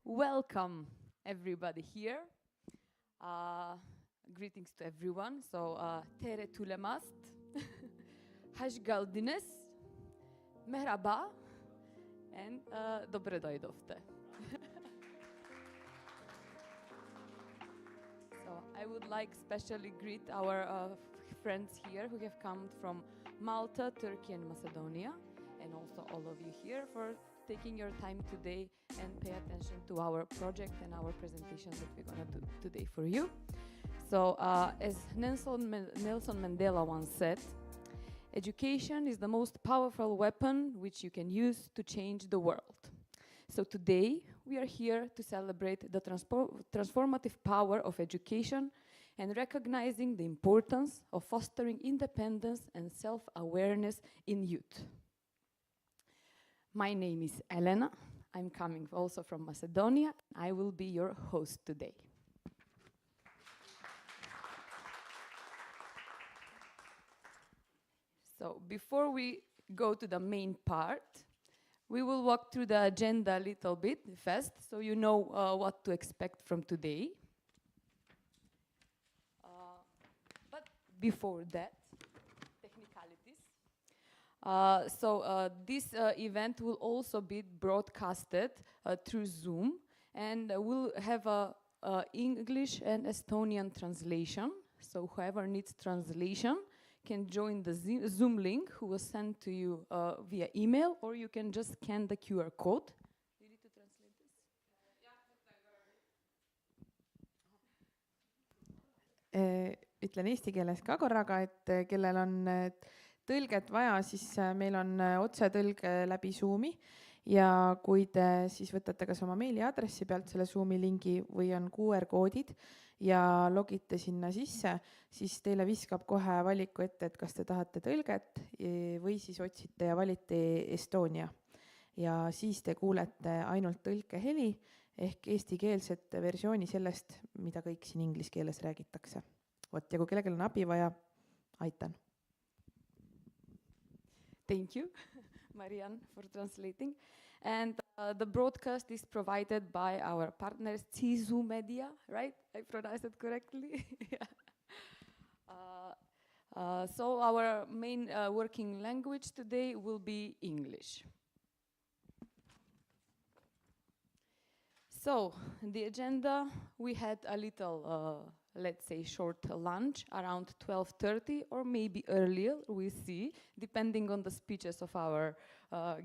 Welcome, everybody here. Greetings to everyone. So, tere tulemast, hoş geldiniz, merhaba, and dobre dojdovte. So, I would like especially greet our friends here who have come from Malta, Turkey, and Macedonia, and also all of you here for taking your time today and pay attention to our project and our presentation that we're going to do today for you. So, as Nelson Mandela once said, education is the most powerful weapon which you can use to change the world. So today, we are here to celebrate the transformative power of education and recognizing the importance of fostering independence and self-awareness in youth. My name is Elena. I'm coming also from Macedonia. I will be your host today. So before we go to the main part, we will walk through the agenda a little bit fast, so you know what to expect from today. But before that, technicalities. This event will also be broadcasted through Zoom, and we'll have a English and Estonian translation. So whoever needs translation can join the Zoom link who was sent to you via email, or you can just scan the QR code. You need to translate this? Ütlen eesti keeles ka korraga, et kellel on tõlget vaja, siis meil on otsetõlge läbi Zoomi ja kui te siis võtate kas oma meiliaadressi pealt selle Zoomi lingi või on QR-koodid ja logite sinna sisse, siis teile viskab kohe valiku ette, et kas te tahate tõlget või siis otsite ja valite Estonia. Ja siis te kuulete ainult tõlkeheli ehk eestikeelset versiooni sellest, mida kõik siin inglise keeles räägitakse. Vot, ja kui kellelgi on abi vaja, aitan. Thank you, Marianne, for translating. And the broadcast is provided by our partners, Ceesu Meedia, right? I pronounced it correctly. Yeah. So our main working language today will be English. So, the agenda, we had a little, let's say, short lunch around 12:30 or maybe earlier, we see, depending on the speeches of our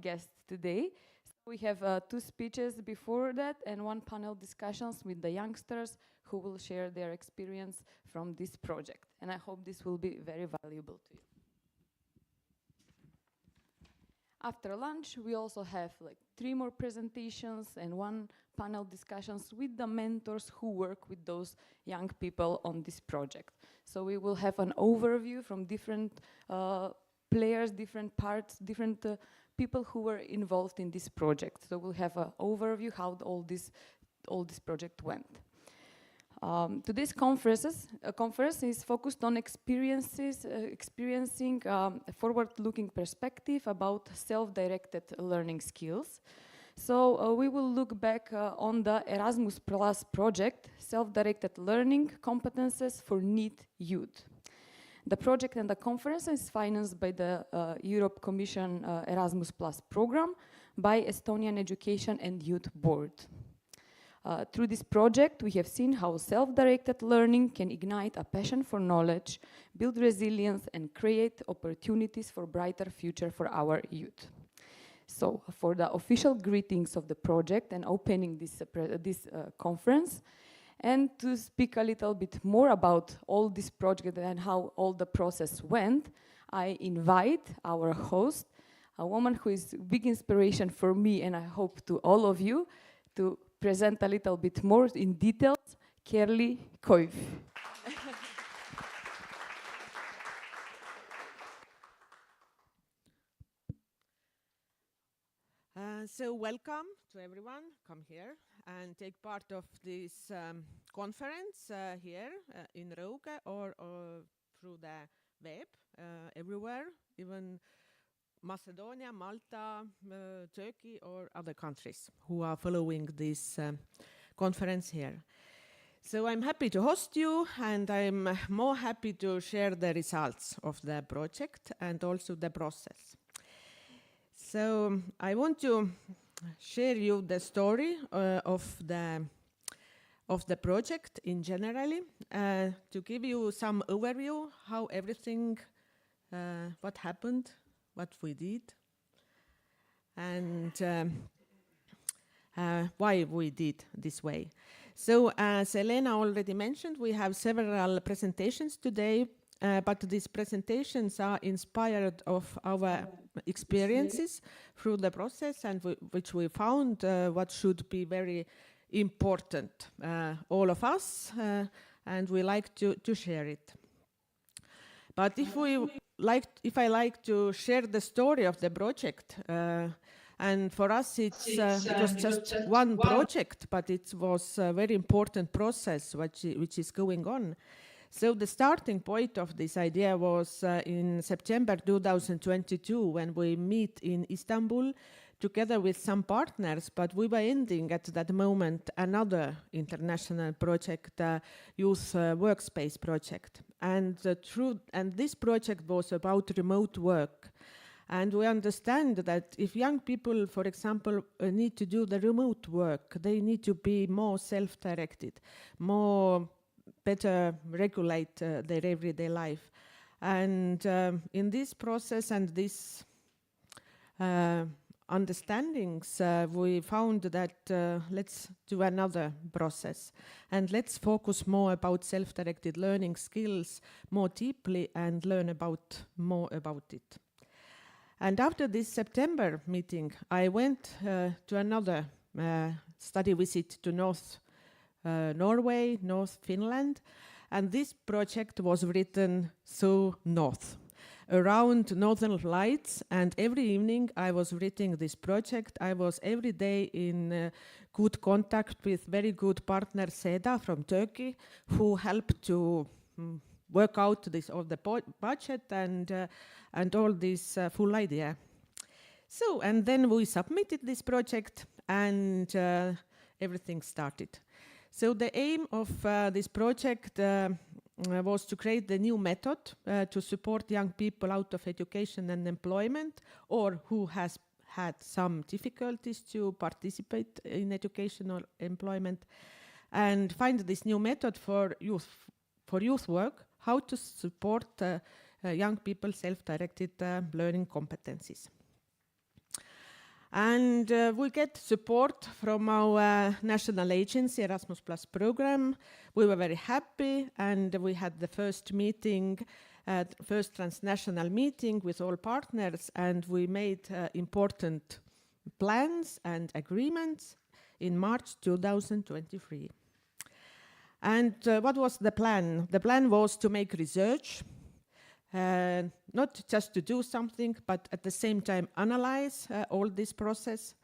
guests today. So we have 2 speeches before that and 1 panel discussions with the youngsters who will share their experience from this project. And I hope this will be very valuable to you. After lunch, we also have like 3 more presentations and 1 panel discussions with the mentors who work with those young people on this project. So we will have an overview from different players, different parts, different people who were involved in this project. So we'll have an overview how all this project went. Today's conference is focused on experiencing a forward-looking perspective about self-directed learning skills. So we will look back on the Erasmus Plus project, self-directed learning competences for NEET youth. The project and the conference is financed by the Europe Commission Erasmus Plus program by Estonian Education and Youth Board. Through this project, we have seen how self-directed learning can ignite a passion for knowledge, build resilience, and create opportunities for a brighter future for our youth. So, for the official greetings of the project and opening this conference, and to speak a little bit more about all this project and how all the process went, I invite our host, a woman who is a big inspiration for me and I hope to all of you, to present a little bit more in details, Kerli Koiv. So welcome to everyone, come here and take part of this conference here in Rõuge or through the web everywhere, even Macedonia, Malta, Turkey or other countries who are following this conference here. So I'm happy to host you and I'm more happy to share the results of the project and also the process. So I want to share you the story of the project in generally, to give you some overview how everything, what happened, what we did, and why we did this way. So as Elena already mentioned, we have several presentations today but these presentations are inspired of our experiences through the process, and which we found what should be very important, all of us, and we like to share it. But if I like to share the story of the project, and for us it was just one project, but it was a very important process which is going on. So the starting point of this idea was in September 2022, when we meet in Istanbul together with some partners, but we were ending at that moment another international project, youth workspace project. And this project was about remote work. And we understand that if young people, for example, need to do the remote work, they need to be more self-directed, better regulate their everyday life. And in this process and this understandings, we found that let's do another process and let's focus more about self-directed learning skills more deeply and learn more about it. And after this September meeting, I went to another study visit to North Norway, North Finland, and this project was written so north, around Northern Lights, and every evening I was writing this project. I was every day in good contact with very good partner Seda from Turkey, who helped to work out all the budget and all this full idea. So, and then we submitted this project and everything started. So the aim of this project was to create the new method to support young people out of education and employment, or who has had some difficulties to participate in education or employment, and find this new method for youth work, how to support young people self-directed learning competencies. And we get support from our national agency, Erasmus Plus program. We were very happy, and we had the first meeting, first transnational meeting with all partners, and we made important plans and agreements in March 2023. And what was the plan? The plan was to make research, not just to do something, but at the same time analyze all this process.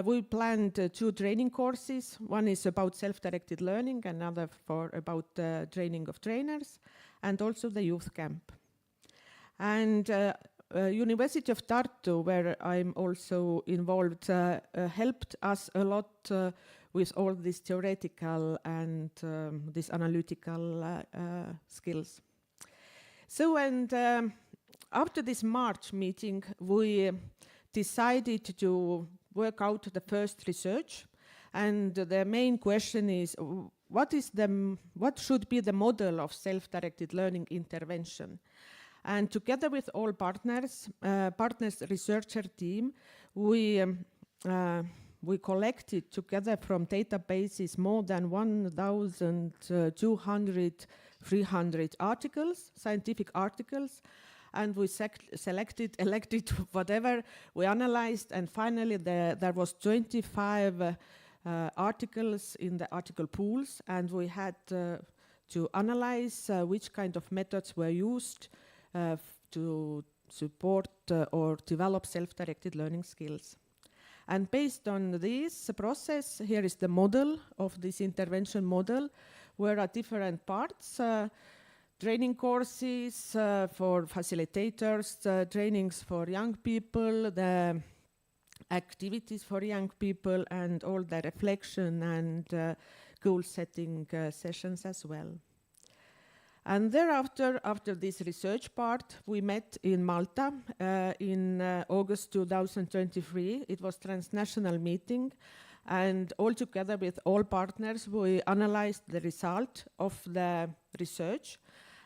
We planned 2 training courses. One is about self-directed learning, another about training of trainers, and also the youth camp. And University of Tartu, where I'm also involved, helped us a lot with all these theoretical and these analytical skills. So, and after this March meeting, we decided to work out the first research, and the main question is, what should be the model of self-directed learning intervention? And together with all partners researcher team, we collected together from databases more than 1,200, 300 articles, scientific articles, and we elected whatever, we analyzed, and finally there was 25 articles in the article pools, and we had to analyze which kind of methods were used to support or develop self-directed learning skills. And based on this process, here is the model of this intervention model, where are different parts, training courses for facilitators, trainings for young people, the activities for young people, and all the reflection and goal-setting sessions as well. And thereafter, after this research part, we met in Malta in August 2023. It was a transnational meeting, and all together with all partners, we analyzed the result of the research,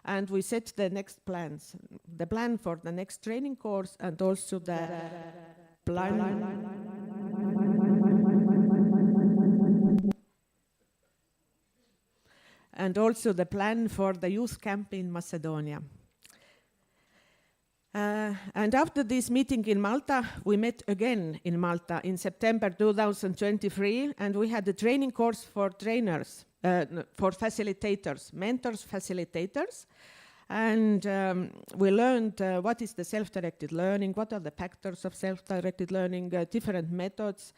and we set the next plans, the plan for the next training course, and also the plan. And also the plan for the youth camp in Macedonia. And after this meeting in Malta, we met again in Malta in September 2023, and we had a training course for trainers, for facilitators, mentors, facilitators. And we learned what is the self-directed learning, what are the factors of self-directed learning, different methods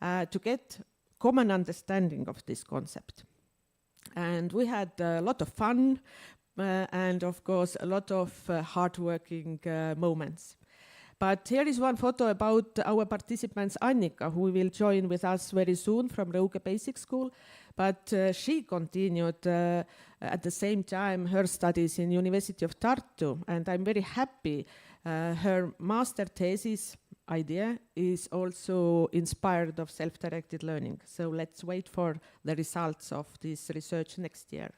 to get common understanding of this concept. And we had a lot of fun, and of course a lot of hardworking moments. But here is one photo about our participants, Annika, who will join with us very soon from Rõuge Basic School. But she continued at the same time her studies in University of Tartu, and I'm very happy her master thesis idea is also inspired of self-directed learning. So let's wait for the results of this research next year.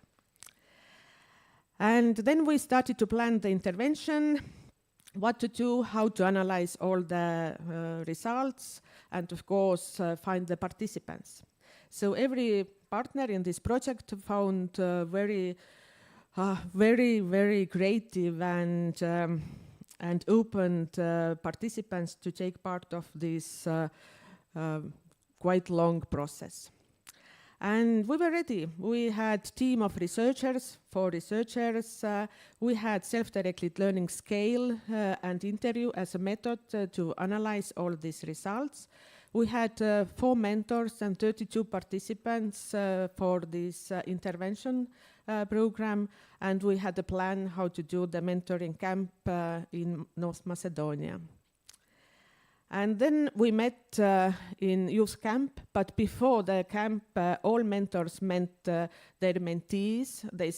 And then we started to plan the intervention, what to do, how to analyze all the results, and of course find the participants. So every partner in this project found very creative and opened participants to take part of this quite long process. And we were ready. We had a team of researchers, 4 researchers. We had self-directed learning scale and interview as a method to analyze all these results. We had 4 mentors and 32 participants for this intervention program, and we had a plan how to do the mentoring camp in North Macedonia. And then we met in youth camp, but before the camp, all mentors met their mentees. They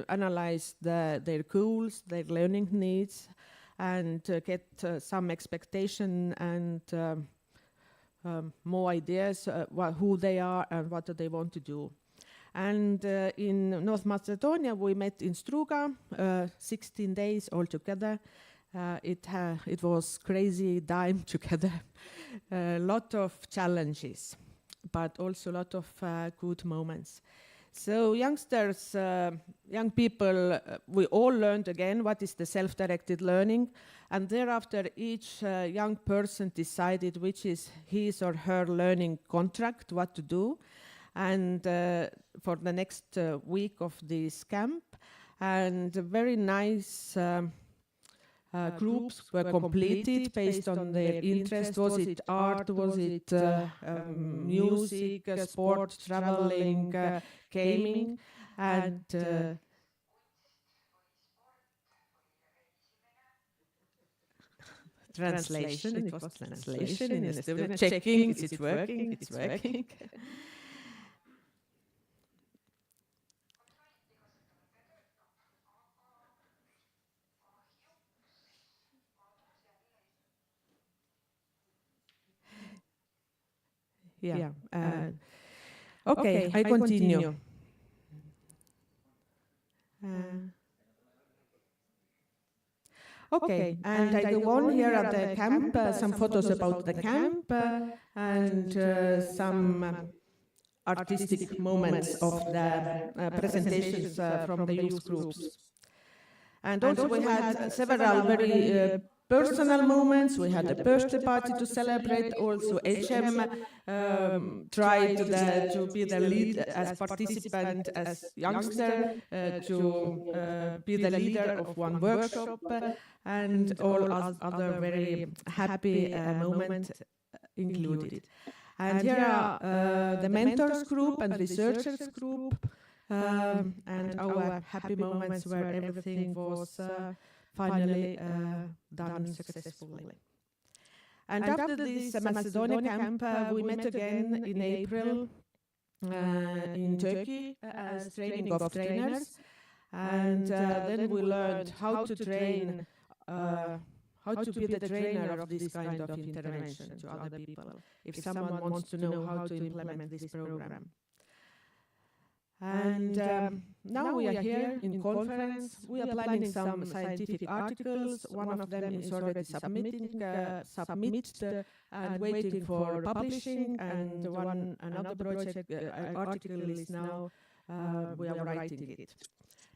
analyzed their goals, their learning needs, and get some expectation and more ideas who they are and what do they want to do. And in North Macedonia, we met in Struga, 16 days altogether. It was crazy time together, a lot of challenges, but also a lot of good moments. So youngsters, young people, we all learned again what is the self-directed learning, and thereafter each young person decided which is his or her learning contract, what to do, and for the next week of this camp, and very nice groups were completed based on their interest. Was it art? Was it music, sport, traveling, gaming? And translation. It was translation in Estonian. Checking. Is it working? It's working. Yeah. Okay, I continue. Okay, and I go on here at the camp, some photos about the camp and some artistic moments of the presentations from the youth groups. And also we had several very personal moments. We had a birthday party to celebrate. Also HM tried to be the lead as participant, as youngster, to be the leader of one workshop, and all other very happy moments included. And here are the mentors group and researchers group, and our happy moments where everything was finally done successfully. And after this Macedonia camp, we met again in April in Turkey as training of trainers. And then we learned how to train, how to be the trainer of this kind of intervention to other people, if someone wants to know how to implement this program. And now we are here in Konverents. We are planning some scientific articles. One of them is already submitted and waiting for publishing. And another project article is now we are writing it.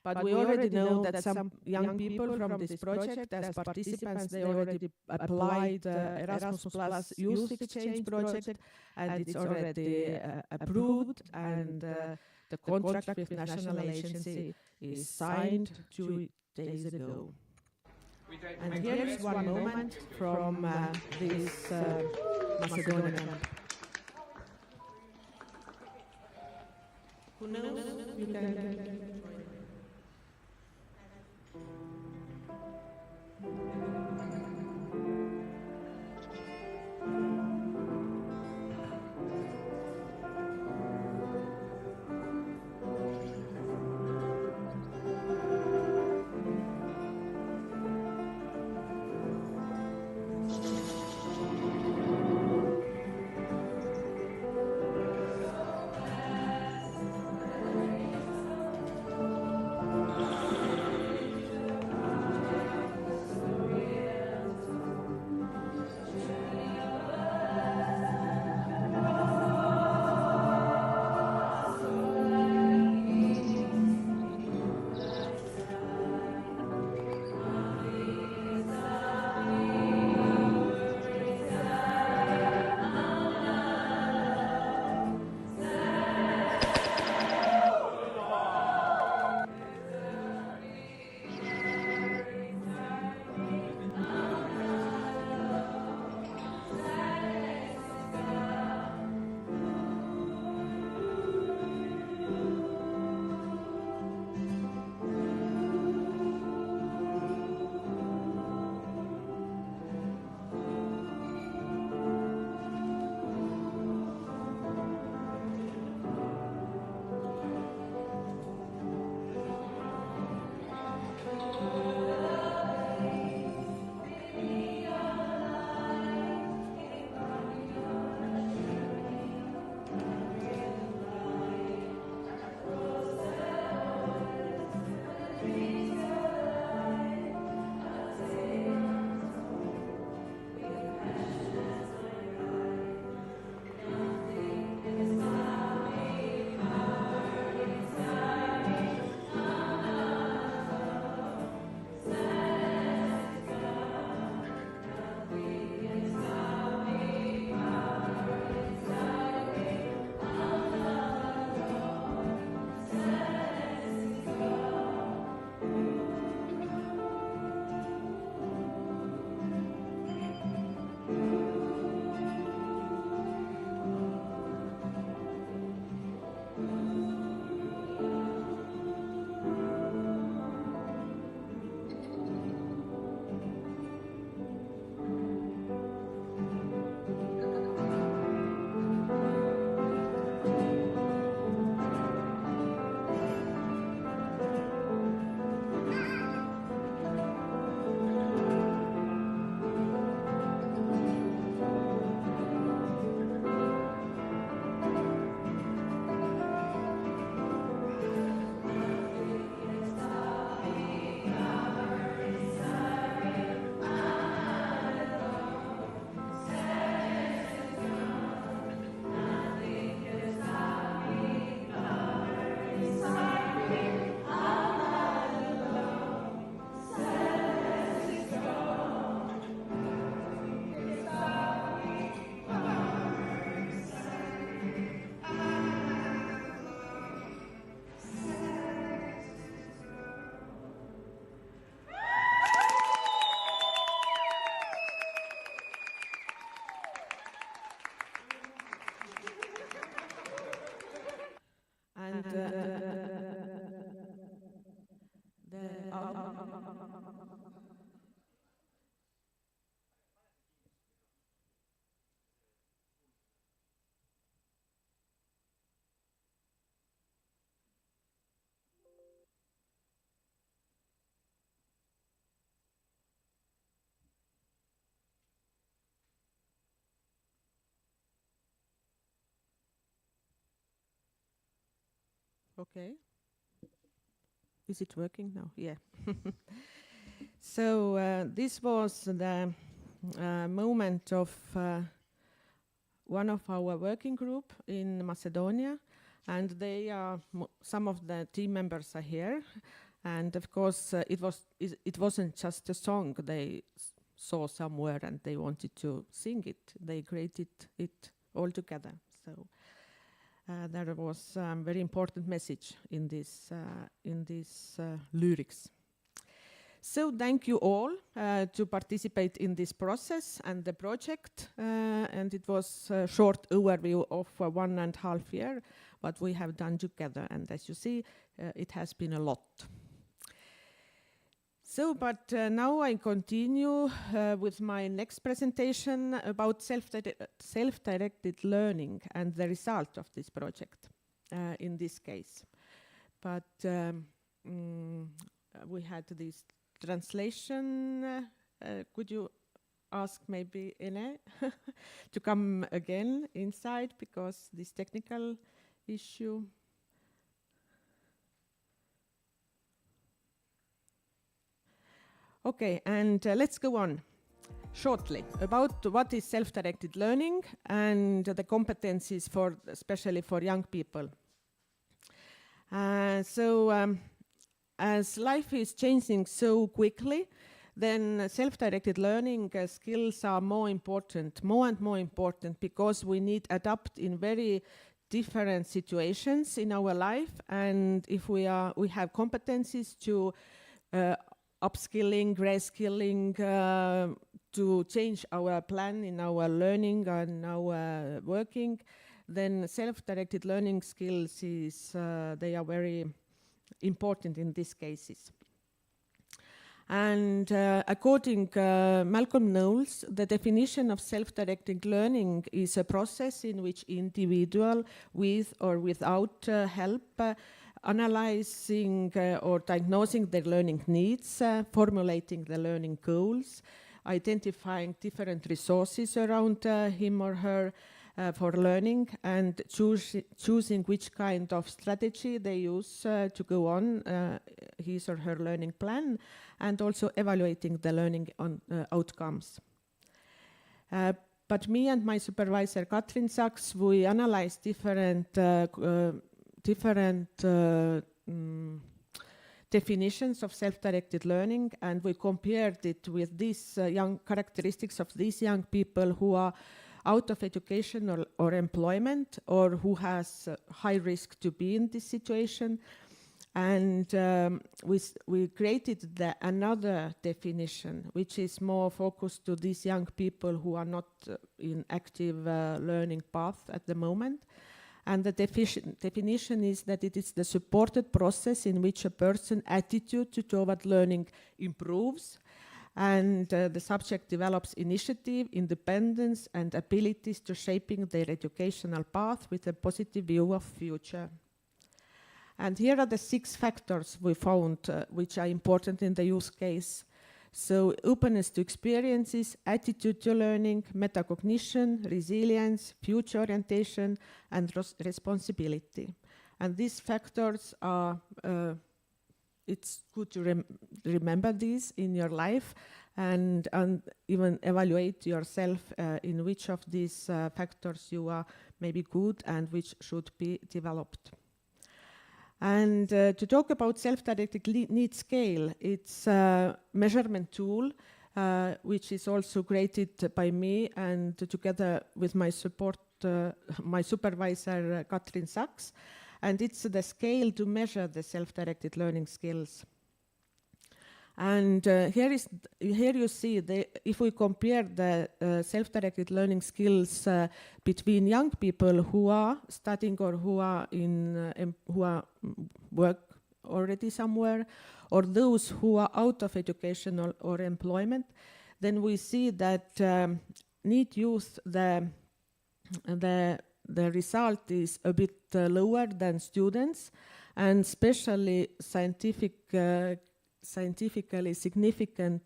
But we already know that some young people from this project, as participants, they already applied Erasmus Plus Youth Exchange project, and it's already approved, and the contract with national agency is signed 2 days ago. And here's one moment from this Macedonian camp. Who knows? You can. Okay. Is it working now? Yeah. So this was the moment of one of our working group in Macedonia, and they are some of the team members are here, And of course, it wasn't just a song they saw somewhere and they wanted to sing it. They created it all together. So there was a very important message in this lyrics. So thank you all to participate in this process and the project. And it was a short overview of 1.5 years, what we have done together. And as you see, it has been a lot. So, but now I continue with my next presentation about self-directed learning and the result of this project in this case. But we had this translation. Could you ask maybe Ene to come again inside because this technical issue. Okay, and let's go on shortly about what is self-directed learning and the competencies for, especially for young people. As life is changing so quickly, then self-directed learning skills are more and more important, because we need to adapt in very different situations in our life. And if we have competencies to upskilling, reskilling, to change our plan in our learning and our working, then self-directed learning skills they are very important in these cases. And according Malcolm Knowles, the definition of self-directed learning is a process in which individual, with or without help, analyzing or diagnosing their learning needs, formulating the learning goals, identifying different resources around him or her for learning, and choosing which kind of strategy they use to go on his or her learning plan, and also evaluating the learning outcomes. But me and my supervisor, Katrin Saks, we analyzed different definitions of self-directed learning, and we compared it with these young characteristics of these young people who are out of education or employment, or who has high risk to be in this situation. And we created another definition, which is more focused to these young people who are not in active learning path at the moment. And the definition is that it is the supported process in which a person's attitude toward learning improves, and the subject develops initiative, independence, and abilities to shaping their educational path with a positive view of future. And here are the 6 factors we found which are important in the use case. So openness to experiences, attitude to learning, metacognition, resilience, future orientation, and responsibility. And these factors are, it's good to remember these in your life, and even evaluate yourself in which of these factors you are maybe good and which should be developed. And to talk about self-directed need scale, it's a measurement tool which is also created by me and together with my my supervisor, Katrin Saks. And it's the scale to measure the self-directed learning skills. And here you see, if we compare the self-directed learning skills between young people who are studying or who are who are work already somewhere, or those who are out of education or employment, then we see that need youth, the result is a bit lower than students, and especially scientifically significant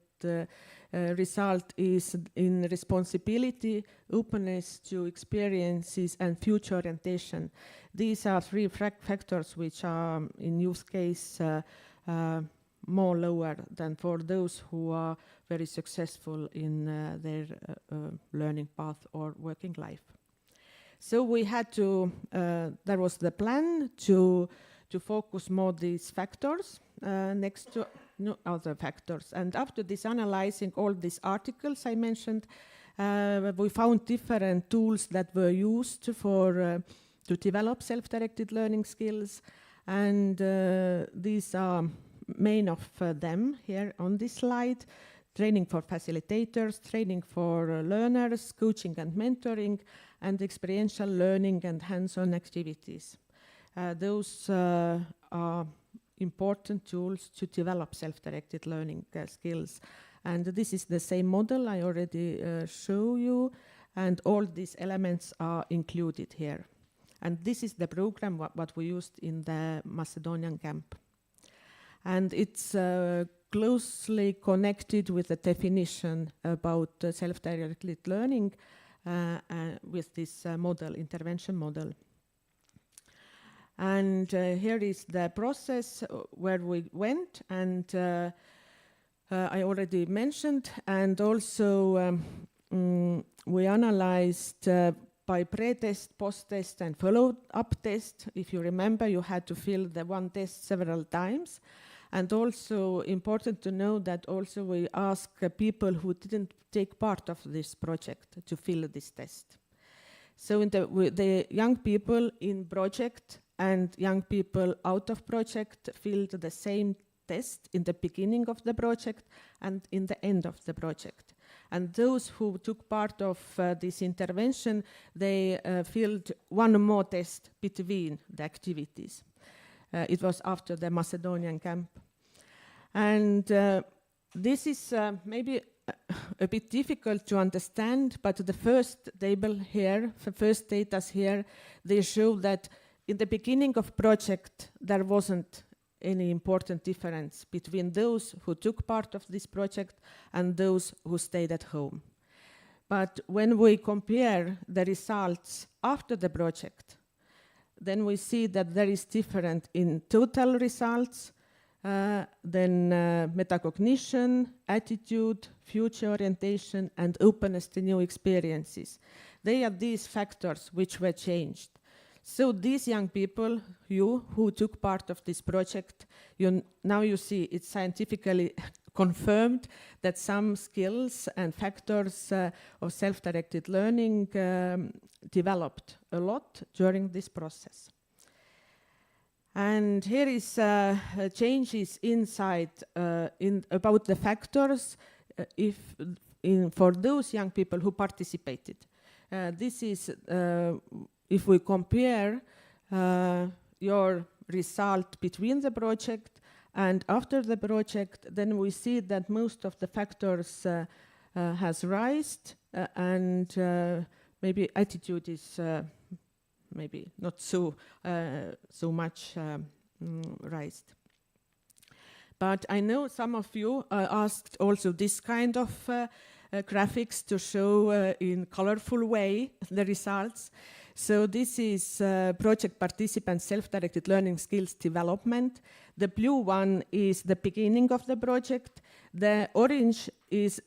result is in responsibility, openness to experiences, and future orientation. These are 3 factors which are in use case more lower than for those who are very successful in their learning path or working life. So we had to, there was the plan to to focus more these factors next to other factors. And after this analyzing all these articles I mentioned, we found different tools that were used for to develop self-directed learning skills, and these are main of them here on this slide: training for facilitators, training for learners, coaching and mentoring, and experiential learning and hands-on activities. Those are important tools to develop self-directed learning skills. And this is the same model I already show you, and all these elements are included here. And this is the program what we used in the Macedonian camp. And it's closely connected with the definition about self-directed learning with this model, intervention model. And here is the process where we went, and I already mentioned, and also we analyzed by pre-test, post-test, and follow-up test. If you remember, you had to fill the one test several times. And also important to know that also we ask people who didn't take part of this project to fill this test. So in the young people in project and young people out of project filled the same test in the beginning of the project and in the end of the project. And those who took part of this intervention, they filled one more test between the activities. It was after the Macedonian camp. And this is maybe a bit difficult to understand, but the first table here, the first data here, they show that in the beginning of project, there wasn't any important difference between those who took part of this project and those who stayed at home. But when we compare the results after the project, then we see that there is different in total results, then metacognition, attitude, future orientation, and openness to new experiences. They are these factors which were changed. So these young people, you who took part of this project, now you see it's scientifically confirmed that some skills and factors of self-directed learning developed a lot during this process. And here is changes inside about the factors for those young people who participated. This is if we compare your result between the project and after the project, then we see that most of the factors has raised, and maybe attitude is maybe not so much raised. But I know some of you asked also this kind of graphics to show in colorful way the results. So this is project participant self-directed learning skills development. The blue one is the beginning of the project. The orange is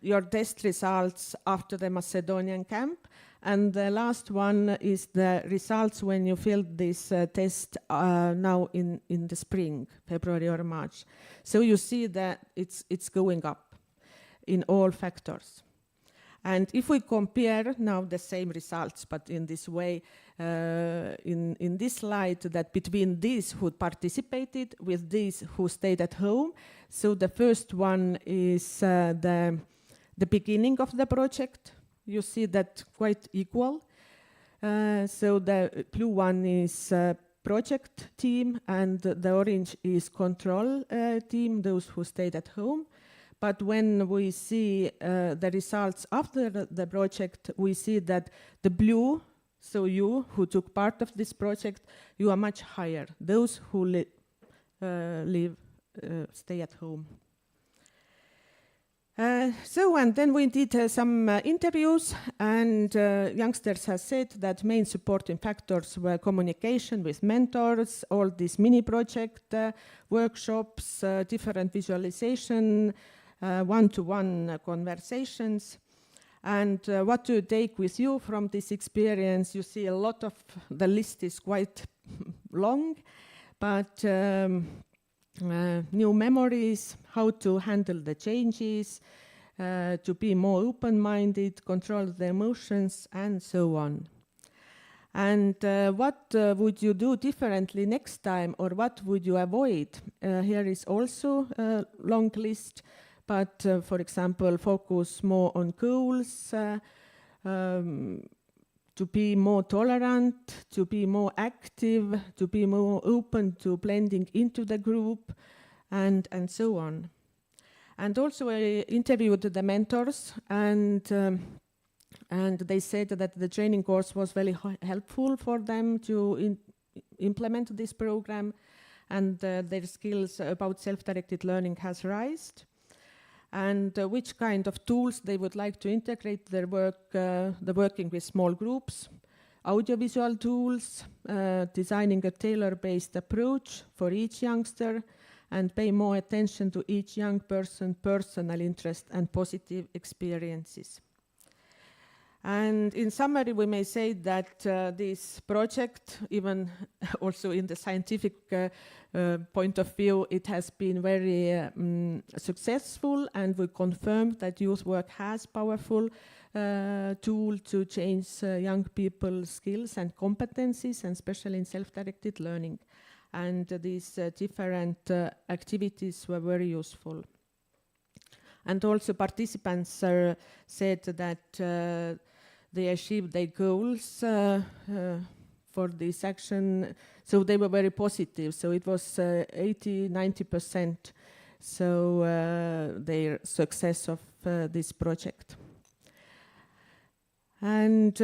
your test results after the Macedonian camp. And the last one is the results when you filled this test now in the spring, February or March. So you see that it's going up in all factors. And if we compare now the same results, but in this way, in this slide, that between these who participated with these who stayed at home, so the first one is the beginning of the project. You see that quite equal. So the blue one is project team, and the orange is control team, those who stayed at home. But when we see the results after the project, we see that the blue, so you who took part of this project, you are much higher. Those who stay at home. And then we did some interviews, and youngsters have said that main supporting factors were communication with mentors, all these mini project workshops, different visualization, one-to-one conversations. And what to take with you from this experience, you see a lot of, the list is quite long, but new memories, how to handle the changes, to be more open-minded, control the emotions, and so on. And what would you do differently next time, or what would you avoid? Here is also a long list, but for example, focus more on goals, to be more tolerant, to be more active, to be more open to blending into the group, and so on. And also I interviewed the mentors, and they said that the training course was very helpful for them to implement this program, and their skills about self-directed learning has risen. And which kind of tools they would like to integrate their work, the working with small groups, audiovisual tools, designing a tailor-based approach for each youngster, and pay more attention to each young person's personal interest and positive experiences. And in summary, we may say that this project, even also in the scientific point of view, it has been very successful, and we confirmed that youth work has powerful tool to change young people's skills and competencies, and especially in self-directed learning. And these different activities were very useful. And also participants said that they achieved their goals for this action, so they were very positive. So it was 80-90%, so their success of this project. And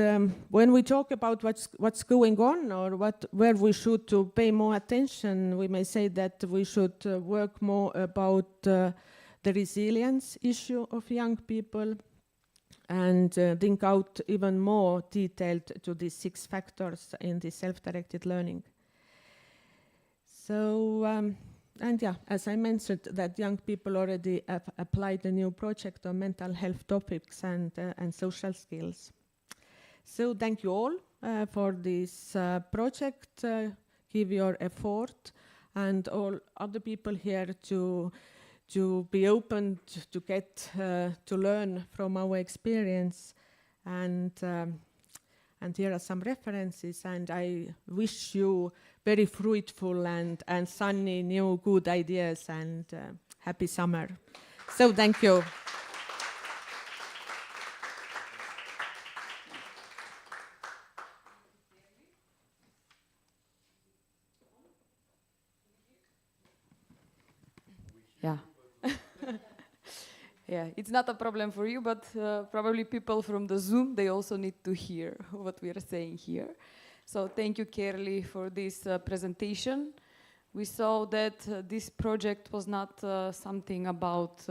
when we talk about what's going on, or where we should to pay more attention, we may say that we should work more about the resilience issue of young people, and think out even more detailed to these 6 factors in the self-directed learning. So, and yeah, as I mentioned, that young people already have applied a new project on mental health topics and social skills. So thank you all for this project. Give your effort, and all other people here to be open to get to learn from our experience, and here are some references, and I wish you very fruitful and sunny new good ideas, and happy summer. So thank you. Yeah. Yeah, it's not a problem for you, but probably people from the Zoom, they also need to hear what we are saying here. So thank you, Kerli, for this presentation. We saw that this project was not something about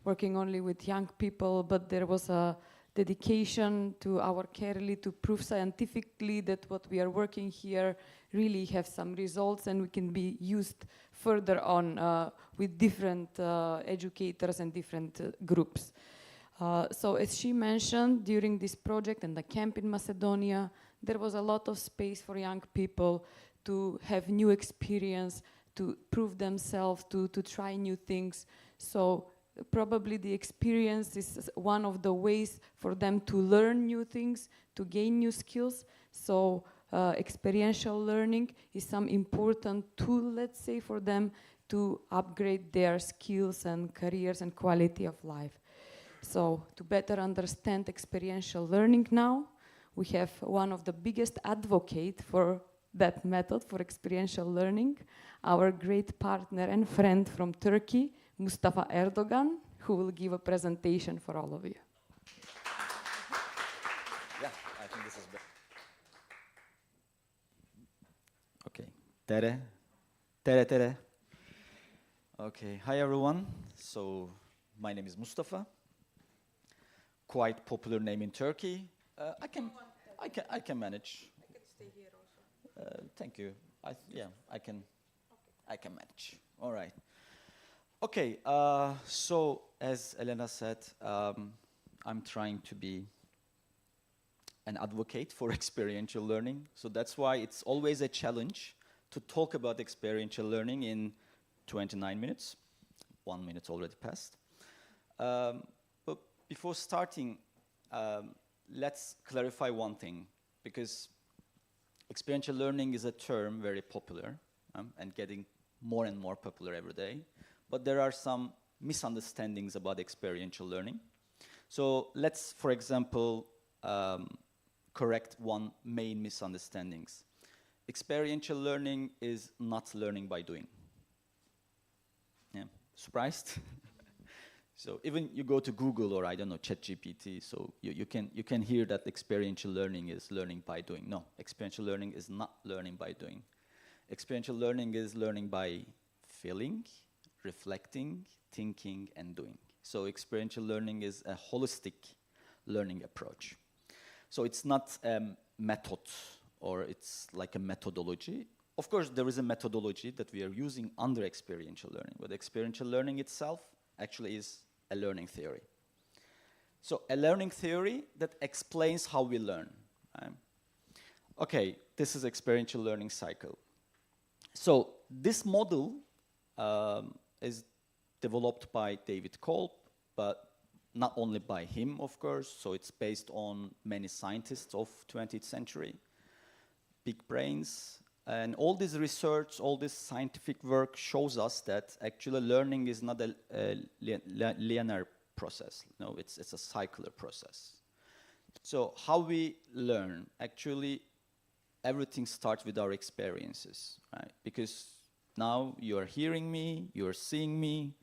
working only with young people, but there was a dedication to our Kerli to prove scientifically that what we are working here really have some results, and we can be used further on with different educators and different groups. So as she mentioned, during this project and the camp in Macedonia, there was a lot of space for young people to have new experience, to prove themselves, to try new things. So probably the experience is one of the ways for them to learn new things, to gain new skills. So experiential learning is some important tool, let's say, for them to upgrade their skills and careers and quality of life. So to better understand experiential learning now, we have one of the biggest advocates for that method, for experiential learning, our great partner and friend from Turkey, Mustafa Erdogan, who will give a presentation for all of you. Yeah, I think this is better. Okay, tere. Okay, hi everyone. So my name is Mustafa. Quite popular name in Turkey. I can manage. I can stay here also. Thank you. I can manage. All right. Okay. So as Elena said, I'm trying to be an advocate for experiential learning. So that's why it's always a challenge to talk about experiential learning in 29 minutes. 1 minute already passed. But before starting, let's clarify one thing, because experiential learning is a term very popular and getting more and more popular every day. But there are some misunderstandings about experiential learning. So let's, for example, correct one main misunderstandings. Experiential learning is not learning by doing. Yeah, surprised? So even you go to Google or I don't know, ChatGPT, so you can hear that experiential learning is learning by doing. No, experiential learning is not learning by doing. Experiential learning is learning by feeling, reflecting, thinking, and doing. So experiential learning is a holistic learning approach. So it's not a method or it's like a methodology. Of course, there is a methodology that we are using under experiential learning, but experiential learning itself actually is a learning theory. So a learning theory that explains how we learn. Okay, this is experiential learning cycle. So this model is developed by David Kolb, but not only by him, of course. So it's based on many scientists of 20th century, big brains. And all this research, all this scientific work shows us that actually learning is not a linear process. No, it's a circular process. So how we learn, actually, everything starts with our experiences, right? Because now you are hearing me, you are seeing me,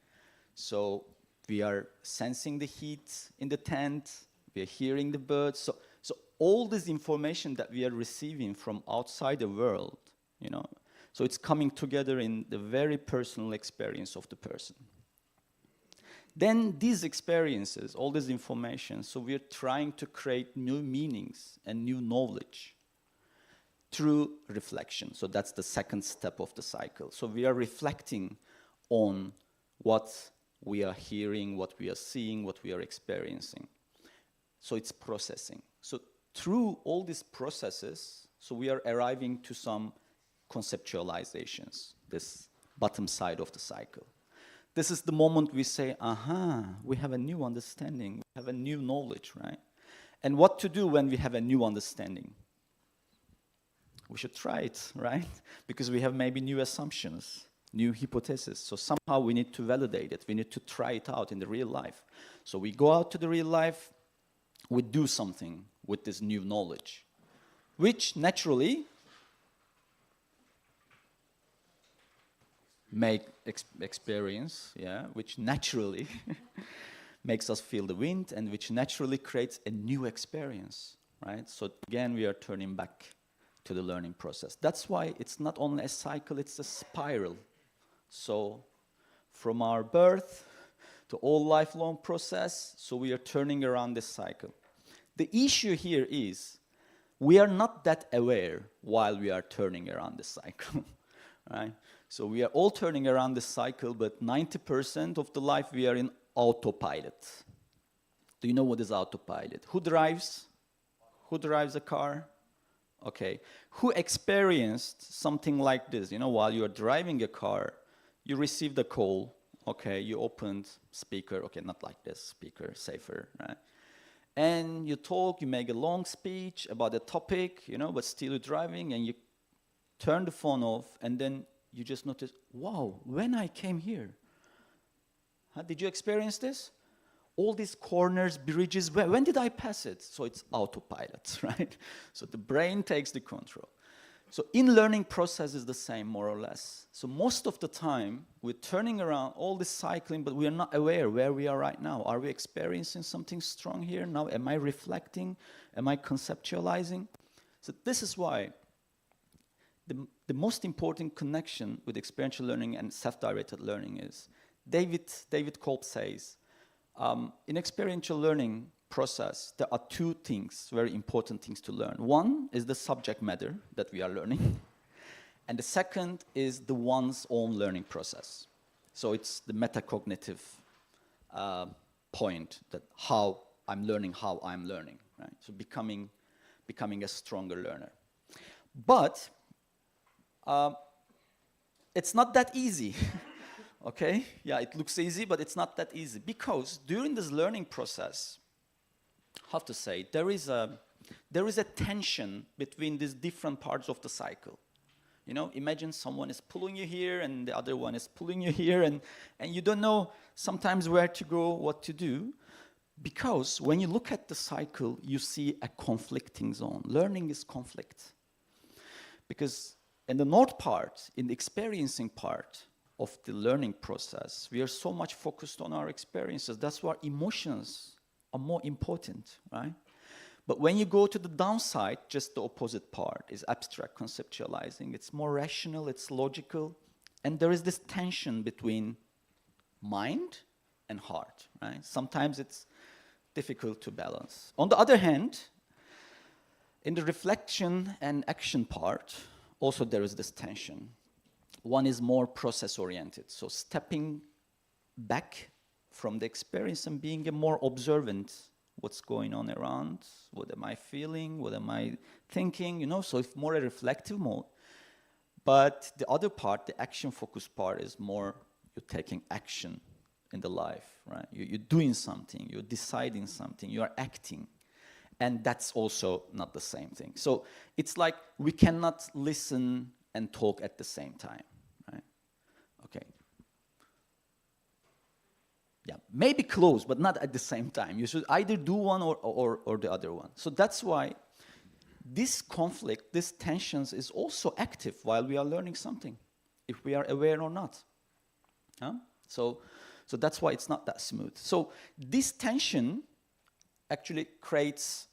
so we are sensing the heat in the tent, we are hearing the birds. So all this information that we are receiving from outside the world, you know, so it's coming together in the very personal experience of the person. Then these experiences, all this information, so we are trying to create new meanings and new knowledge through reflection. So that's the second step of the cycle. So we are reflecting on what we are hearing, what we are seeing, what we are experiencing. So it's processing. So through all these processes, so we are arriving to some conceptualizations, this bottom side of the cycle. This is the moment we say, aha, we have a new understanding, we have a new knowledge, right? And what to do when we have a new understanding? We should try it, right? Because we have maybe new assumptions, new hypotheses. So somehow we need to validate it. We need to try it out in the real life. So we go out to the real life, we do something with this new knowledge, which naturally make experience, yeah, which naturally makes us feel the wind and which naturally creates a new experience, right? So again, we are turning back to the learning process. That's why it's not only a cycle, it's a spiral. So from our birth to all lifelong process, so we are turning around this cycle. The issue here is we are not that aware while we are turning around the cycle, right? So we are all turning around the cycle, but 90% of the life we are in autopilot. Do you know what is autopilot? Who drives? Who drives a car? Okay. Who experienced something like this? You know, while you are driving a car, you received a call. Okay, you opened speaker. Okay, not like this, speaker, safer, right? And you talk, you make a long speech about a topic, you know, but still you're driving, and you turn the phone off, and then you just notice, wow, when I came here, did you experience this? All these corners, bridges, when did I pass it? So it's autopilot, right? So the brain takes the control. So in learning process is the same, more or less. So most of the time, we're turning around all this cycling, but we are not aware where we are right now. Are we experiencing something strong here now? Am I reflecting? Am I conceptualizing? So this is why the most important connection with experiential learning and self-directed learning is, David Kolb says, in experiential learning process, there are two things, very important things to learn. One is the subject matter that we are learning, and the second is the one's own learning process. So it's the metacognitive point, that how I'm learning, right? So becoming a stronger learner. But it's not that easy. Okay? Yeah, it looks easy, but it's not that easy. Because during this learning process, how to say, there is a tension between these different parts of the cycle. You know, imagine someone is pulling you here and the other one is pulling you here, and you don't know sometimes where to go, what to do. Because when you look at the cycle, you see a conflicting zone. Learning is conflict. Because in the north part, in the experiencing part of the learning process, we are so much focused on our experiences. That's why emotions are more important, right? But when you go to the downside, just the opposite part is abstract conceptualizing. It's more rational, it's logical, and there is this tension between mind and heart, right? Sometimes it's difficult to balance. On the other hand, in the reflection and action part, also there is this tension. One is more process-oriented, so stepping back from the experience and being a more observant. What's going on around? What am I feeling? What am I thinking? You know, so it's more a reflective mode. But the other part, the action-focused part, is more you're taking action in the life, right? You're doing something, you're deciding something, you're acting. And that's also not the same thing. So it's like we cannot listen and talk at the same time, right? Okay. Yeah, maybe close, but not at the same time. You should either do one or the other one. So that's why this conflict, this tensions is also active while we are learning something, if we are aware or not. Huh? So that's why it's not that smooth. So this tension actually creates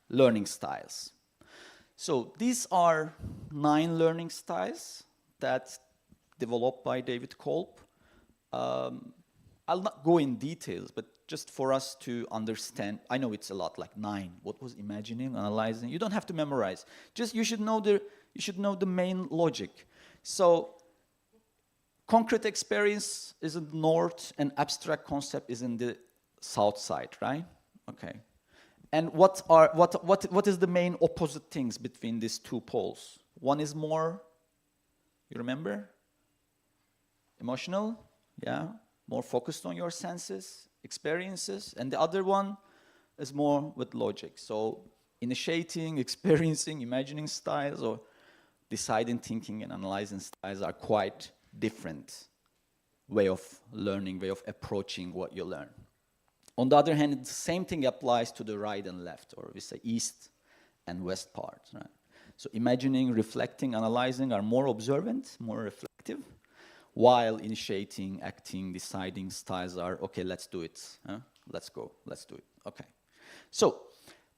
learning styles. So these are 9 learning styles that developed by David Kolb. I'll not go in details, but just for us to understand, I know it's a lot, like 9. What was imagining, analyzing? You don't have to memorize. Just you should know the main logic. So concrete experience is in the north, and abstract concept is in the south side, right? Okay. And what is the main opposite things between these two poles? One is more, you remember? Emotional, yeah, more focused on your senses, experiences, and the other one is more with logic. So initiating, experiencing, imagining styles, or deciding, thinking, and analyzing styles are quite different way of learning, way of approaching what you learn. On the other hand, the same thing applies to the right and left, or we say east and west part, right? So imagining, reflecting, analyzing are more observant, more reflective, while initiating, acting, deciding styles are, okay, let's do it. Huh? Let's go, let's do it. Okay. So,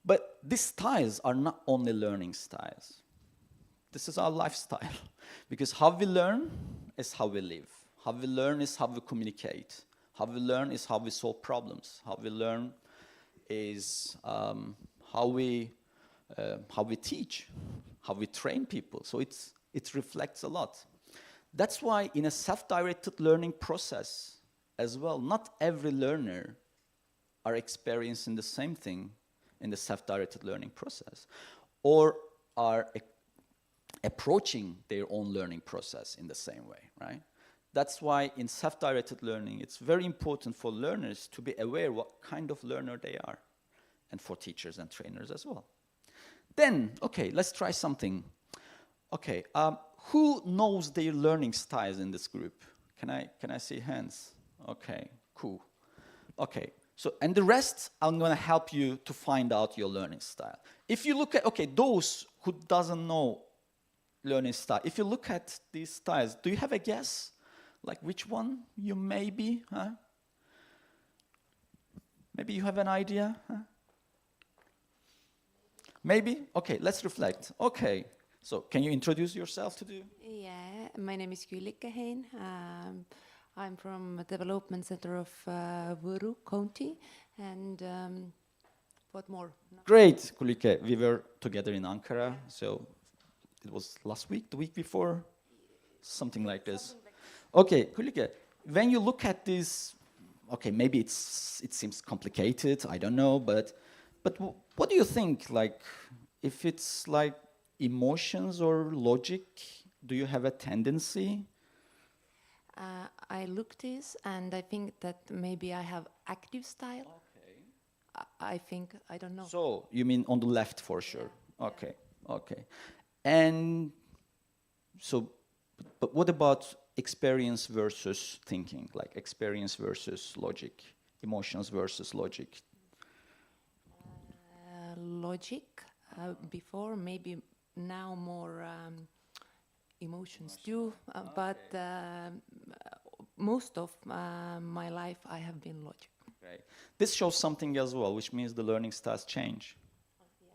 but these styles are not only learning styles. This is our lifestyle. Because how we learn is how we live. How we learn is how we communicate. How we learn is how we solve problems. How we learn is how we teach, how we train people. So it reflects a lot. That's why in a self-directed learning process as well, not every learner are experiencing the same thing in the self-directed learning process, or are approaching their own learning process in the same way, right? That's why in self-directed learning, it's very important for learners to be aware what kind of learner they are, and for teachers and trainers as well. Then, okay, let's try something. Okay, who knows their learning styles in this group? Can I see hands? Okay, cool. Okay, so, and the rest, I'm gonna help you to find out your learning style. If you look at, okay, those who doesn't know learning style, if you look at these styles, do you have a guess? Like which one you may be, huh? Maybe you have an idea, huh? Maybe? Okay, let's reflect. Okay, so can you introduce yourself to the... Yeah, my name is Küllike Hein. I'm from the Development Center of Võru County, and what more? No. Great, Küllike. We were together in Ankara, so it was last week, the week before, something like this. Okay, Küllike, when you look at this, okay, maybe it seems complicated, I don't know, but what do you think, like, if it's like emotions or logic do you have a tendency? I look this and I think that maybe I have active style. I think, I don't know. So, you mean on the left for sure? Okay, okay. And so, but what about experience versus thinking? Like experience versus logic, emotions versus logic? Logic before, maybe now more emotions too, but most of my life I have been logic. Right. This shows something as well, which means the learning styles change,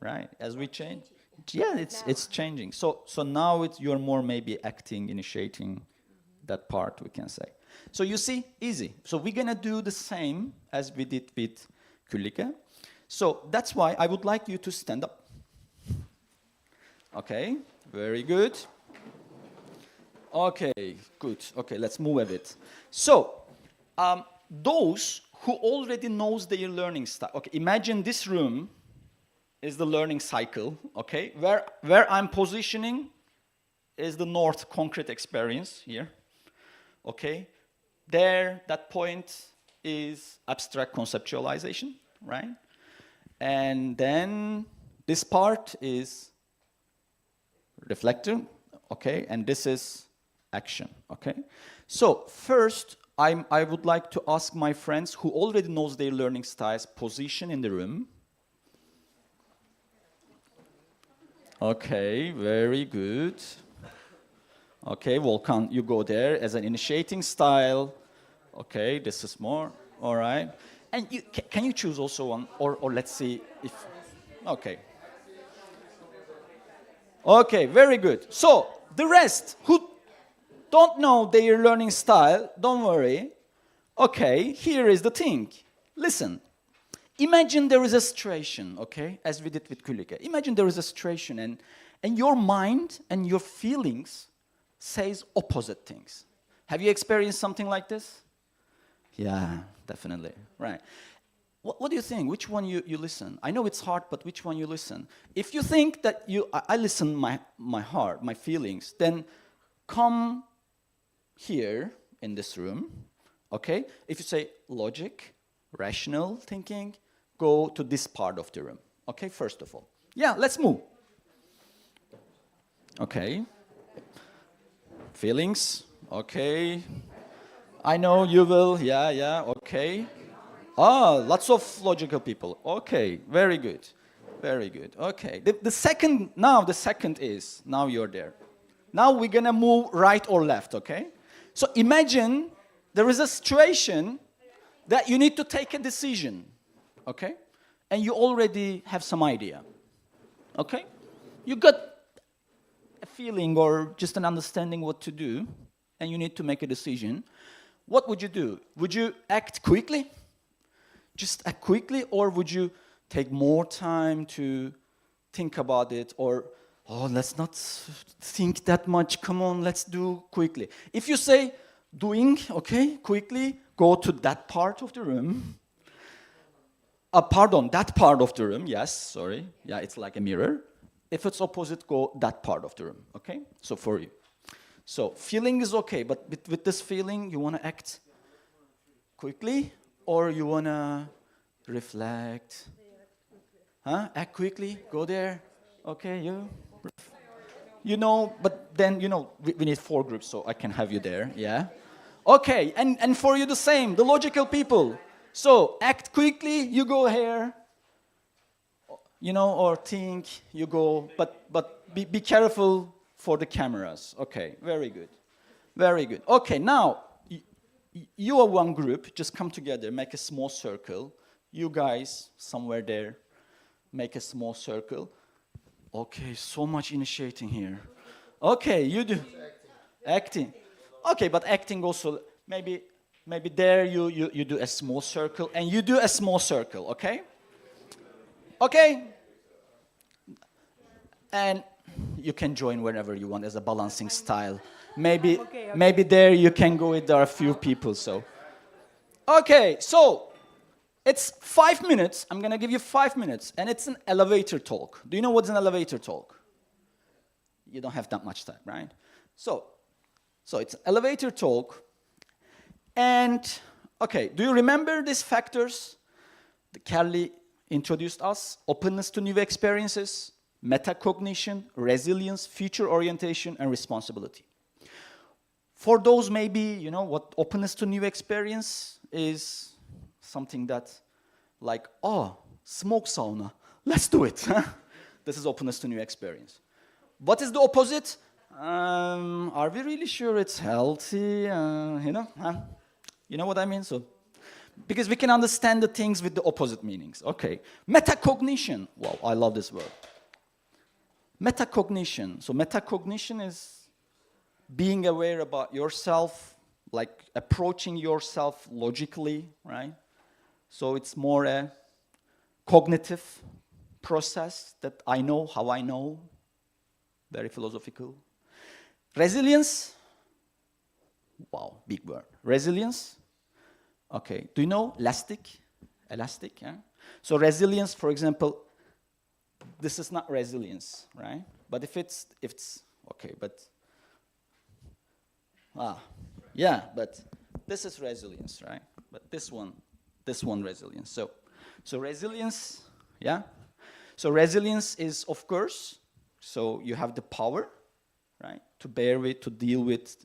right? As we change, yeah, it's changing. So now you're more maybe acting, initiating that part, we can say. So you see, easy. So we're gonna do the same as we did with Küllike. So that's why I would like you to stand up. Okay, very good. Okay, good. Okay, let's move a bit. So, those who already knows their learning style. Okay, imagine this room is the learning cycle. Okay, where I'm positioning is the north concrete experience here. Okay, there that point is abstract conceptualization, right? And then this part is reflector, okay, and this is action, okay? So first, I would like to ask my friends who already knows their learning styles position in the room. Okay, very good. Okay, Volkan, you go there as an initiating style. Okay, this is more, all right. And can you choose also one, or let's see if, okay. Okay, very good. So, the rest who don't know their learning style, don't worry. Okay, here is the thing. Listen, imagine there is a situation, okay, as we did with Küllike. Imagine there is a situation and your mind and your feelings says opposite things. Have you experienced something like this? Yeah, definitely, right. What do you think? Which one you listen? I know it's hard, but which one you listen? If you think that I listen my heart, my feelings, then come here in this room, okay? If you say logic, rational thinking, go to this part of the room, okay, first of all. Yeah, let's move. Okay. Feelings, okay. I know you will, yeah, okay. Ah, lots of logical people. Okay, very good. Very good. Okay. The second is, now you're there. Now we're gonna move right or left, okay? So imagine there is a situation that you need to take a decision, okay? And you already have some idea, okay? You got a feeling or just an understanding what to do, and you need to make a decision. What would you do? Would you act quickly? Just act quickly, or would you take more time to think about it, or, oh, let's not think that much, come on, let's do quickly. If you say doing, okay, quickly, go to that part of the room. That part of the room, yes, sorry. Yeah, it's like a mirror. If it's opposite, go that part of the room, okay? So for you. So feeling is okay, but with this feeling, you want to act quickly, or you want to reflect? Huh? Act quickly, go there. Okay, you know, but then, you know, we need 4 groups, so I can have you there, yeah? Okay, and for you the same, the logical people. So act quickly, you go here, you know, or think, you go, but be careful for the cameras. Okay, very good. Very good. Okay, now, you are one group, just come together, make a small circle. You guys, somewhere there, make a small circle. Okay, so much initiating here. Okay, you do. Acting. Okay, but acting also, maybe there you do a small circle, and you do a small circle, okay? Okay? And you can join wherever you want as a balancing style. Maybe there you can go with there are a few people, so. Okay, so it's 5 minutes. I'm gonna give you 5 minutes, and it's an elevator talk. Do you know what's an elevator talk? You don't have that much time, right? So it's elevator talk. And, okay, do you remember these factors? Kelly introduced us: openness to new experiences, metacognition, resilience, future orientation, and responsibility. For those maybe, you know, what openness to new experience is something that like, oh, smoke sauna, let's do it. This is openness to new experience. What is the opposite? Are we really sure it's healthy? You know? You know what I mean? So, because we can understand the things with the opposite meanings. Okay. Metacognition. Wow, I love this word. Metacognition. So metacognition is being aware about yourself, like approaching yourself logically, right? So it's more a cognitive process that I know how I know. Very philosophical. Resilience. Wow, big word. Resilience. Okay, do you know elastic? Elastic, yeah? So resilience, for example, this is not resilience, right? But if it's okay, but, yeah, but this is resilience, right? But this one resilience. So resilience, yeah? So resilience is, of course, so you have the power, right? To bear with, to deal with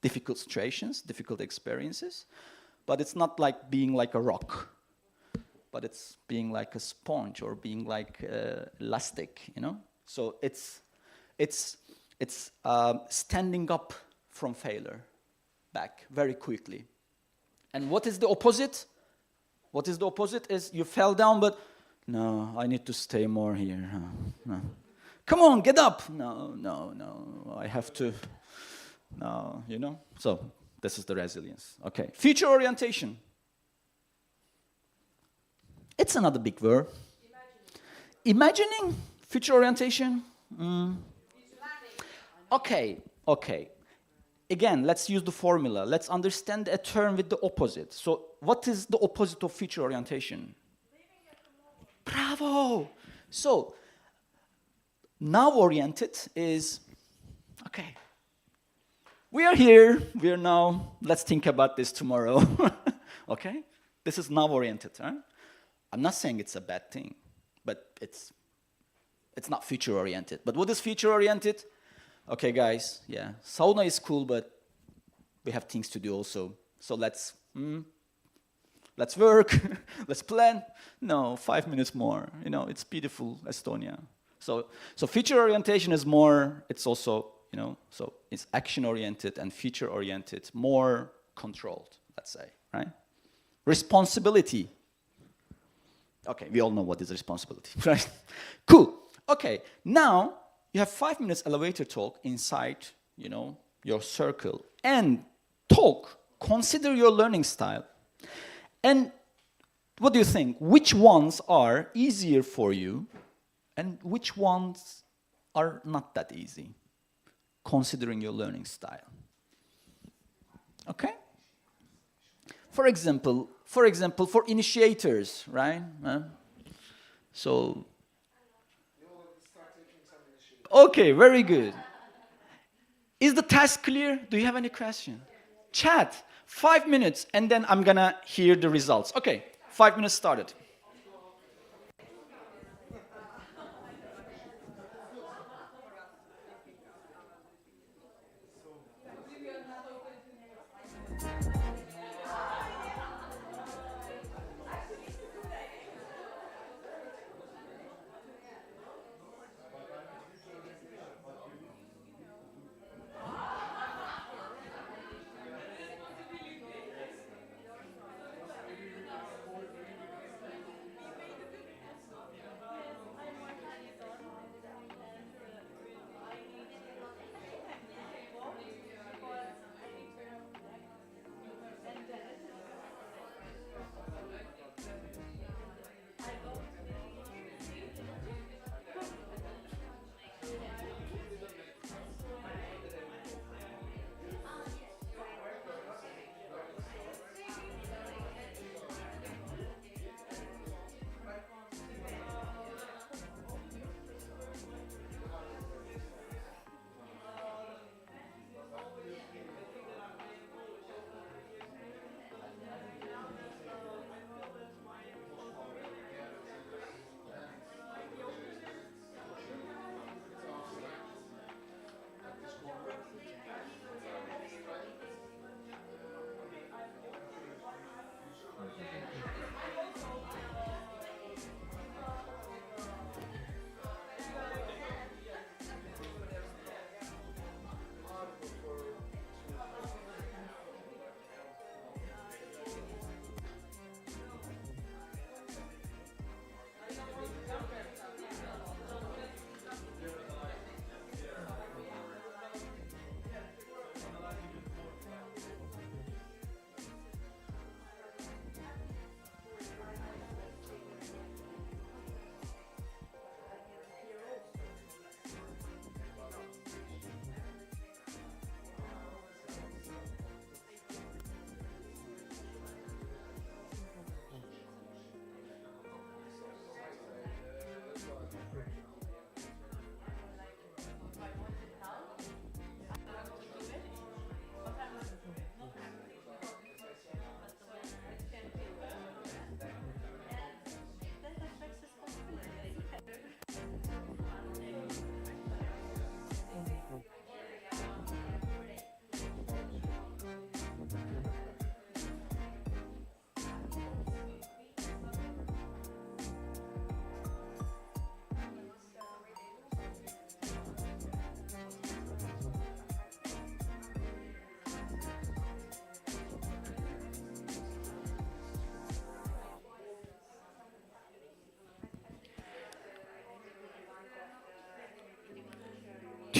difficult situations, difficult experiences. But it's not like being like a rock, but it's being like a sponge or being like elastic, you know? So it's standing up from failure back very quickly. And what is the opposite? What is the opposite is you fell down, but no, I need to stay more here. No. Come on, get up. No, I have to, no, you know? So this is the resilience. Okay, future orientation. It's another big word. Imagining future orientation? Okay. Again, let's use the formula. Let's understand a term with the opposite. So what is the opposite of future orientation? Bravo! So now oriented is, okay, we are here, we are now, let's think about this tomorrow. Okay? This is now oriented, right? I'm not saying it's a bad thing, but it's not future oriented. But what is future oriented? Okay, guys, yeah, sauna is cool, but we have things to do also. So let's work, let's plan. No, 5 minutes more. You know, it's beautiful, Estonia. So future orientation is more, it's also, you know, so it's action-oriented and future-oriented, more controlled, let's say, right? Responsibility. Okay, we all know what is responsibility, right? Cool. Okay, now you have 5 minutes elevator talk inside, you know, your circle. And talk, consider your learning style. And what do you think? Which ones are easier for you and which ones are not that easy? Considering your learning style. Okay? For example, for initiators, right? So, okay, very good. Is the task clear? Do you have any question? Chat, 5 minutes, and then I'm gonna hear the results. Okay, 5 minutes started.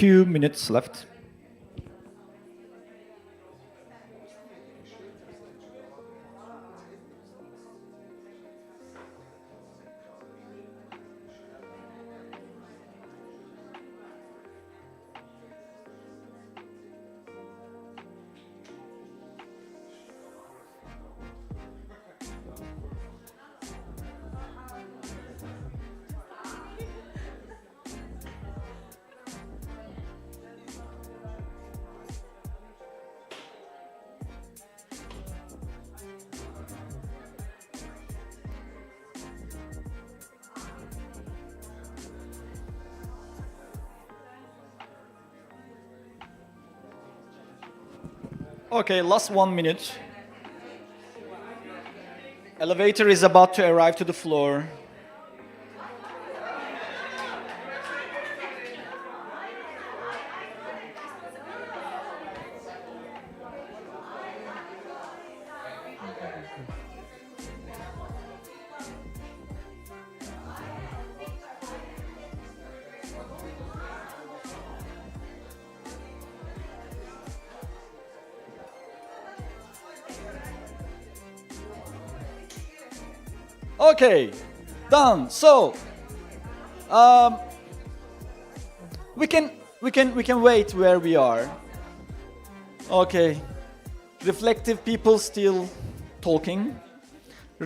2 minutes left. Okay, last 1 minute. Elevator is about to arrive to the floor. Okay, done. So we can wait where we are. Okay, reflective people still talking,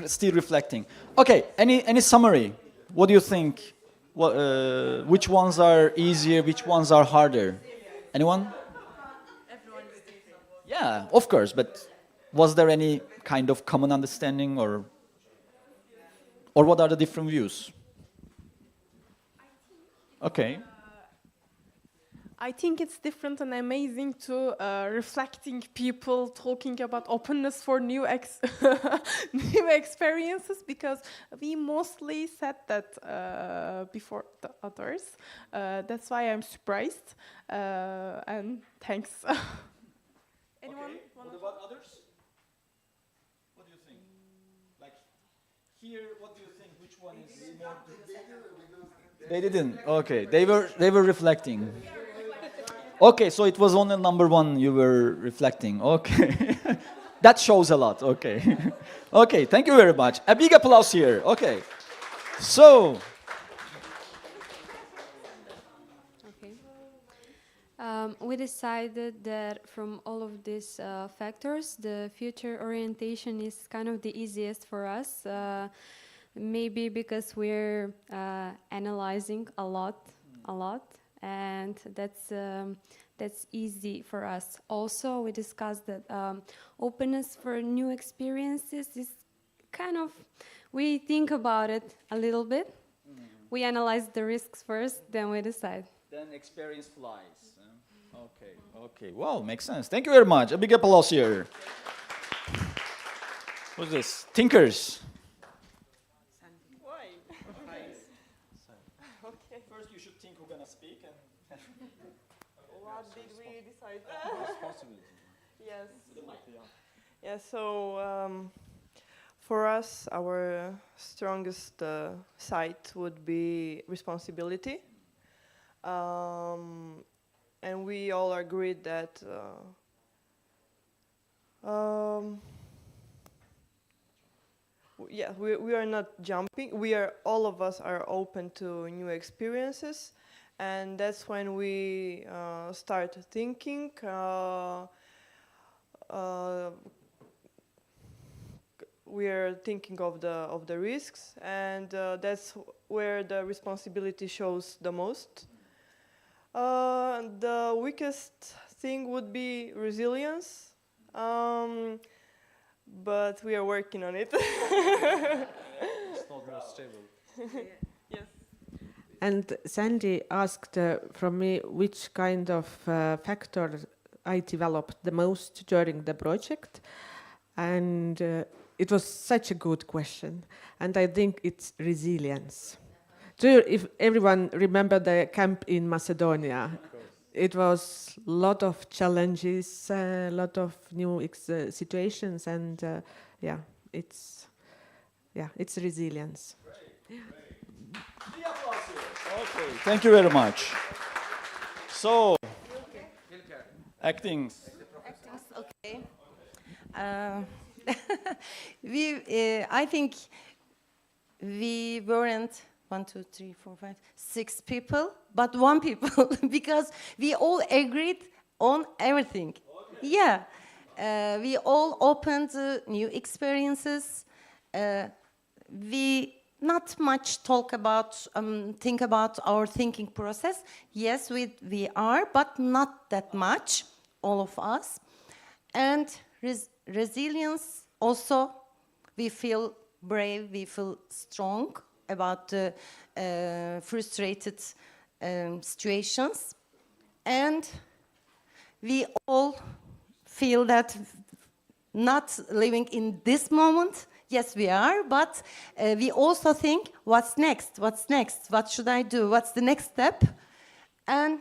still reflecting. Okay, any summary? What do you think? Which ones are easier? Which ones are harder? Anyone? Yeah, of course. But was there any kind of common understanding or what are the different views? Okay. I think it's different and amazing to reflecting people talking about openness for new new experiences, because we mostly said that before the others. That's why I'm surprised. And thanks. Anyone? Okay. What about others? What do you think? Like here, what do you think? Which one is more? They didn't. Okay, they were reflecting. Okay, so it was only number one you were reflecting. Okay, that shows a lot. Okay, okay. Thank you very much. A big applause here. Okay, so. Okay. We decided that from all of these factors, the future orientation is kind of the easiest for us. Maybe because we're analyzing a lot, and that's easy for us. Also, we discussed that openness for new experiences is kind of, we think about it a little bit. We analyze the risks first, then we decide. Then experience flies. Okay. Wow, makes sense. Thank you very much. A big applause here. Who's this? Thinkers. Why? Okay. First, you should think who's gonna speak, and What did we decide? responsibility. Yes. Yeah, so for us, our strongest side would be responsibility. And we all agreed that we are not jumping. All of us are open to new experiences, and that's when we start thinking. We are thinking of the risks, and that's where the responsibility shows the most. The weakest thing would be resilience, but we are working on it. It's not more stable. Yes. And Sandy asked from me which kind of factor I developed the most during the project. And it was such a good question. And I think it's resilience. If everyone remember the camp in Macedonia, it was a lot of challenges, a lot of new situations, and it's resilience. Okay, thank you very much. So, acting. Okay. I think we weren't 1, 2, 3, 4, 5, 6 people, but 1 people because we all agreed on everything. Yeah. We all opened new experiences. We not much talk about, think about our thinking process. Yes, we are, but not that much, all of us. And resilience also, we feel brave, we feel strong about the frustrated situations. And we all feel that not living in this moment. Yes, we are, but we also think, what's next? What's next? What should I do? What's the next step? And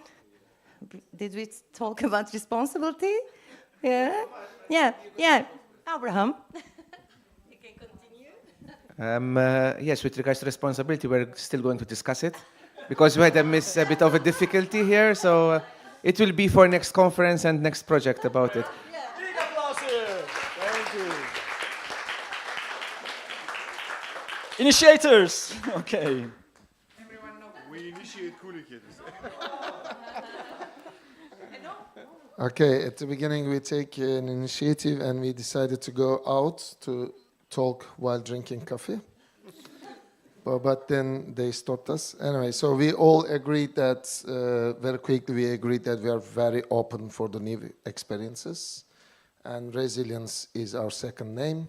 did we talk about responsibility? Yeah, yeah. Abraham. You can continue. Yes, with regards to responsibility, we're still going to discuss it because we had a bit of a difficulty here, so it will be for next conference and next project about it. Big applause here. Thank you. Initiators. Okay. We initiate communicators. Okay, at the beginning we take an initiative and we decided to go out to talk while drinking coffee. But then they stopped us. Anyway, so we all agreed that, very quickly we agreed that we are very open for the new experiences. And resilience is our second name.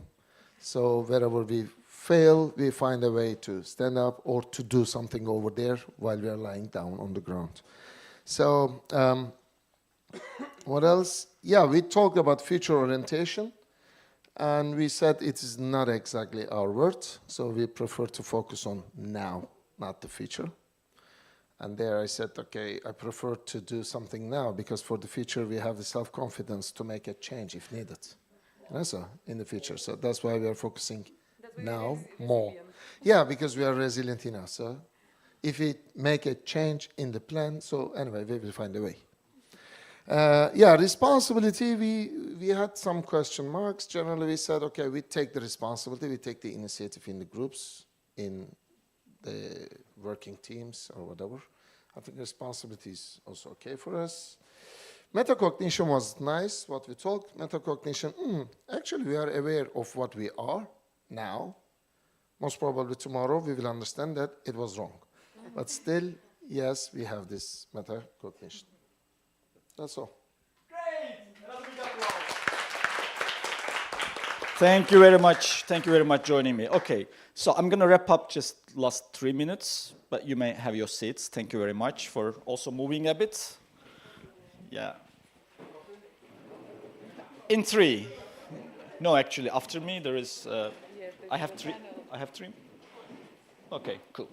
So wherever we fail, we find a way to stand up or to do something over there while we are lying down on the ground. So what else? Yeah, we talked about future orientation. And we said it is not exactly our word, so we prefer to focus on now, not the future. And there I said, okay, I prefer to do something now because for the future we have the self-confidence to make a change if needed. So in the future, so that's why we are focusing now more. Yeah, because we are resilient enough. So if we make a change in the plan, so anyway, we will find a way. Yeah, responsibility, we had some question marks. Generally, we said, okay, we take the responsibility, we take the initiative in the groups, in the working teams or whatever. I think responsibility is also okay for us. Metacognition was nice, what we talked. Metacognition, actually, we are aware of what we are now. Most probably tomorrow, we will understand that it was wrong. But still, yes, we have this metacognition. That's all. Great! Another big applause. Thank you very much. Thank you very much for joining me. Okay, so I'm going to wrap up just last 3 minutes, but you may have your seats. Thank you very much for also moving a bit. Yeah. In 3. No, actually, after me there is. I have 3. I have 3. Okay, cool.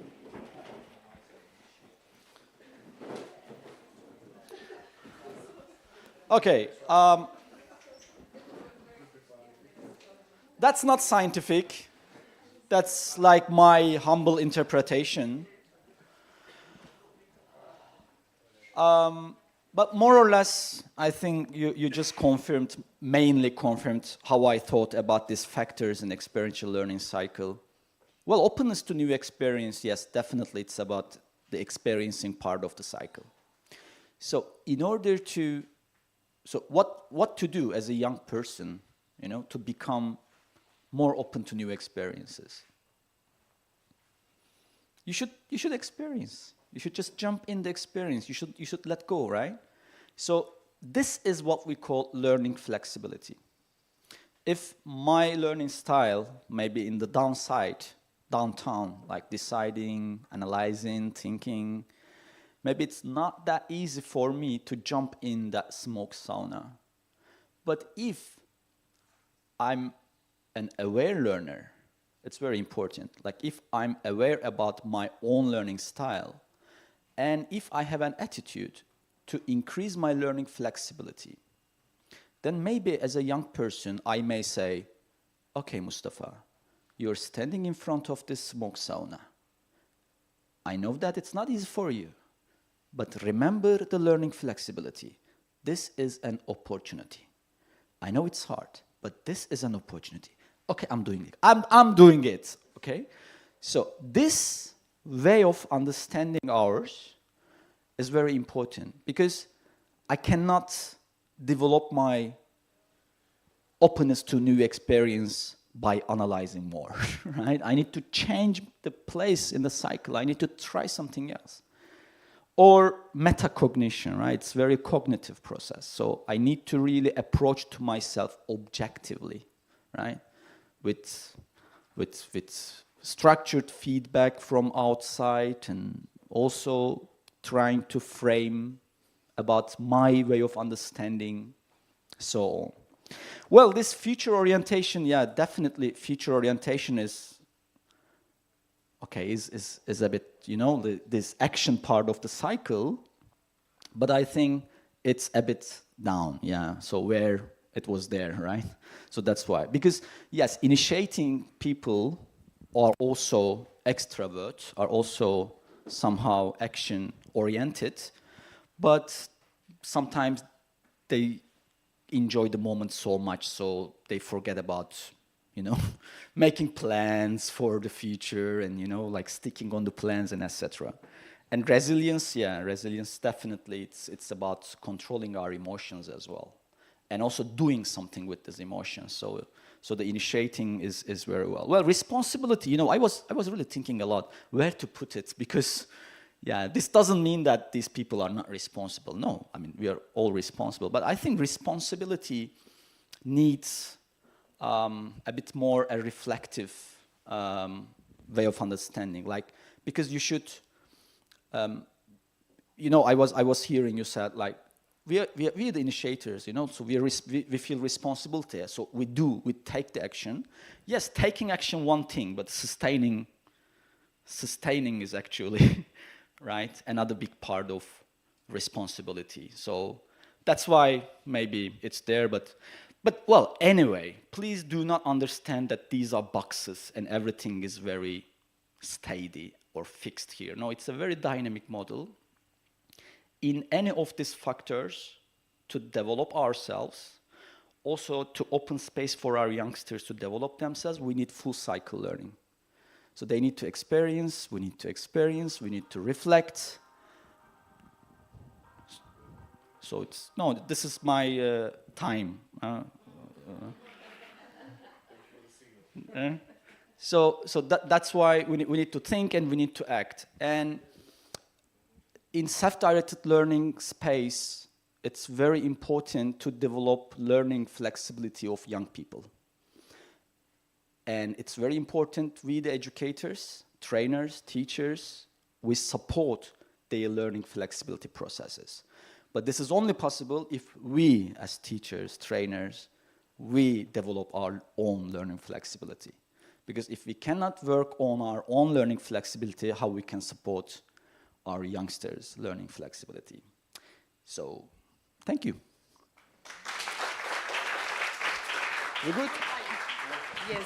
Okay, that's not scientific. That's like my humble interpretation. But more or less, I think you just mainly confirmed how I thought about these factors in experiential learning cycle. Well, openness to new experience, yes, definitely it's about the experiencing part of the cycle. So in order to So what to do as a young person, to become more open to new experiences? You should experience. You should just jump in the experience. You should let go, right? So this is what we call learning flexibility. If my learning style may be in the downtown, like deciding, analyzing, thinking, maybe it's not that easy for me to jump in that smoke sauna. But if I'm an aware learner, it's very important. Like if I'm aware about my own learning style, and if I have an attitude to increase my learning flexibility, then maybe as a young person, I may say, okay, Mustafa, you're standing in front of this smoke sauna. I know that it's not easy for you. But remember the learning flexibility. This is an opportunity. I know it's hard, but this is an opportunity. Okay, I'm doing it. I'm doing it, okay? So this way of understanding ours is very important because I cannot develop my openness to new experience by analyzing more, right? I need to change the place in the cycle. I need to try something else. Or metacognition, right? It's a very cognitive process. So I need to really approach to myself objectively, right? With structured feedback from outside and also trying to frame about my way of understanding, so on. Well, this future orientation, yeah, definitely future orientation is, okay, is a bit, you know, this action part of the cycle, but I think it's a bit down, yeah, so where it was there, right? So that's why, because yes, initiating people are also extroverts, are also somehow action-oriented, but sometimes they enjoy the moment so much, so they forget about, you know, making plans for the future and, you know, like sticking on the plans and etc. And resilience, yeah, resilience definitely, it's about controlling our emotions as well. And also doing something with these emotions. So the initiating is very well. Well, responsibility, you know, I was really thinking a lot where to put it because, yeah, this doesn't mean that these people are not responsible. No, I mean, we are all responsible. But I think responsibility needs a bit more a reflective way of understanding. Like, because you should, you know, I was hearing you said, like, we are the initiators, you know, so we feel responsibility. So we take the action. Yes, taking action one thing, but sustaining is actually, right, another big part of responsibility. So that's why maybe it's there, but well, anyway, please do not understand that these are boxes and everything is very steady or fixed here. No, it's a very dynamic model. In any of these factors, to develop ourselves, also to open space for our youngsters to develop themselves, we need full cycle learning. So they need to experience, we need to reflect. So this is my time. So that's why we need to think and we need to act. And in self-directed learning space, it's very important to develop learning flexibility of young people. And it's very important we, the educators, trainers, teachers, we support their learning flexibility processes. But this is only possible if we, as teachers, trainers, we develop our own learning flexibility. Because if we cannot work on our own learning flexibility, how we can support our youngsters' learning flexibility. So, thank you. We're good? Yes.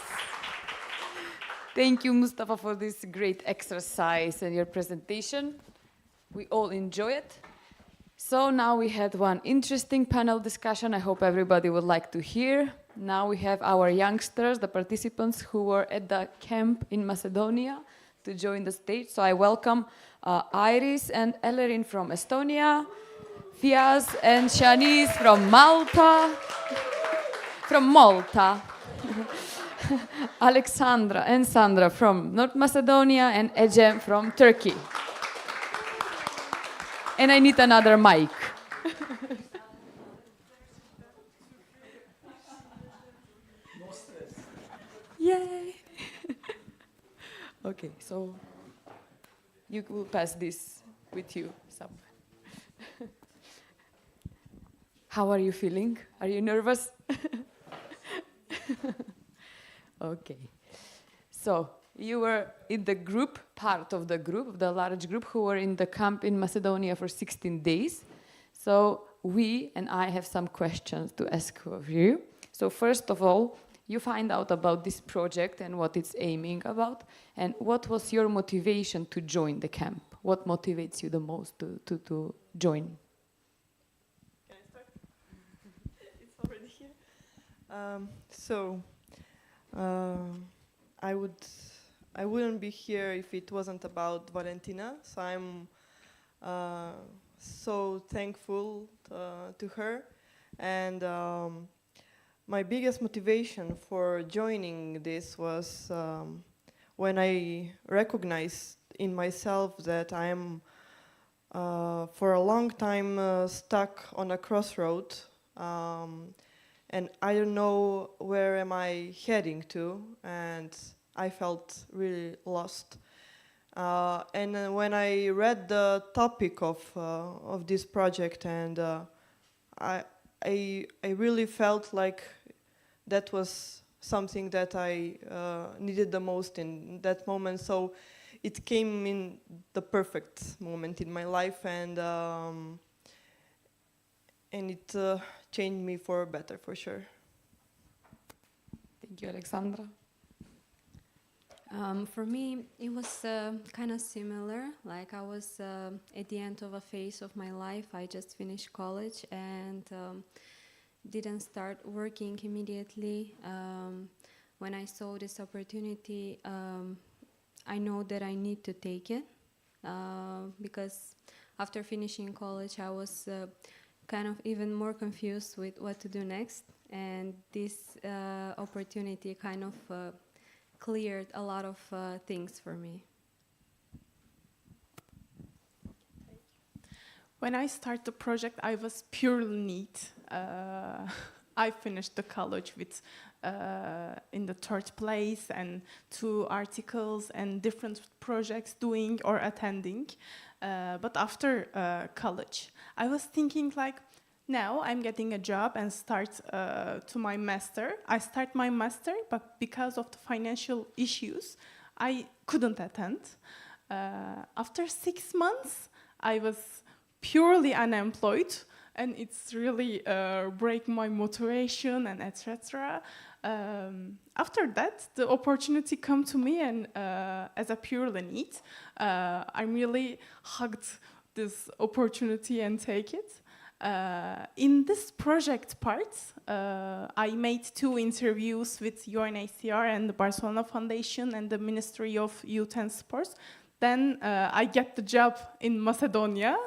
Thank you, Mustafa, for this great exercise and your presentation. We all enjoy it. So now we had one interesting panel discussion. I hope everybody would like to hear. Now we have our youngsters, the participants who were at the camp in Macedonia, to join the stage. So I welcome Iris and Ellerin from Estonia, Fiaz and Shanice from Malta, Alexandra and Sandra from North Macedonia, and Ecem from Turkey. And I need another mic. Yay! Okay, so you will pass this with you somewhere. How are you feeling? Are you nervous? Okay. So you were in the group, part of the group, the large group who were in the camp in Macedonia for 16 days. So we and I have some questions to ask of you. So first of all, you find out about this project and what it's aiming about, and what was your motivation to join the camp? what motivates you the most to join? Can I start? It's already here. I wouldn't be here if it wasn't about Valentina. So I'm so thankful to her. And my biggest motivation for joining this was when I recognized in myself that I am for a long time stuck on a crossroad, and I don't know where am I heading to, and I felt really lost. And when I read the topic of this project, and I really felt like that was something that I needed the most in that moment. So it came in the perfect moment in my life, and it changed me for better, for sure. Thank you, Alexandra. For me, it was kind of similar. Like I was at the end of a phase of my life. I just finished college and didn't start working immediately. When I saw this opportunity, I know that I need to take it because after finishing college, I was kind of even more confused with what to do next. And this opportunity kind of cleared a lot of things for me. When I started the project, I was purely neat. I finished the college with in the third place and 2 articles and different projects doing or attending. But after college, I was thinking like, now I'm getting a job and start to my master. I start my master, but because of the financial issues, I couldn't attend. After 6 months, I was purely unemployed, and it's really break my motivation and etc. After that, the opportunity come to me, and as a purely need, I really hugged this opportunity and take it. In this project part, I made 2 interviews with UNHCR and the Barcelona Foundation and the Ministry of Youth and Sports. Then I get the job in Macedonia.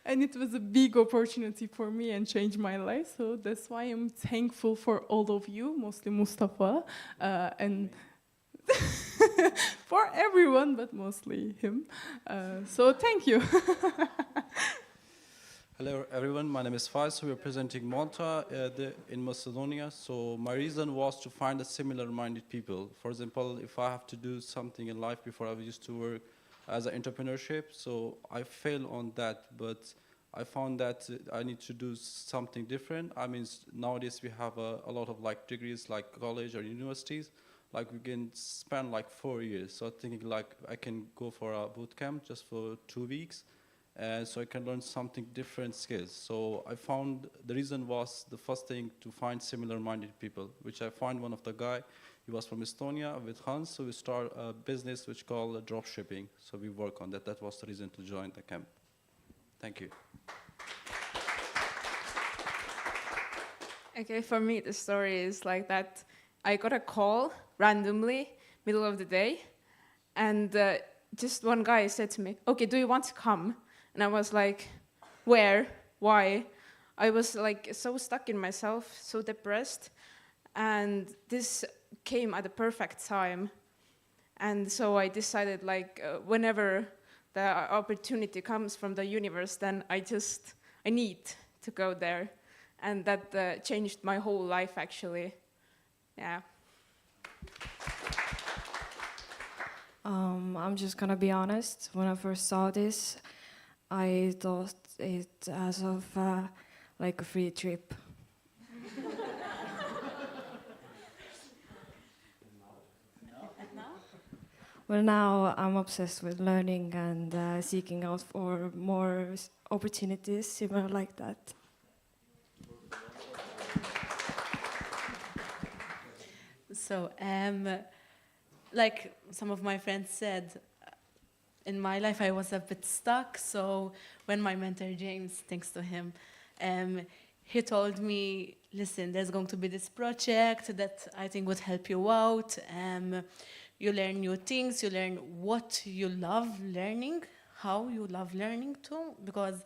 And it was a big opportunity for me and changed my life. So that's why I'm thankful for all of you, mostly Mustafa, and for everyone, but mostly him. So thank you. Hello everyone, my name is Faiz. We are presenting Malta in Macedonia. So my reason was to find a similar-minded people. For example, if I have to do something in life, before I used to work as an entrepreneurship, so I failed on that, but I found that I need to do something different. I mean, nowadays we have a lot of like degrees like college or universities, like we can spend like 4 years. So thinking like I can go for a boot camp just for 2 weeks, so I can learn something different skills. So I found the reason was the first thing to find similar-minded people, which I find one of the guy. He was from Estonia with Hans, so we start a business which called drop shipping. So we work on that. That was the reason to join the camp. Thank you. Okay, for me the story is like that. I got a call randomly, middle of the day, and just one guy said to me, "Okay, do you want to come?" And I was like, "Where? Why?" I was like so stuck in myself, so depressed, and this came at the perfect time. And so I decided like whenever the opportunity comes from the universe, then I need to go there. And that changed my whole life actually. Yeah. I'm just gonna be honest. When I first saw this, I thought it as of like a free trip. Well, now I'm obsessed with learning and seeking out for more opportunities similar like that. So, like some of my friends said, in my life I was a bit stuck. So when my mentor James, thanks to him, he told me, listen, there's going to be this project that I think would help you out. You learn new things, you learn what you love learning, how you love learning too, because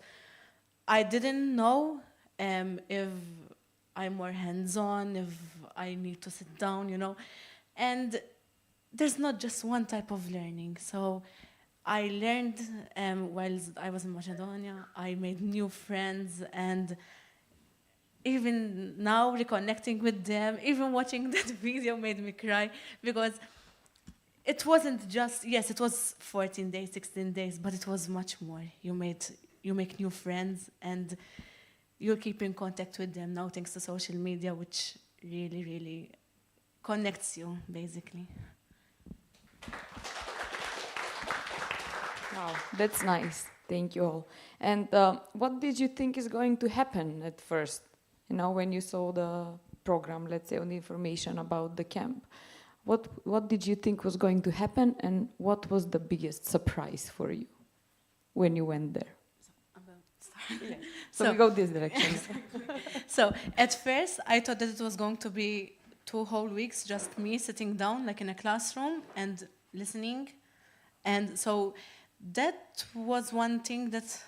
I didn't know if I'm more hands-on, if I need to sit down, you know. And there's not just one type of learning. So I learned while I was in Macedonia, I made new friends, and even now reconnecting with them, even watching that video made me cry, because it wasn't just, yes, it was 14 days, 16 days, but it was much more. You make new friends, and you'll keep in contact with them now thanks to social media, which really, really connects you, basically. Wow, that's nice. Thank you all. And what did you think is going to happen at first? You know, when you saw the program, let's say, on the information about the camp, what did you think was going to happen, and what was the biggest surprise for you when you went there? So we go this direction. So at first, I thought that it was going to be 2 whole weeks, just me sitting down like in a classroom and listening. And so that was one thing that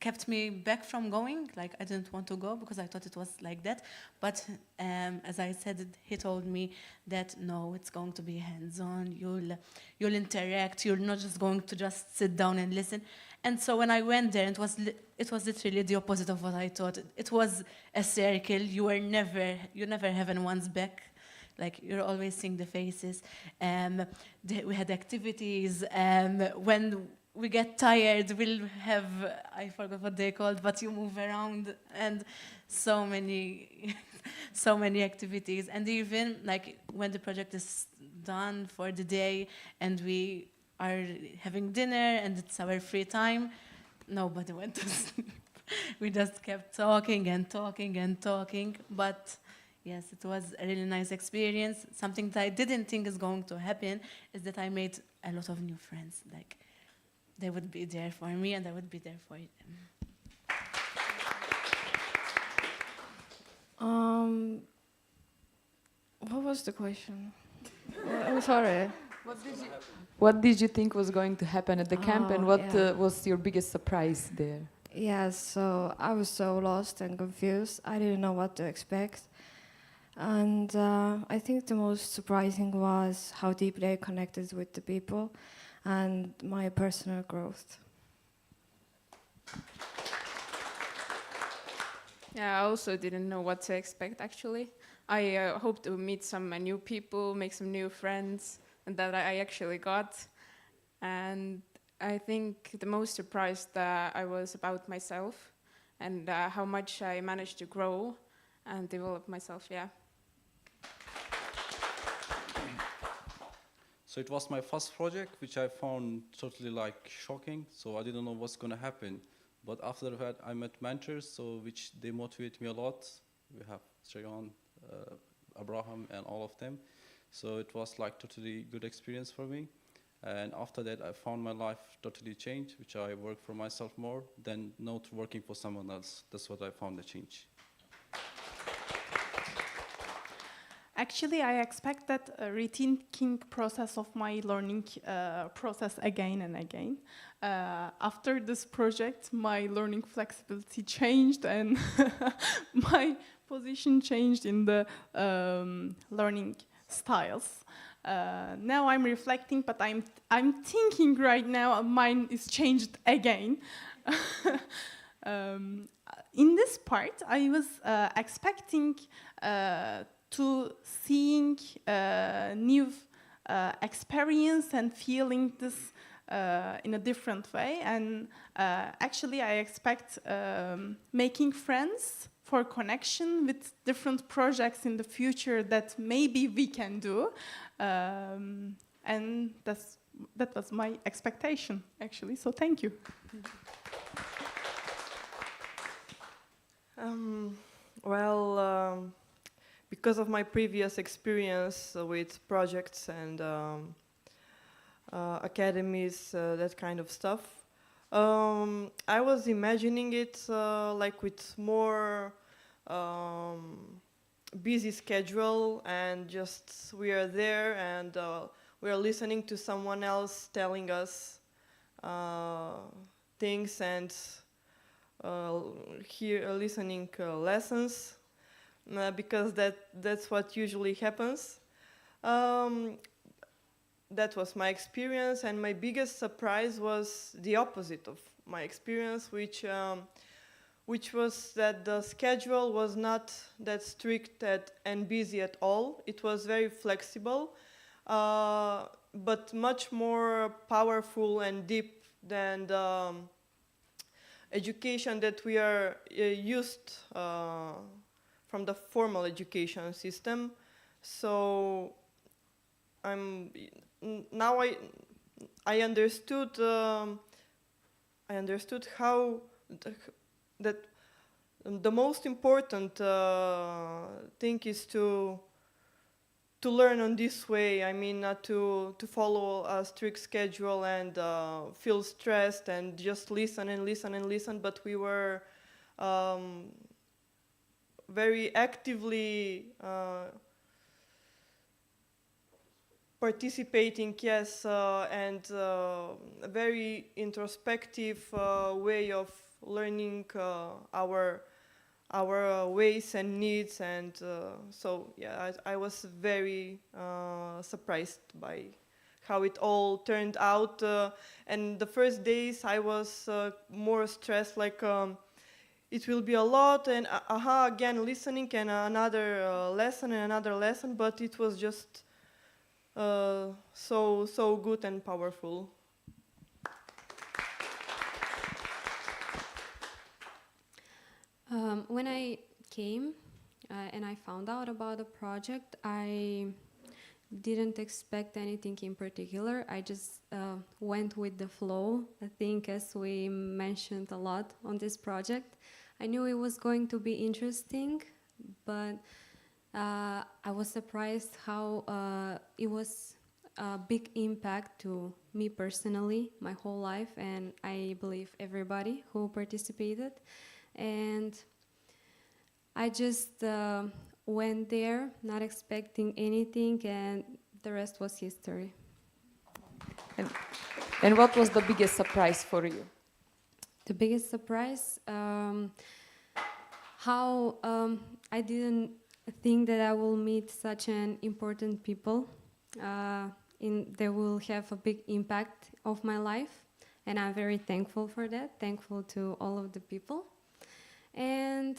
kept me back from going. Like, I didn't want to go because I thought it was like that. But as I said, he told me that no, it's going to be hands-on. You'll interact. You're not just going to just sit down and listen. And so when I went there, it was literally the opposite of what I thought. It was a circle. You never have anyone's back. Like, you're always seeing the faces. We had activities. When we get tired, we'll have, I forgot what they called, but you move around, and so many activities. And even like when the project is done for the day and we are having dinner and it's our free time, nobody went to sleep. We just kept talking and talking and talking. But yes, it was a really nice experience. Something that I didn't think is going to happen is that I made a lot of new friends. Like, they would be there for me and I would be there for them. What was the question? I'm sorry. What did you think was going to happen at the camp, and what was your biggest surprise there? Yeah, so I was so lost and confused. I didn't know what to expect. And I think the most surprising was how deeply I connected with the people and my personal growth. Yeah, I also didn't know what to expect, actually. I hoped to meet some new people, make some new friends, and that I actually got. And I think the most surprised I was about myself and how much I managed to grow and develop myself, yeah. So it was my first project, which I found totally like shocking. So I didn't know what's going to happen. But after that, I met mentors, so which they motivate me a lot. We have Shayan, Abraham, and all of them. So it was like totally good experience for me. And after that, I found my life totally changed, which I work for myself more than not working for someone else. That's what I found the change. Actually, I expect that rethinking process of my learning process again and again. After this project, my learning flexibility changed and my position changed in the learning styles. Now I'm reflecting, but I'm thinking right now mine is changed again. In this part, I was expecting to seeing new experience and feeling this in a different way. And actually, I expect making friends for connection with different projects in the future that maybe we can do. And that was my expectation, actually. So thank you. Because of my previous experience with projects and academies, that kind of stuff. I was imagining it like with more busy schedule, and just we are there and we are listening to someone else telling us things, and listening lessons, because that's what usually happens. That was my experience, and my biggest surprise was the opposite of my experience, which was that the schedule was not that strict and busy at all. It was very flexible, but much more powerful and deep than the education that we are used from the formal education system. So now I understood how that the most important thing is to learn on this way. I mean, not to follow a strict schedule and feel stressed and just listen and listen and listen, but we were very actively participating, yes, and a very introspective way of learning our ways and needs, and so yeah, I was very surprised by how it all turned out. And the first days I was more stressed, like it will be a lot, and again listening, and another lesson and another lesson, but it was just so good and powerful. When I came and I found out about the project, I didn't expect anything in particular. I just went with the flow. I think, as we mentioned a lot on this project, I knew it was going to be interesting, but I was surprised how it was a big impact to me personally, my whole life, and I believe everybody who participated. And I just went there not expecting anything, and the rest was history. And what was the biggest surprise for you? The biggest surprise, how I didn't think that I will meet such an important people. They will have a big impact of my life, and I'm very thankful for that, thankful to all of the people. And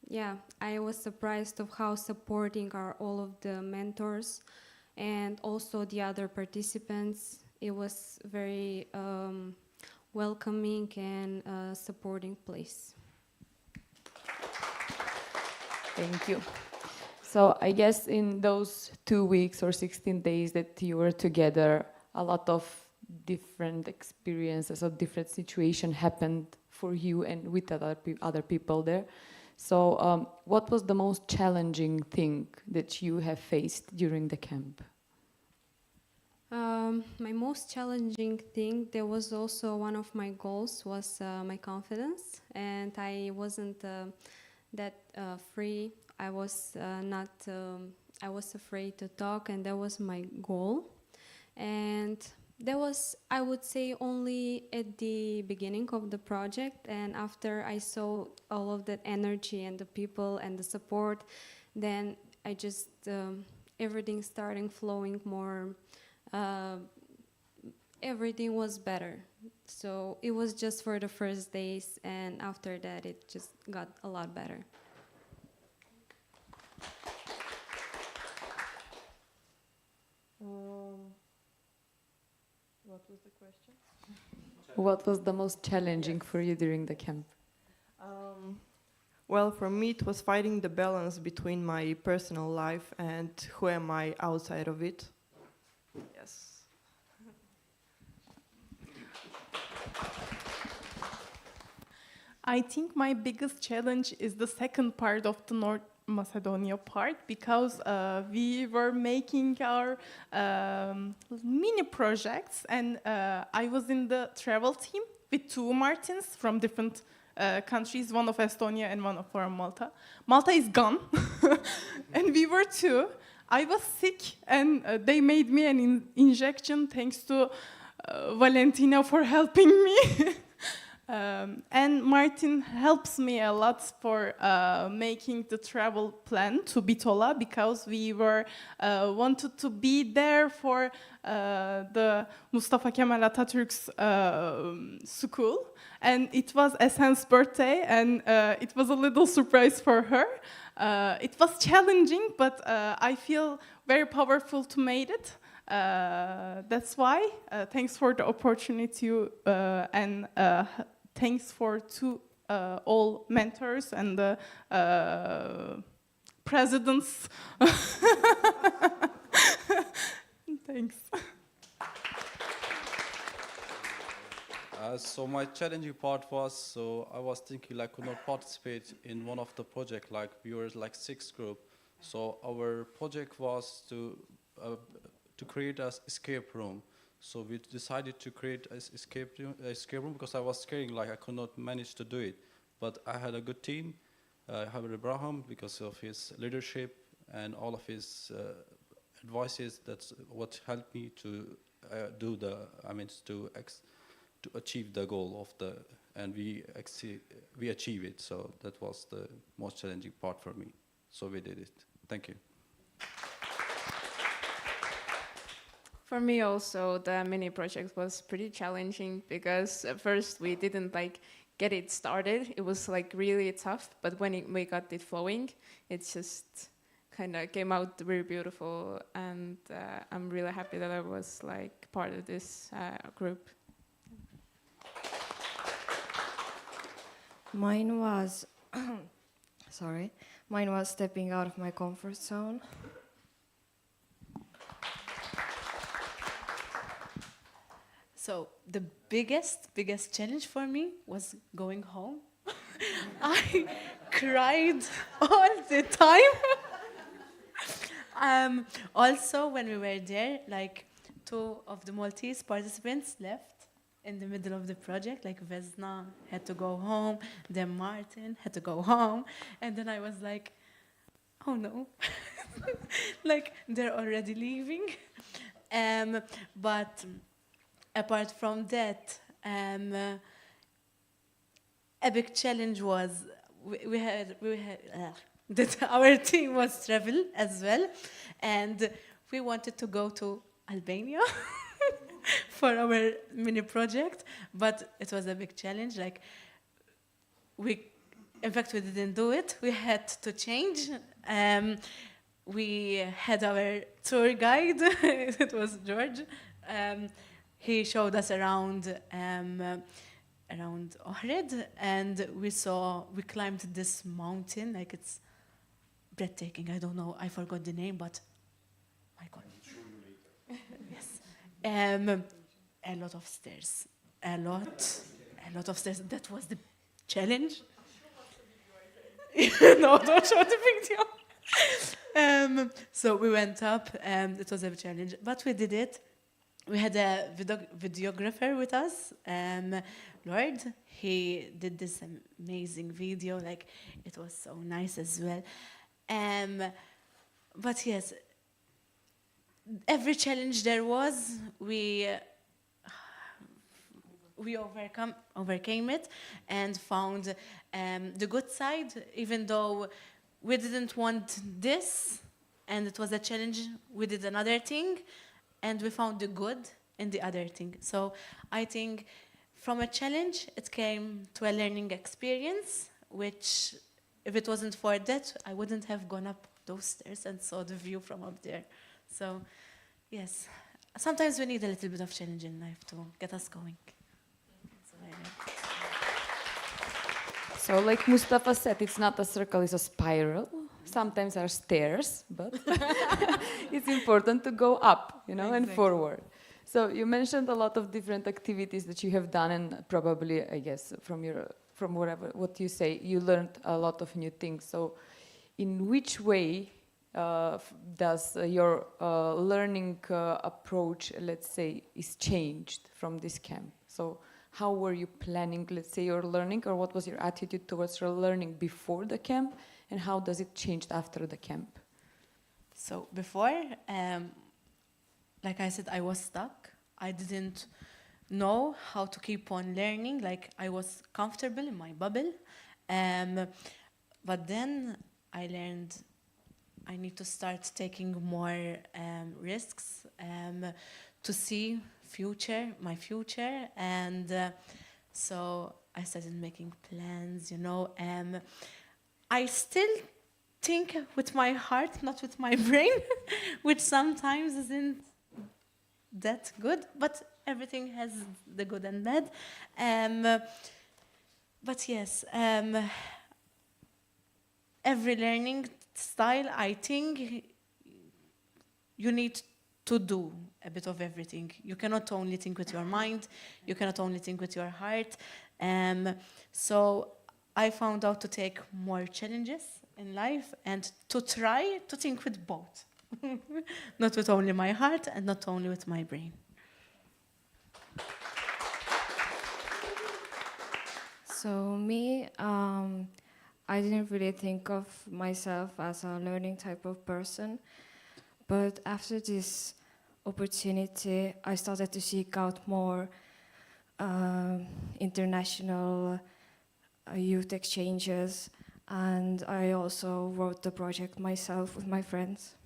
yeah, I was surprised of how supporting are all of the mentors and also the other participants. It was very welcoming and supporting place. Thank you. So I guess in those 2 weeks or 16 days that you were together, a lot of different experiences or different situations happened for you and with other people there. So what was the most challenging thing that you have faced during the camp? My most challenging thing, there was also one of my goals was my confidence, and I wasn't that free. I was I was afraid to talk, and that was my goal. And that was, I would say, only at the beginning of the project, and after I saw all of that energy and the people and the support, then I just, everything started flowing more, everything was better. So it was just for the first days, and after that it just got a lot better. What was the question? What was the most challenging for you during the camp? Well, for me it was finding the balance between my personal life and who am I outside of it. Yes. I think my biggest challenge is the second part of the Macedonia part because we were making our mini projects, and I was in the travel team with two Martins from different countries, one of Estonia and one from Malta. Malta is gone, and we were two. I was sick, and they made me an injection thanks to Valentina for helping me. And Martin helps me a lot for making the travel plan to Bitola because we were wanted to be there for the Mustafa Kemal Atatürk's school, and it was Esen's birthday, and it was a little surprise for her. It was challenging, but I feel very powerful to make it. That's why. Thanks for the opportunity and thanks for to all mentors and the presidents. Thanks. So my challenging part was, so I was thinking like could not participate in one of the project, like we were like 6 group. So our project was to create an escape room. So we decided to create an escape room because I was scaring, like I could not manage to do it. But I had a good team. I have Abraham because of his leadership and all of his advices. That's what helped me to do the, to achieve the goal of the, and we achieved it. So that was the most challenging part for me. So we did it. Thank you. For me also, the mini project was pretty challenging because at first we didn't like get it started. It was like really tough, but when we got it flowing, it just kind of came out very beautiful, and I'm really happy that I was like part of this group. Mine was, mine was stepping out of my comfort zone. So the biggest challenge for me was going home. I cried all the time. Also, when we were there, like 2 of the Maltese participants left in the middle of the project. Like Vesna had to go home, then Martin had to go home, and then I was like, oh no, like they're already leaving. But apart from that, a big challenge was we had that our team was travel as well, and we wanted to go to Albania for our mini project, but it was a big challenge. Like in fact, we didn't do it. We had to change. We had our tour guide. It was George. He showed us around Ohrid, and we climbed this mountain. Like it's breathtaking. I don't know. I forgot the name, but my God. Yes. A lot of stairs. A lot of stairs. That was the challenge. No, don't show the video. So we went up. It was a challenge, but we did it. We had a videographer with us, Lord. He did this amazing video. Like it was so nice as well. But yes, every challenge there was, we overcame it and found the good side, even though we didn't want this and it was a challenge. We did another thing and we found the good in the other thing. So I think from a challenge it came to a learning experience, which if it wasn't for that, I wouldn't have gone up those stairs and saw the view from up there. So yes, sometimes we need a little bit of challenge in life to get us going. So like Mustafa said, it's not a circle, it's a spiral. Sometimes there are stairs, but it's important to go up, and forward. So you mentioned a lot of different activities that you have done, and probably, I guess, from what you say, you learned a lot of new things. So in which way does your learning approach, let's say, is changed from this camp? So how were you planning, let's say, your learning, or what was your attitude towards your learning before the camp, and how does it change after the camp? So before, like I said, I was stuck. I didn't know how to keep on learning. Like, I was comfortable in my bubble. But then I learned I need to start taking more risks to see my future. And so I started making plans, you know. I still think with my heart, not with my brain, which sometimes isn't that good, but everything has the good and bad. But yes, every learning style, I think you need to do a bit of everything. You cannot only think with your mind, you cannot only think with your heart. So I found out to take more challenges in life and to try to think with both. Not with only my heart and not only with my brain. So me, I didn't really think of myself as a learning type of person, but after this opportunity, I started to seek out more international youth exchanges, and I also wrote the project myself with my friends.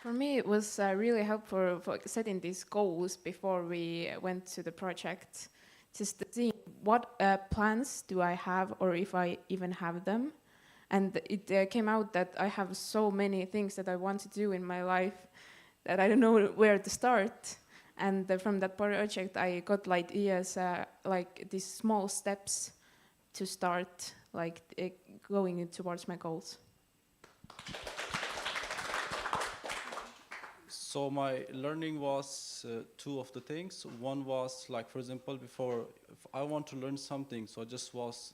For me, it was really helpful for setting these goals before we went to the project, just to see what plans do I have, or if I even have them. And it came out that I have so many things that I want to do in my life that I don't know where to start. And from that project, I got like ideas, like these small steps to start, like going towards my goals. So my learning was two of the things. One was, like, for example, before, if I want to learn something, so I just was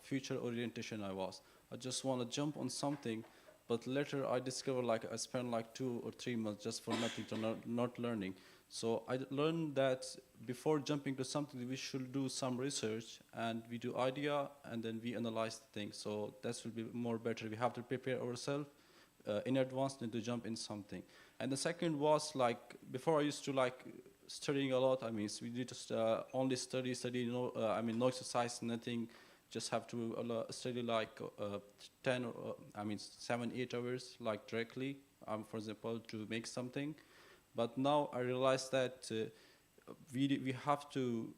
future orientation I just want to jump on something, but later I discovered, like, I spent like 2 or 3 months just for nothing, to not learning. So I learned that before jumping to something, we should do some research, and we do idea, and then we analyze the thing. So that will be more better. We have to prepare ourselves in advance than to jump in something. And the second was, like, before I used to like studying a lot. I mean, we need to only study, no, no exercise, nothing. Just have to study like 7, 8 hours, like directly, for example, to make something. But now I realize that we have to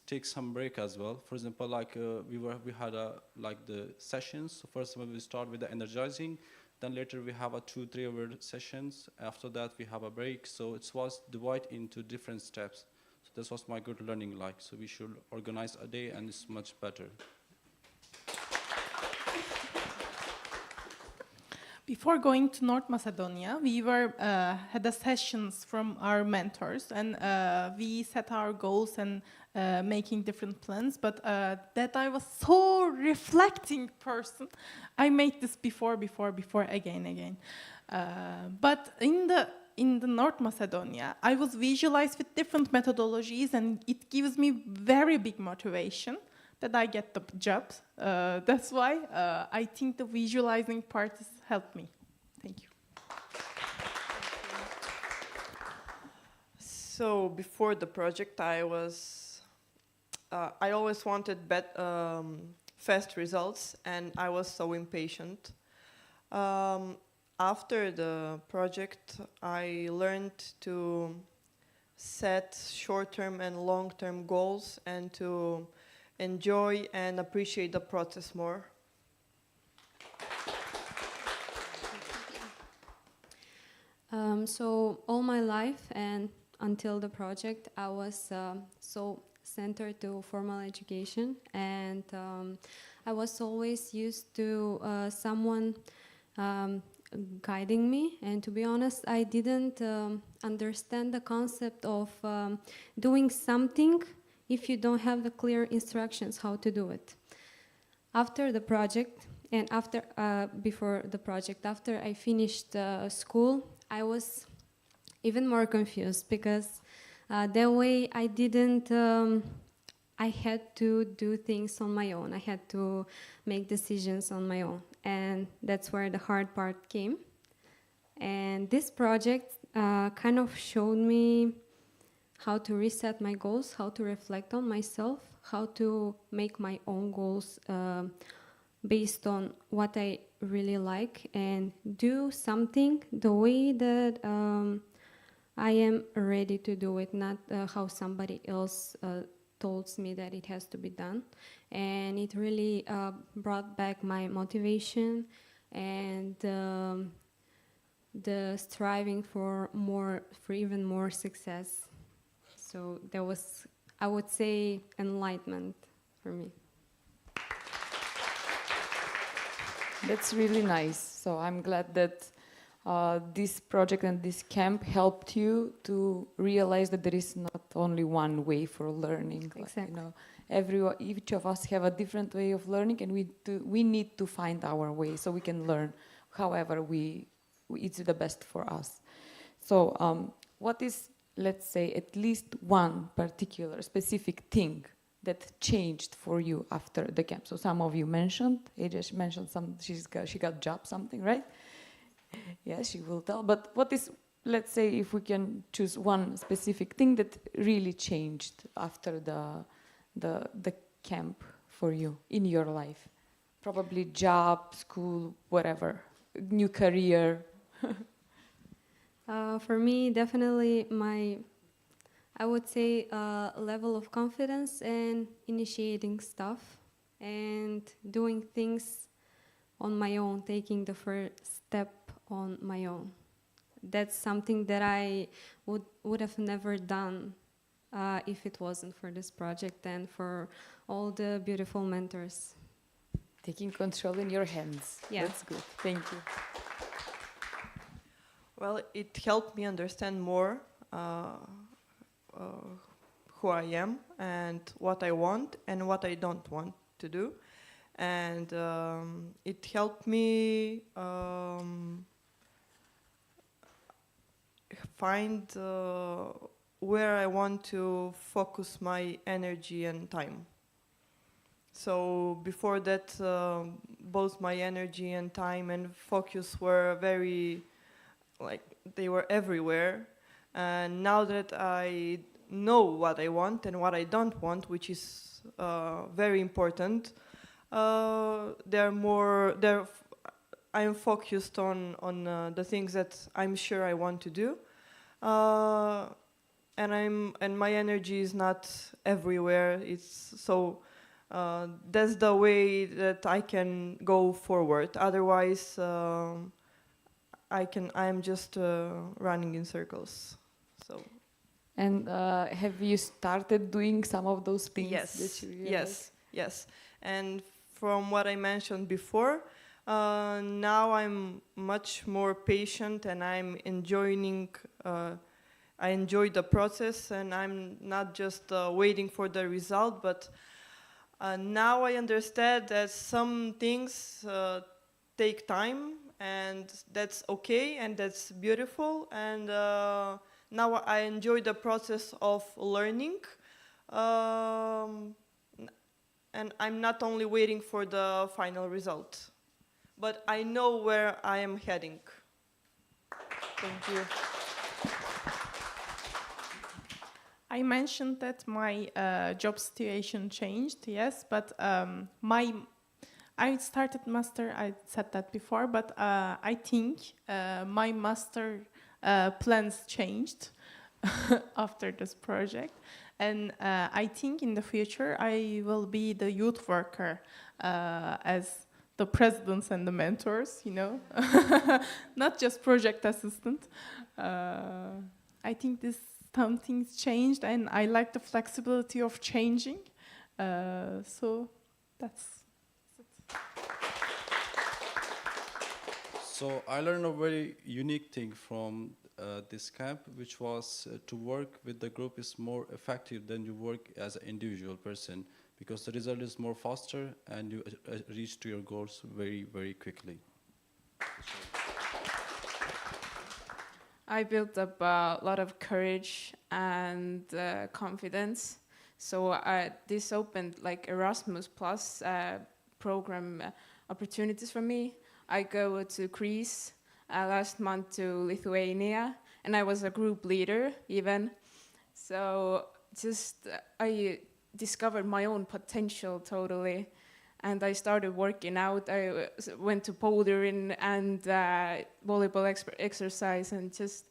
take some break as well. For example, like we had like the sessions. So first we start with the energizing. Then later we have a 2-3 hour sessions. After that we have a break. So it was divided into different steps. So this was my good learning, like. So we should organize a day, and it's much better. Before going to North Macedonia, we had the sessions from our mentors, and we set our goals and making different plans. But that I was so reflecting person. I made this before, again. But in the North Macedonia, I was visualized with different methodologies, and it gives me very big motivation that I get the job. That's why I think the visualizing part has helped me. Thank you. So before the project, I always wanted fast results, and I was so impatient. After the project, I learned to set short-term and long-term goals, and to enjoy and appreciate the process more. So all my life and until the project, I was so centered to formal education, and I was always used to someone guiding me. And to be honest, I didn't understand the concept of doing something if you don't have the clear instructions how to do it. after the project and before the project, after I finished school, I was even more confused because that way I didn't. I had to do things on my own. I had to make decisions on my own, and that's where the hard part came. And this project kind of showed me how to reset my goals, how to reflect on myself, how to make my own goals based on what I really like and do something the way that I am ready to do it, not how somebody else told me that it has to be done. And it really brought back my motivation and the striving for even more success. So there was, I would say, enlightenment for me. That's really nice. So I'm glad that this project and this camp helped you to realize that there is not only one way for learning. Exactly. Like, each of us have a different way of learning, and we need to find our way so we can learn however it's the best for us. So what is, let's say, at least one particular specific thing that changed for you after the camp? So some of you mentioned, Aja mentioned she got job, something, right? Yeah, she will tell. But what is, let's say, if we can choose one specific thing that really changed after the camp for you in your life? Probably job, school, whatever, new career. For me, definitely I would say level of confidence and initiating stuff and doing things on my own, taking the first step on my own. That's something that I would have never done if it wasn't for this project and for all the beautiful mentors. Taking control in your hands. Yeah. That's good. Thank you. Well, it helped me understand more who I am and what I want and what I don't want to do. And it helped me find where I want to focus my energy and time. So before that, both my energy and time and focus were they were everywhere. And now that I know what I want and what I don't want, which is very important, I am focused on the things that I'm sure I want to do, and my energy is not everywhere. That's the way that I can go forward. Otherwise, I am just running in circles. So. And have you started doing some of those things? Yes. That you realized? Yes. And from what I mentioned before, now I'm much more patient and I'm enjoying. I enjoy the process, and I'm not just waiting for the result. But now I understand that some things take time, and that's okay, and that's beautiful. And now I enjoy the process of learning. And I'm not only waiting for the final result, but I know where I am heading. Thank you. I mentioned that my job situation changed, yes, but I started master, I said that before, but I think my master plans changed after this project. And I think in the future I will be the youth worker as the presidents and the mentors, not just project assistant. I think some things changed, and I like the flexibility of changing. So that's it. So I learned a very unique thing from this camp, which was to work with the group is more effective than you work as an individual person, because the result is more faster and you reach to your goals very, very quickly. I built up a lot of courage and confidence. So this opened like Erasmus Plus program opportunities for me. I go to Greece last month, to Lithuania, and I was a group leader even. So just I discovered my own potential totally. And I started working out. I went to bouldering and volleyball exercise, and just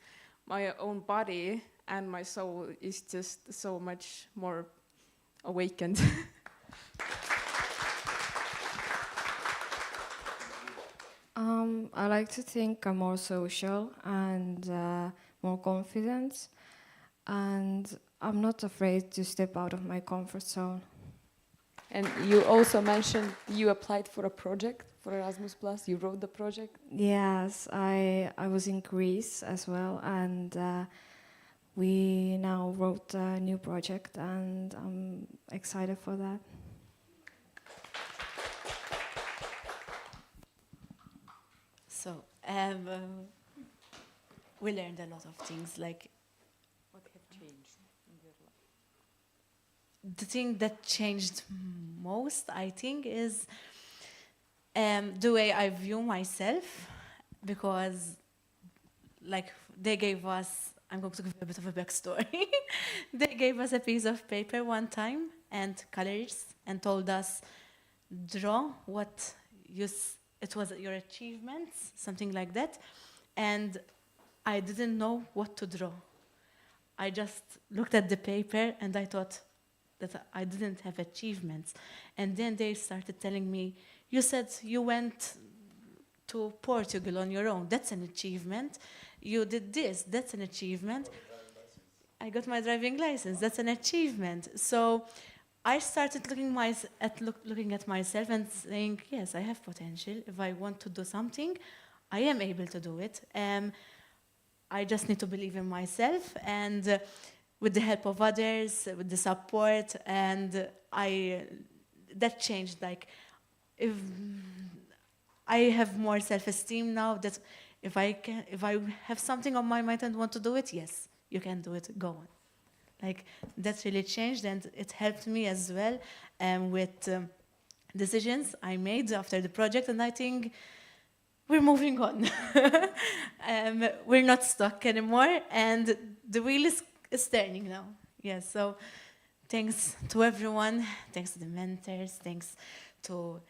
my own body and my soul is just so much more awakened. I like to think I'm more social and more confident, and I'm not afraid to step out of my comfort zone. And you also mentioned you applied for a project for Erasmus Plus. You wrote the project. Yes, I was in Greece as well, and we now wrote a new project, and I'm excited for that. So we learned a lot of things, like What have changed in your life? the thing that changed most, I think, is the way I view myself, because like they gave us, I'm going to give a bit of a backstory. They gave us a piece of paper one time and colors and told us, draw what it was your achievements, something like that. And I didn't know what to draw. I just looked at the paper and I thought that I didn't have achievements. And then they started telling me, you said you went to Portugal on your own. That's an achievement. You did this. That's an achievement. I got my driving license. That's an achievement. So I started looking at myself and saying, yes, I have potential. If I want to do something, I am able to do it. I just need to believe in myself, and with the help of others, with the support, and that changed. Like, if I have more self-esteem now, that if I have something on my mind and want to do it, yes, you can do it. Go on. Like, that really changed, and it helped me as well with decisions I made after the project, and I think we're moving on. We're not stuck anymore, and the wheel is turning now. Yes, so thanks to everyone, thanks to the mentors, thanks to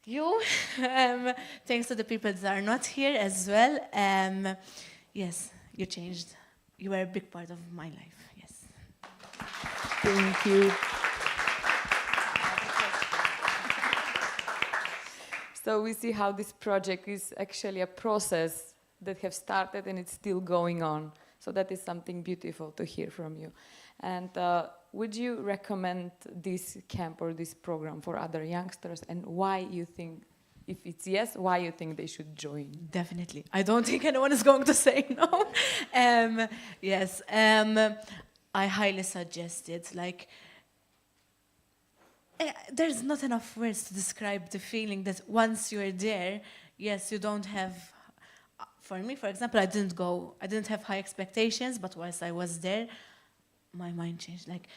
you, thanks to the people that are not here as well. Yes, you changed. You were a big part of my life. Yes. Thank you. So we see how this project is actually a process that have started and it's still going on. So that is something beautiful to hear from you. And would you recommend this camp or this program for other youngsters, and why you think, if it's yes, why you think they should join? Definitely. I don't think anyone is going to say no. Yes, I highly suggest it. Like, there's not enough words to describe the feeling that once you're there, yes, you don't have, for me, for example, I didn't have high expectations, but once I was there, my mind changed. Like,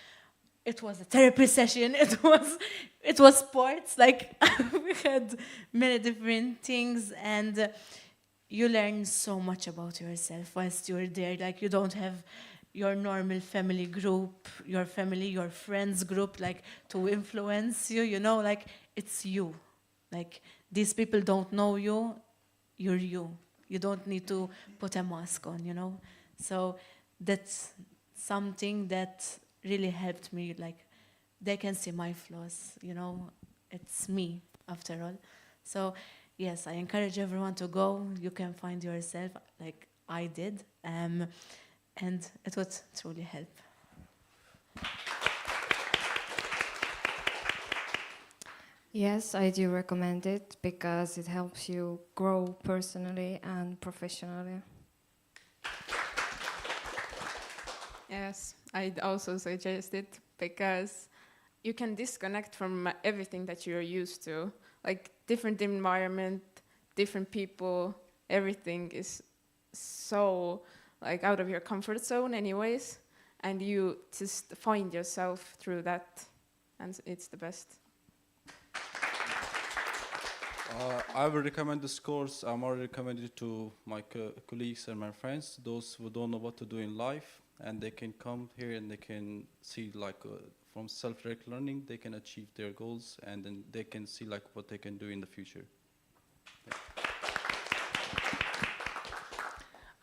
it was a therapy session, it was sports, like, we had many different things, and you learn so much about yourself whilst you're there. Like, you don't have your normal family group, your family, your friends group, like, to influence you, you know, like, it's you. Like, these people don't know you, you're you. You don't need to put a mask on, you know. So that's something that really helped me. Like, they can see my flaws, you know. It's me, after all. So, yes, I encourage everyone to go. You can find yourself, like I did. And it would truly help. Yes, I do recommend it because it helps you grow personally and professionally. Yes, I'd also suggest it because you can disconnect from everything that you're used to, like different environment, different people, everything is so like out of your comfort zone anyways, and you just find yourself through that, and it's the best. I would recommend this course. I'm already recommended it to my colleagues and my friends, those who don't know what to do in life, and they can come here and they can see like from self-direct learning, they can achieve their goals, and then they can see like what they can do in the future.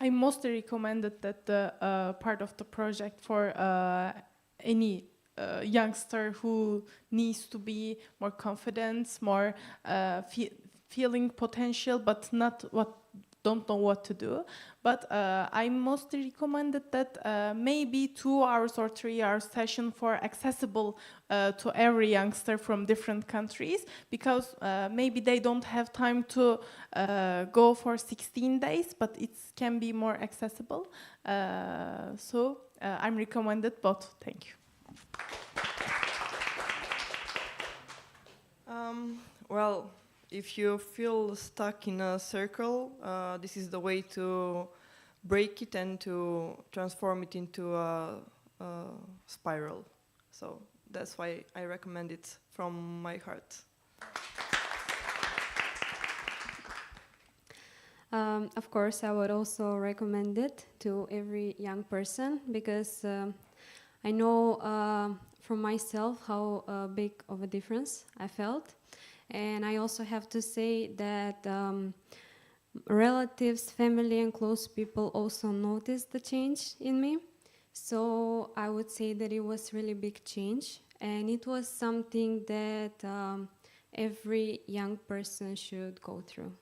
I mostly recommended that the part of the project for any youngster who needs to be more confident, more feeling potential, but don't know what to do. But I mostly recommended that maybe 2 hours or 3 hours session for accessible to every youngster from different countries, because maybe they don't have time to go for 16 days, but it can be more accessible. So I'm recommended both. Thank you. Well, if you feel stuck in a circle, this is the way to break it and to transform it into a spiral. So that's why I recommend it from my heart. Of course, I would also recommend it to every young person, because I know from myself how big of a difference I felt. And I also have to say that relatives, family, and close people also noticed the change in me. So I would say that it was really big change, and it was something that every young person should go through.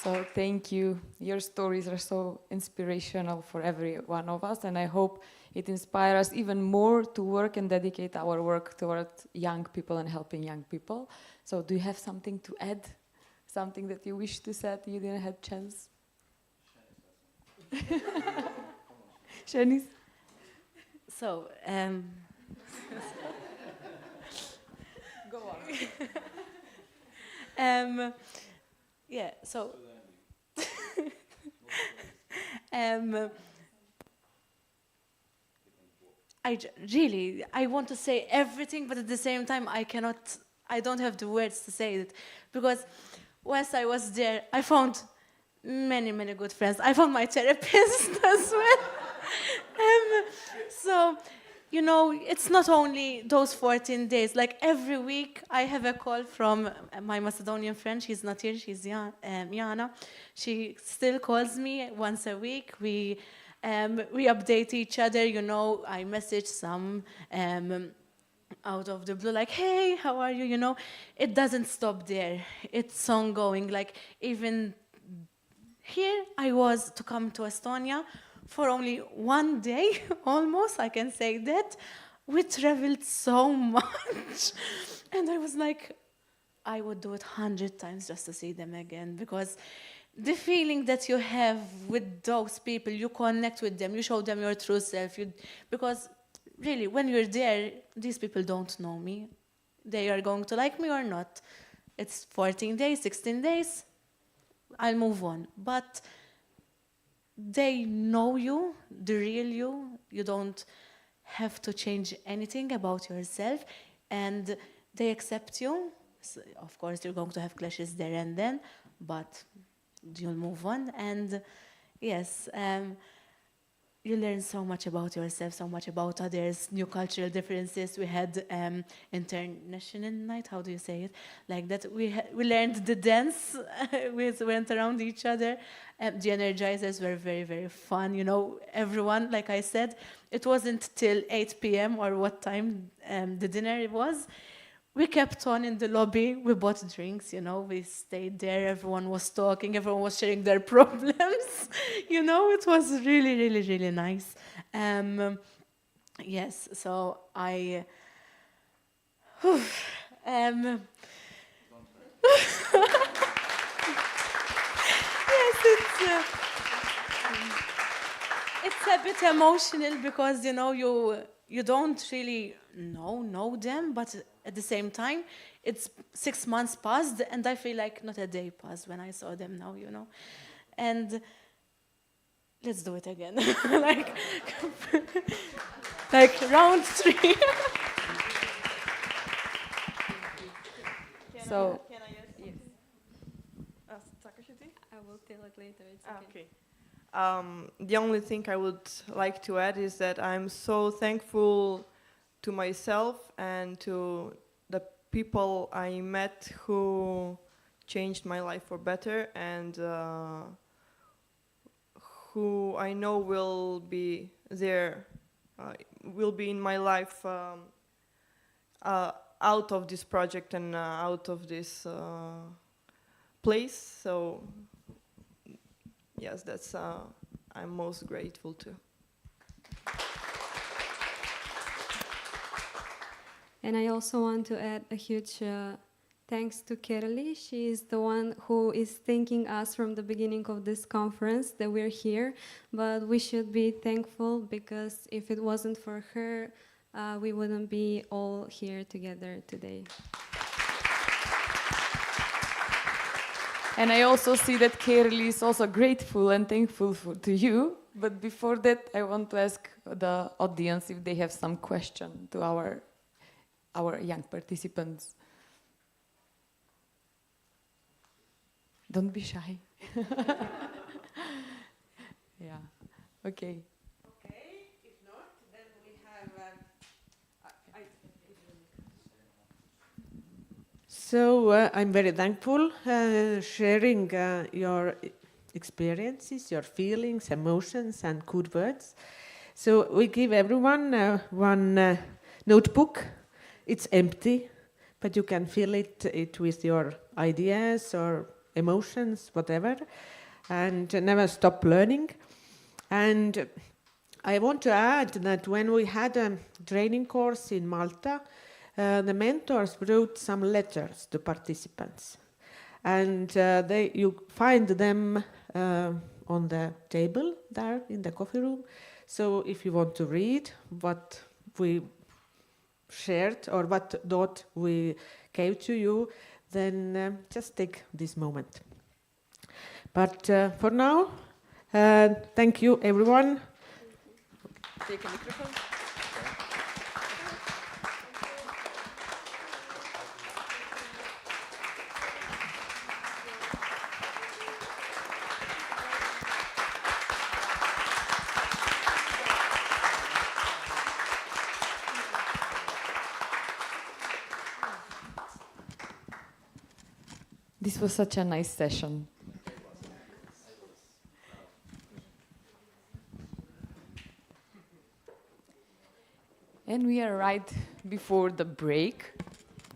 So thank you. Your stories are so inspirational for every one of us, and I hope it inspires us even more to work and dedicate our work towards young people and helping young people. So do you have something to add? Something that you wish to say you didn't have chance? Shanice? So, Go on. Yeah, so I want to say everything, but at the same time I don't have the words to say it, because whilst I was there, I found many good friends. I found my therapist as well. So, you know, it's not only those 14 days. Like every week, I have a call from my Macedonian friend. She's not here. She's Jana. She still calls me once a week. We update each other. You know, I message some out of the blue, like, "Hey, how are you?" You know, it doesn't stop there. It's ongoing. Like even here, I was to come to Estonia for only 1 day, almost, I can say that. We traveled so much. And I was like, I would do it 100 times just to see them again, because the feeling that you have with those people, you connect with them, you show them your true self. Because really, when you're there, these people don't know me. They are going to like me or not. It's 14 days, 16 days, I'll move on. But they know you, the real you. You don't have to change anything about yourself, and they accept you. So of course, you're going to have clashes there and then, but you'll move on. And yes, you learn so much about yourself, so much about others, new cultural differences. We had international night, how do you say it? Like that, we learned the dance, we went around each other. The energizers were very fun, you know, everyone, like I said, it wasn't till 8 p.m. or what time the dinner was. We kept on in the lobby, we bought drinks, you know, we stayed there, everyone was talking, everyone was sharing their problems, you know, it was really nice. Yes, so I... yes, it's a bit emotional because you don't really know them, but at the same time, it's 6 months passed, and I feel like not a day passed when I saw them now, and let's do it again, like round 3. So. I will tell it later. It's okay. The only thing I would like to add is that I'm so thankful to myself and to the people I met who changed my life for better, and who I know will be there, will be in my life out of this project and out of this place. So yes, that's I'm most grateful to. And I also want to add a huge thanks to Kerli. She is the one who is thanking us from the beginning of this conference that we're here. But we should be thankful, because if it wasn't for her, we wouldn't be all here together today. And I also see that Kerli is also grateful and thankful to you. But before that, I want to ask the audience if they have some question to our young participants. Don't be shy. Yeah. Okay. Okay. If not, then we have. So I'm very thankful sharing your experiences, your feelings, emotions, and good words. So we give everyone one notebook. It's empty, but you can fill it with your ideas or emotions, whatever, and never stop learning. And I want to add that when we had a training course in Malta, the mentors wrote some letters to participants, and you find them on the table there in the coffee room. So if you want to read what we shared or what thought we gave to you, then just take this moment. But for now, thank you, everyone. Take a microphone. This was such a nice session. And we are right before the break.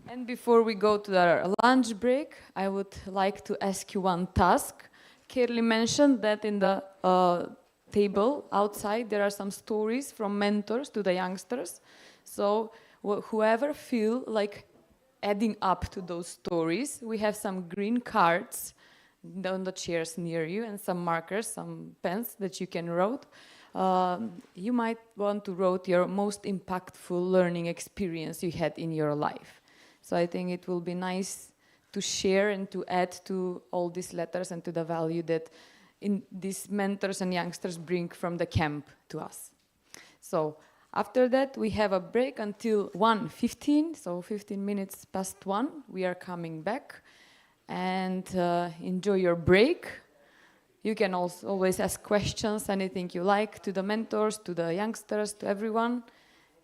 And before we go to our lunch break, I would like to ask you one task. Kerli mentioned that in the table outside there are some stories from mentors to the youngsters. So whoever feel like adding up to those stories, we have some green cards on the chairs near you and some markers, some pens that you can write. You might want to write your most impactful learning experience you had in your life. So I think it will be nice to share and to add to all these letters and to the value that these mentors and youngsters bring from the camp to us. So after that, we have a break until 1:15, so 15 minutes past 1. We are coming back, and enjoy your break. You can also always ask questions, anything you like, to the mentors, to the youngsters, to everyone.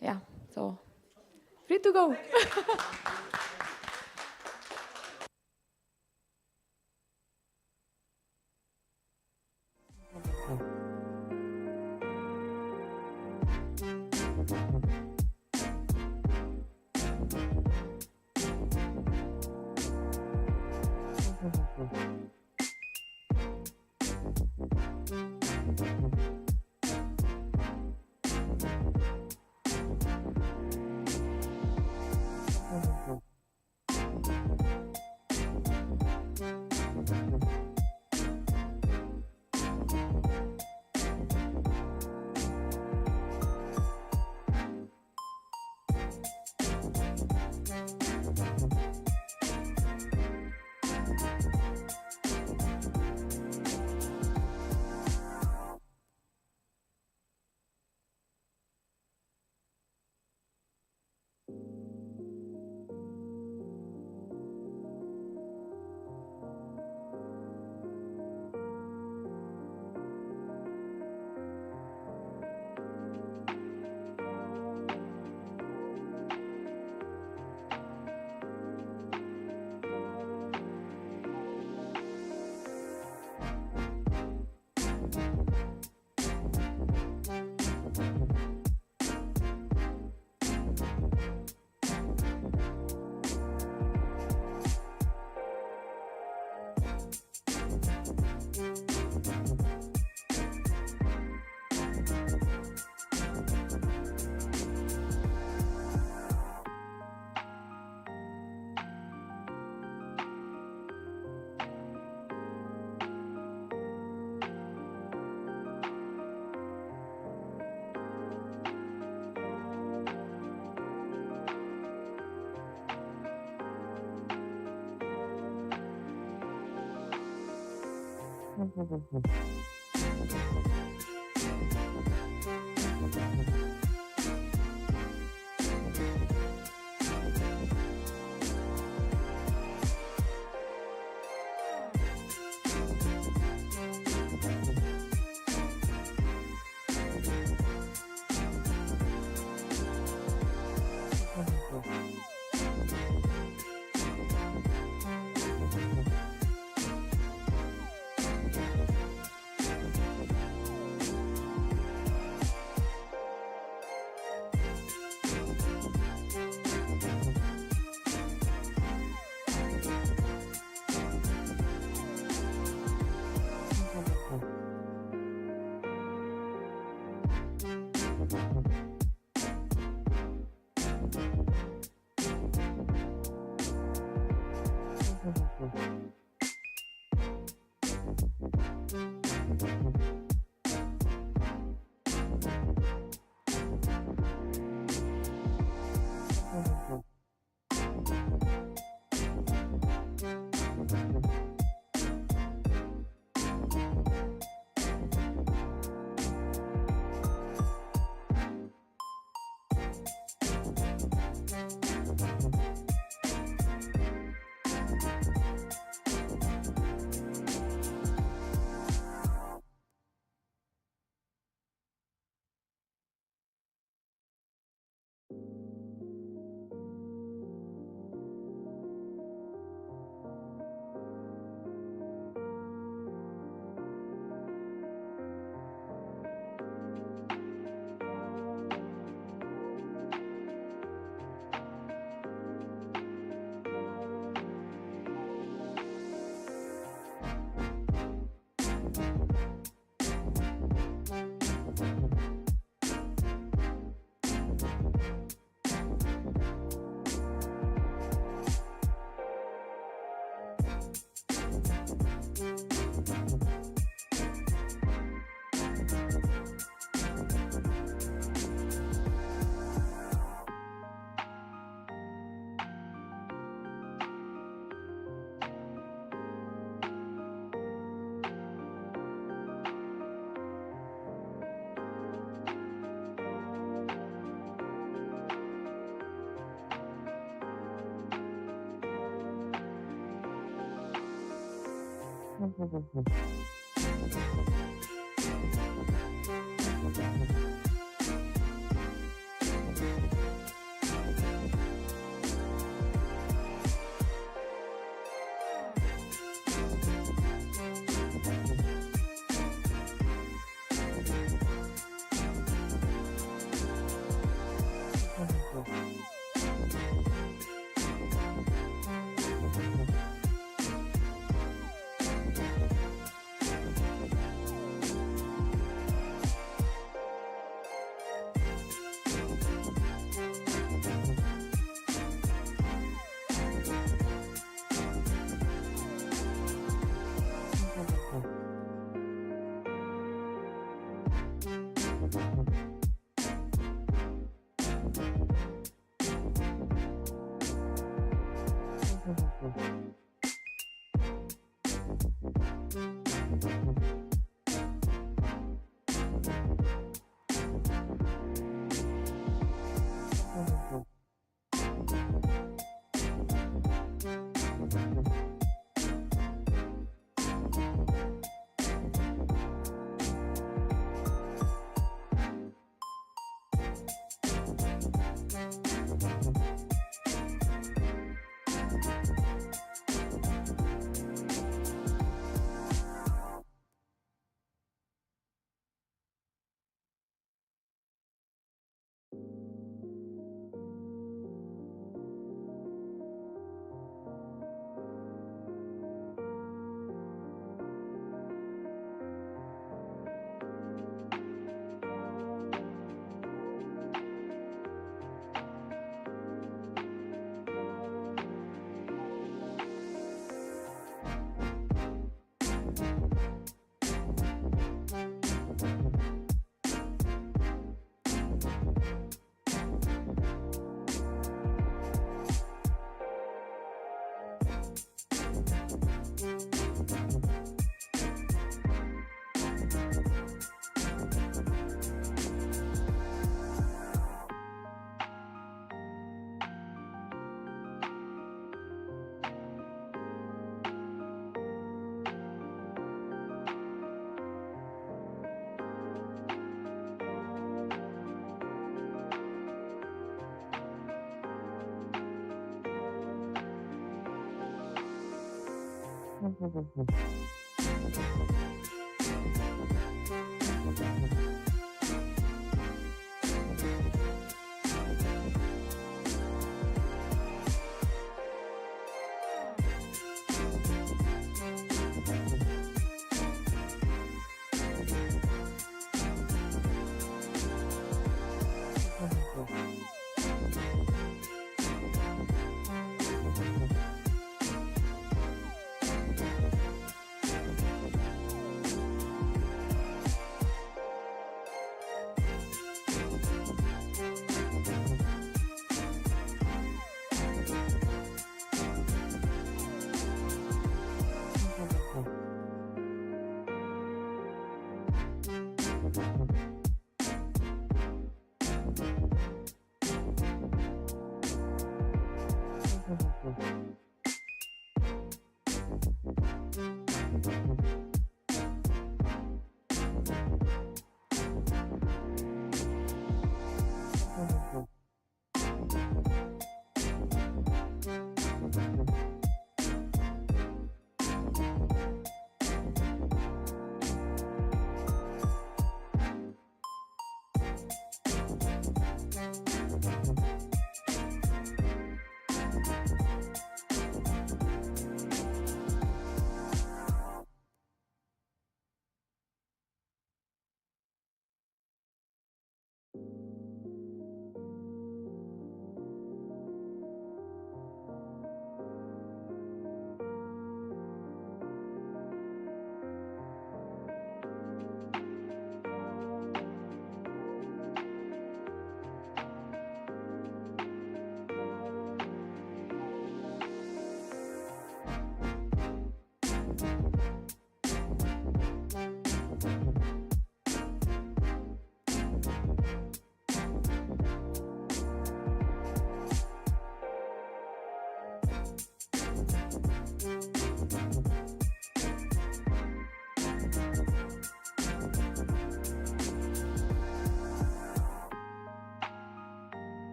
Yeah, so free to go.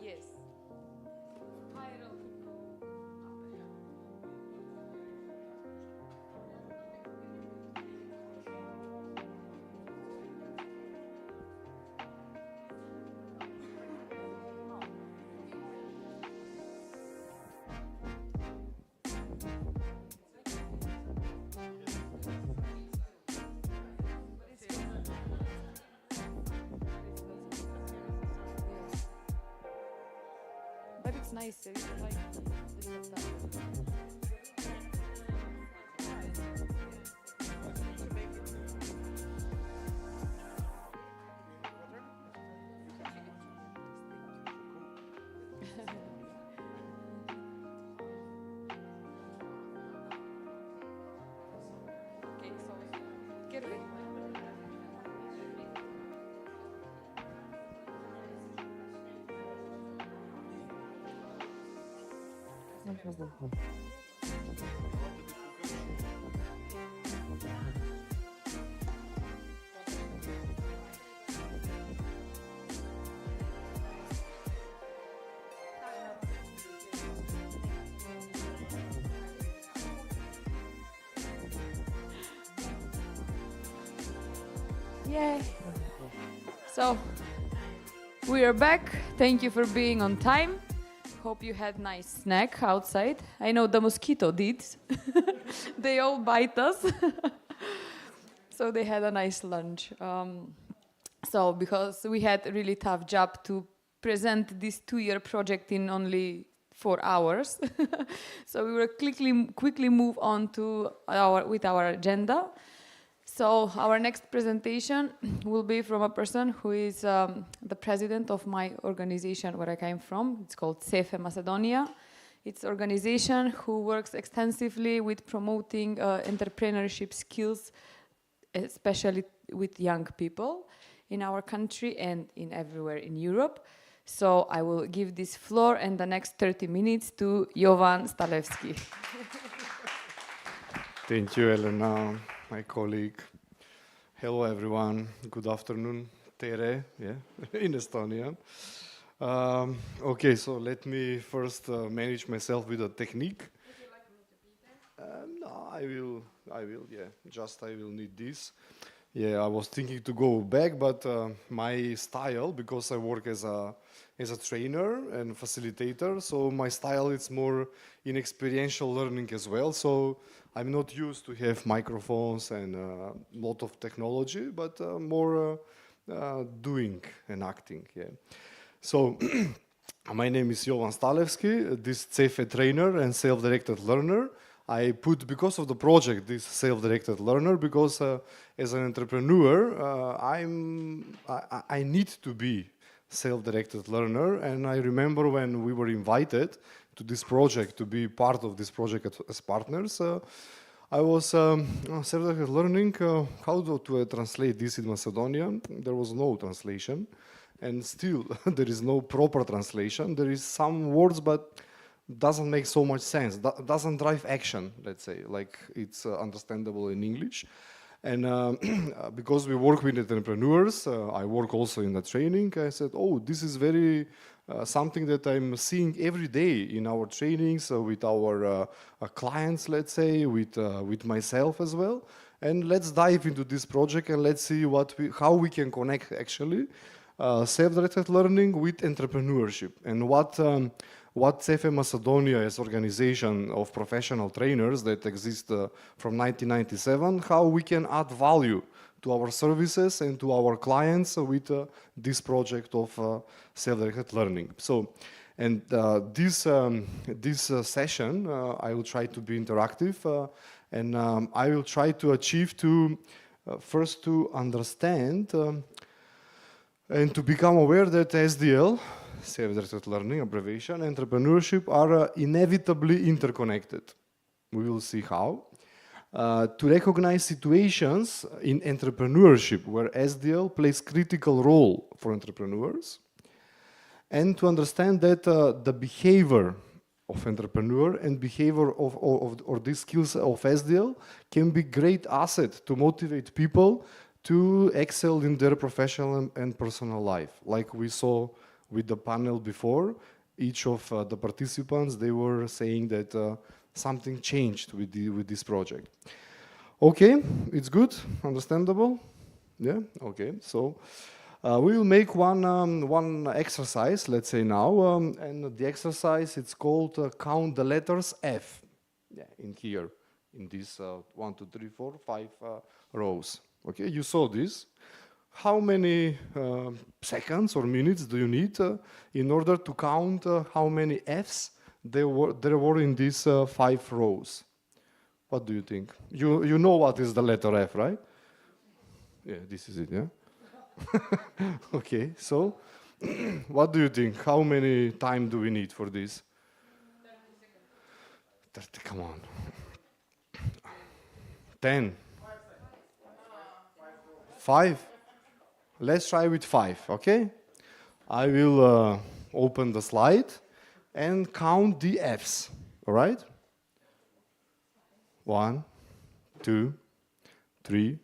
Yes. But it's nice, it's like this and that. Okay, so get ready. Yay! So we are back. Thank you for being on time. Hope you had nice snack outside. I know the mosquito did. They all bite us. So they had a nice lunch. So because we had a really tough job to present this 2-year project in only 4 hours. So we will quickly move on to our agenda. So our next presentation will be from a person who is the president of my organization where I came from. It's called Ceesu Macedonia. It's an organization who works extensively with promoting entrepreneurship skills, especially with young people in our country and in everywhere in Europe. So I will give this floor and the next 30 minutes to Jovan Stalewski. Thank you, Elena, my colleague. Hello, everyone. Good afternoon. Tere, yeah, in Estonian. Okay, so let me first manage myself with a technique. Would you like me to be there? No, I will, yeah. Just I will need this. Yeah, I was thinking to go back, but my style, because I work as a trainer and facilitator, so my style is more in experiential learning as well. So I'm not used to have microphones and a lot of technology, but more doing and acting. Yeah. So my name is Jovan Stalewski, this Ceesu trainer and self-directed learner. I put, because of the project, this self-directed learner, because as an entrepreneur, I need to be self-directed learner. And I remember when we were invited this project, to be part of this project as partners. I was self-directed learning how to translate this in Macedonian. There was no translation, and still there is no proper translation. There is some words, but doesn't make so much sense. Doesn't drive action, let's say, like it's understandable in English. And because we work with entrepreneurs, I work also in the training. I said, oh, this is very something that I'm seeing every day in our trainings with our clients, let's say, with myself as well. And let's dive into this project and let's see how we can connect actually self-directed learning with entrepreneurship, and what CEFE Macedonia as organization of professional trainers that exist from 1997, how we can add value to our services and to our clients with this project of self-directed learning. So, and this session, I will try to be interactive, and I will try to achieve first to understand and to become aware that SDL, self-directed learning, abbreviation, entrepreneurship are inevitably interconnected. We will see how. To recognize situations in entrepreneurship where SDL plays critical role for entrepreneurs, and to understand that the behavior of entrepreneur and behavior or these skills of SDL can be great asset to motivate people to excel in their professional and personal life. Like we saw with the panel before, each of the participants, they were saying that something changed with this project. Okay, it's good, understandable? Yeah, okay, so we will make one exercise, let's say now, and the exercise, it's called count the letters F, yeah, in here, in this 1, 2, 3, 4, 5 rows. Okay, you saw this. How many seconds or minutes do you need in order to count how many Fs there were in these 5 rows? What do you think? You know what is the letter F, right? Yeah, this is it, yeah? Okay, so what do you think? How many time do we need for this? 30, come on. 10. 5? Let's try with 5, okay? I will open the slide and count the Fs, all right? 1, 2, 3,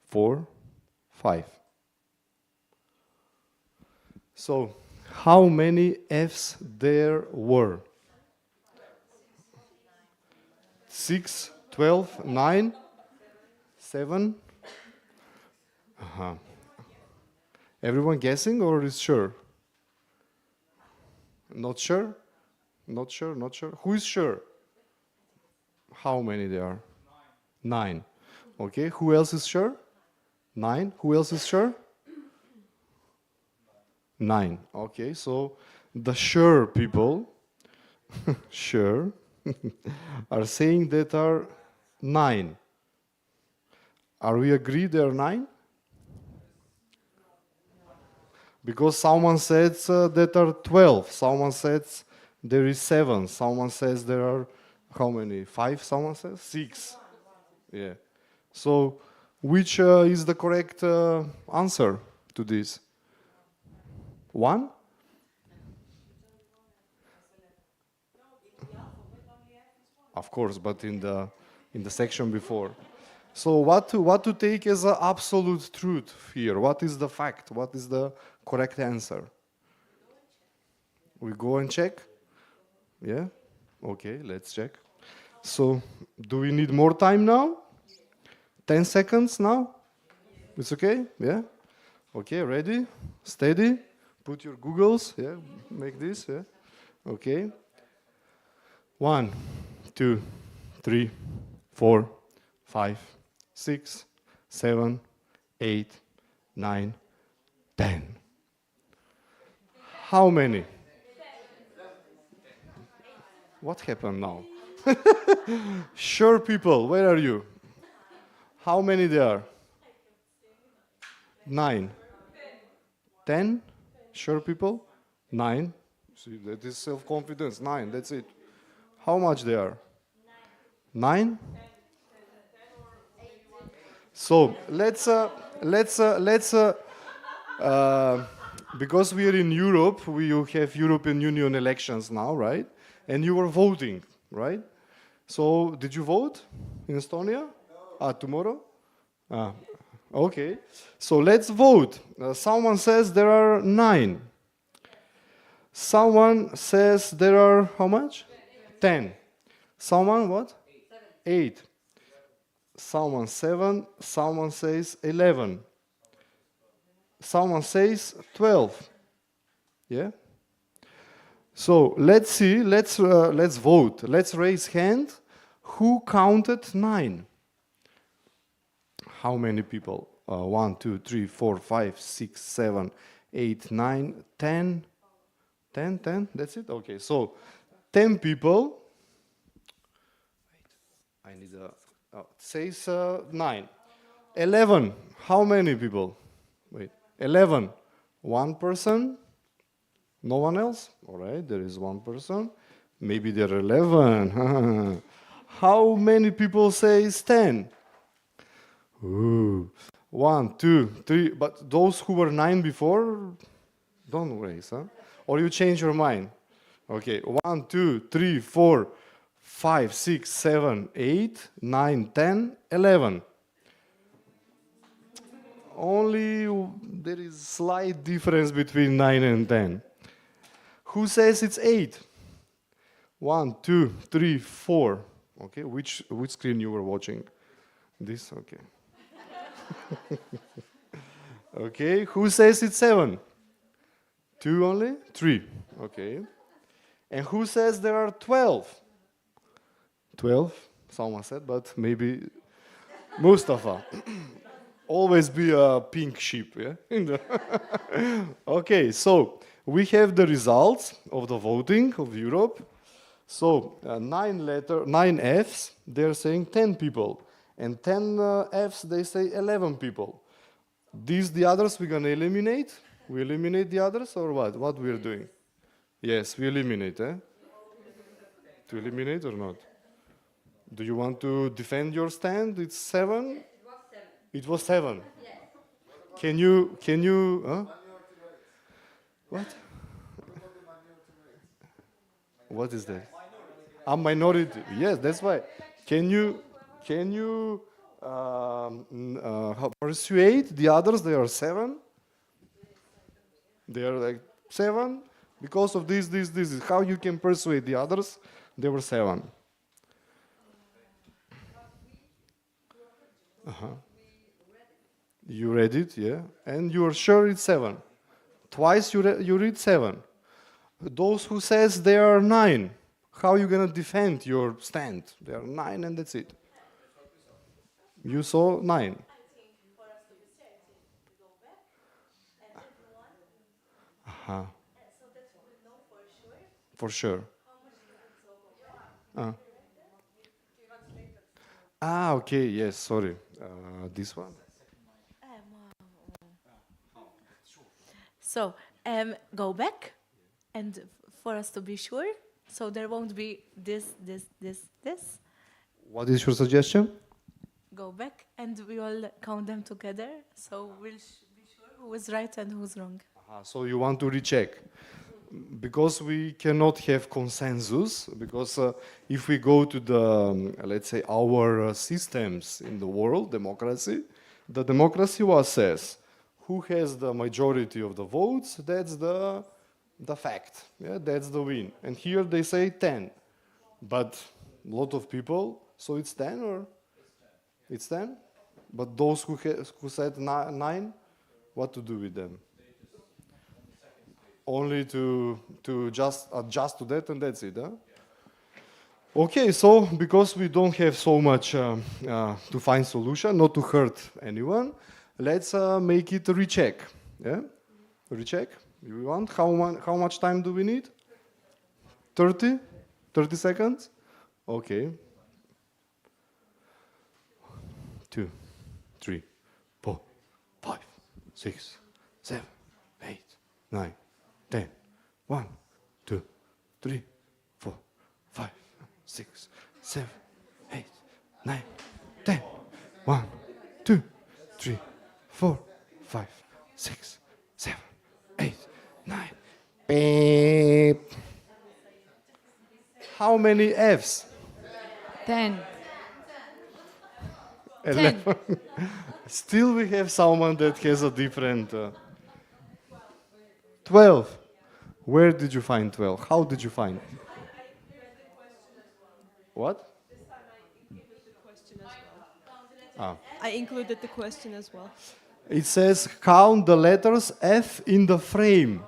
4, 5. So, how many Fs there were? 6, 12, 9, 7? Everyone guessing or is sure? Not sure? Not sure, not sure. Who is sure? How many there are? 9. Okay, who else is sure? 9. Who else is sure? 9. Okay, so the sure people, sure, are saying that are 9. Are we agreed there are 9? Because someone says that are 12, someone says there is 7, someone says there are, how many? 5, someone says? 6. Yeah. So, which is the correct answer to this? 1? Of course, but in the section before. So what to take as an absolute truth here? What is the fact? What is the correct answer? We go and check? Yeah? Okay, let's check. So, do we need more time now? 10 seconds now? It's okay? Yeah? Okay, ready? Steady? Put your Googles, yeah? Make this, yeah? Okay. 1, 2, 3, 4, 5, 6, 7, 8, 9, 10. How many? What happened now? Sure people, where are you? How many there are? 9. 10? Sure people? 9. See, that is self-confidence. 9, that's it. How much they are? 9? So because we are in Europe, we have European Union elections now, right? And you were voting, right? So did you vote in Estonia? Tomorrow? Okay. So let's vote. Someone says there are 9. Someone says there are how much? 10. Someone what? 8. Someone 7. Someone says 11. Someone says 12. Yeah? So let's see, let's vote. Let's raise hand. Who counted 9? How many people? 1, 2, 3, 4, 5, 6, 7, 8, 9, 10. 10, that's it? Okay, so 10 people. I need a, says 9. 11, how many people? Wait, 11. 1 person? No one else? All right, there is 1 person. Maybe there are 11. How many people says 10? Ooh. 1, 2, 3. But those who were 9 before, don't raise, huh? Or you change your mind. Okay, 1, 2, 3, 4, 5, 6, 7, 8, 9, 10, 11. Only there is slight difference between 9 and 10. Who says it's 8? 1, 2, 3, 4. Okay, which screen you were watching? This, okay. Okay, who says it's 7? 2 only? 3, okay. And who says there are 12? 12, someone said, but maybe Mustafa. Always be a pink sheep, yeah? Okay, so we have the results of the voting of Europe. So 9 Fs, they're saying 10 people. And 10 Fs, they say 11 people. The others we're going to eliminate? We eliminate the others or what? What we're doing? Yes, we eliminate, eh? To eliminate or not? Do you want to defend your stand? It's 7? It was 7. Yes. Can you, huh? What? What is that? A minority. Yes, that's why. Can you persuade the others? They are 7. They are like 7 because of this is how you can persuade the others. They were 7. You read it, yeah, and you are sure it's 7. Twice you read 7. Those who says they are 9, how are you gonna defend your stand? They are 9 and that's it. You saw 9. For sure. Okay, yes, sorry. This one. So, go back, and for us to be sure, so there won't be this. What is your suggestion? Go back, and we all count them together, so we'll be sure who is right and who's wrong. So you want to recheck. Because we cannot have consensus, because if we go to the, let's say, our systems in the world, democracy, the democracy what says, who has the majority of the votes, that's the fact, yeah, that's the win. And here they say 10, but a lot of people, so it's 10 or? It's 10? But those who said 9, what to do with them? Only to just adjust to that and that's it, huh? Okay, so because we don't have so much to find solution, not to hurt anyone, let's make it a recheck, yeah? Recheck, you want? How much time do we need? 30? 30 seconds? Okay. 2, 3, 4, 5, 6, 7, 8, 9, 10, 1, 2, 3, 4, 5, 6, 7, 8, 9, 10. 1, 2, 3, 4, 5, 6, 7, 8, 9. Beep. How many Fs? 10. 11. Still we have someone that has a different... 12. Where did you find 12? How did you find it? What? Ah. I included the question as well. It says count the letters F in the frame.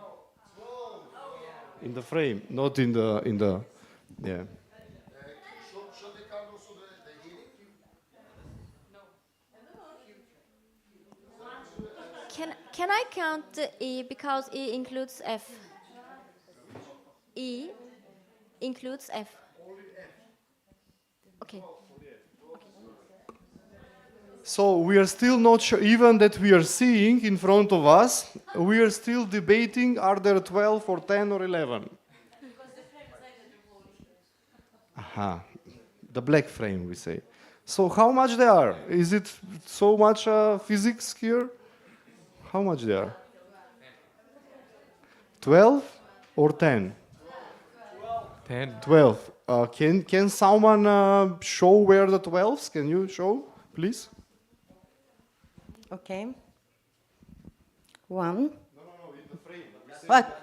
In the frame, not in the yeah. Can I count the E because E includes F? E includes F. Okay. So we are still not sure, even that we are seeing in front of us, we are still debating, are there 12 or 10 or 11? Aha, the black frame, we say. So how much they are? Is it so much physics here? How much they are? 12 or 10? 10. 12. Can someone show where the 12s? Can you show, please? Okay. 1. In the frame. What?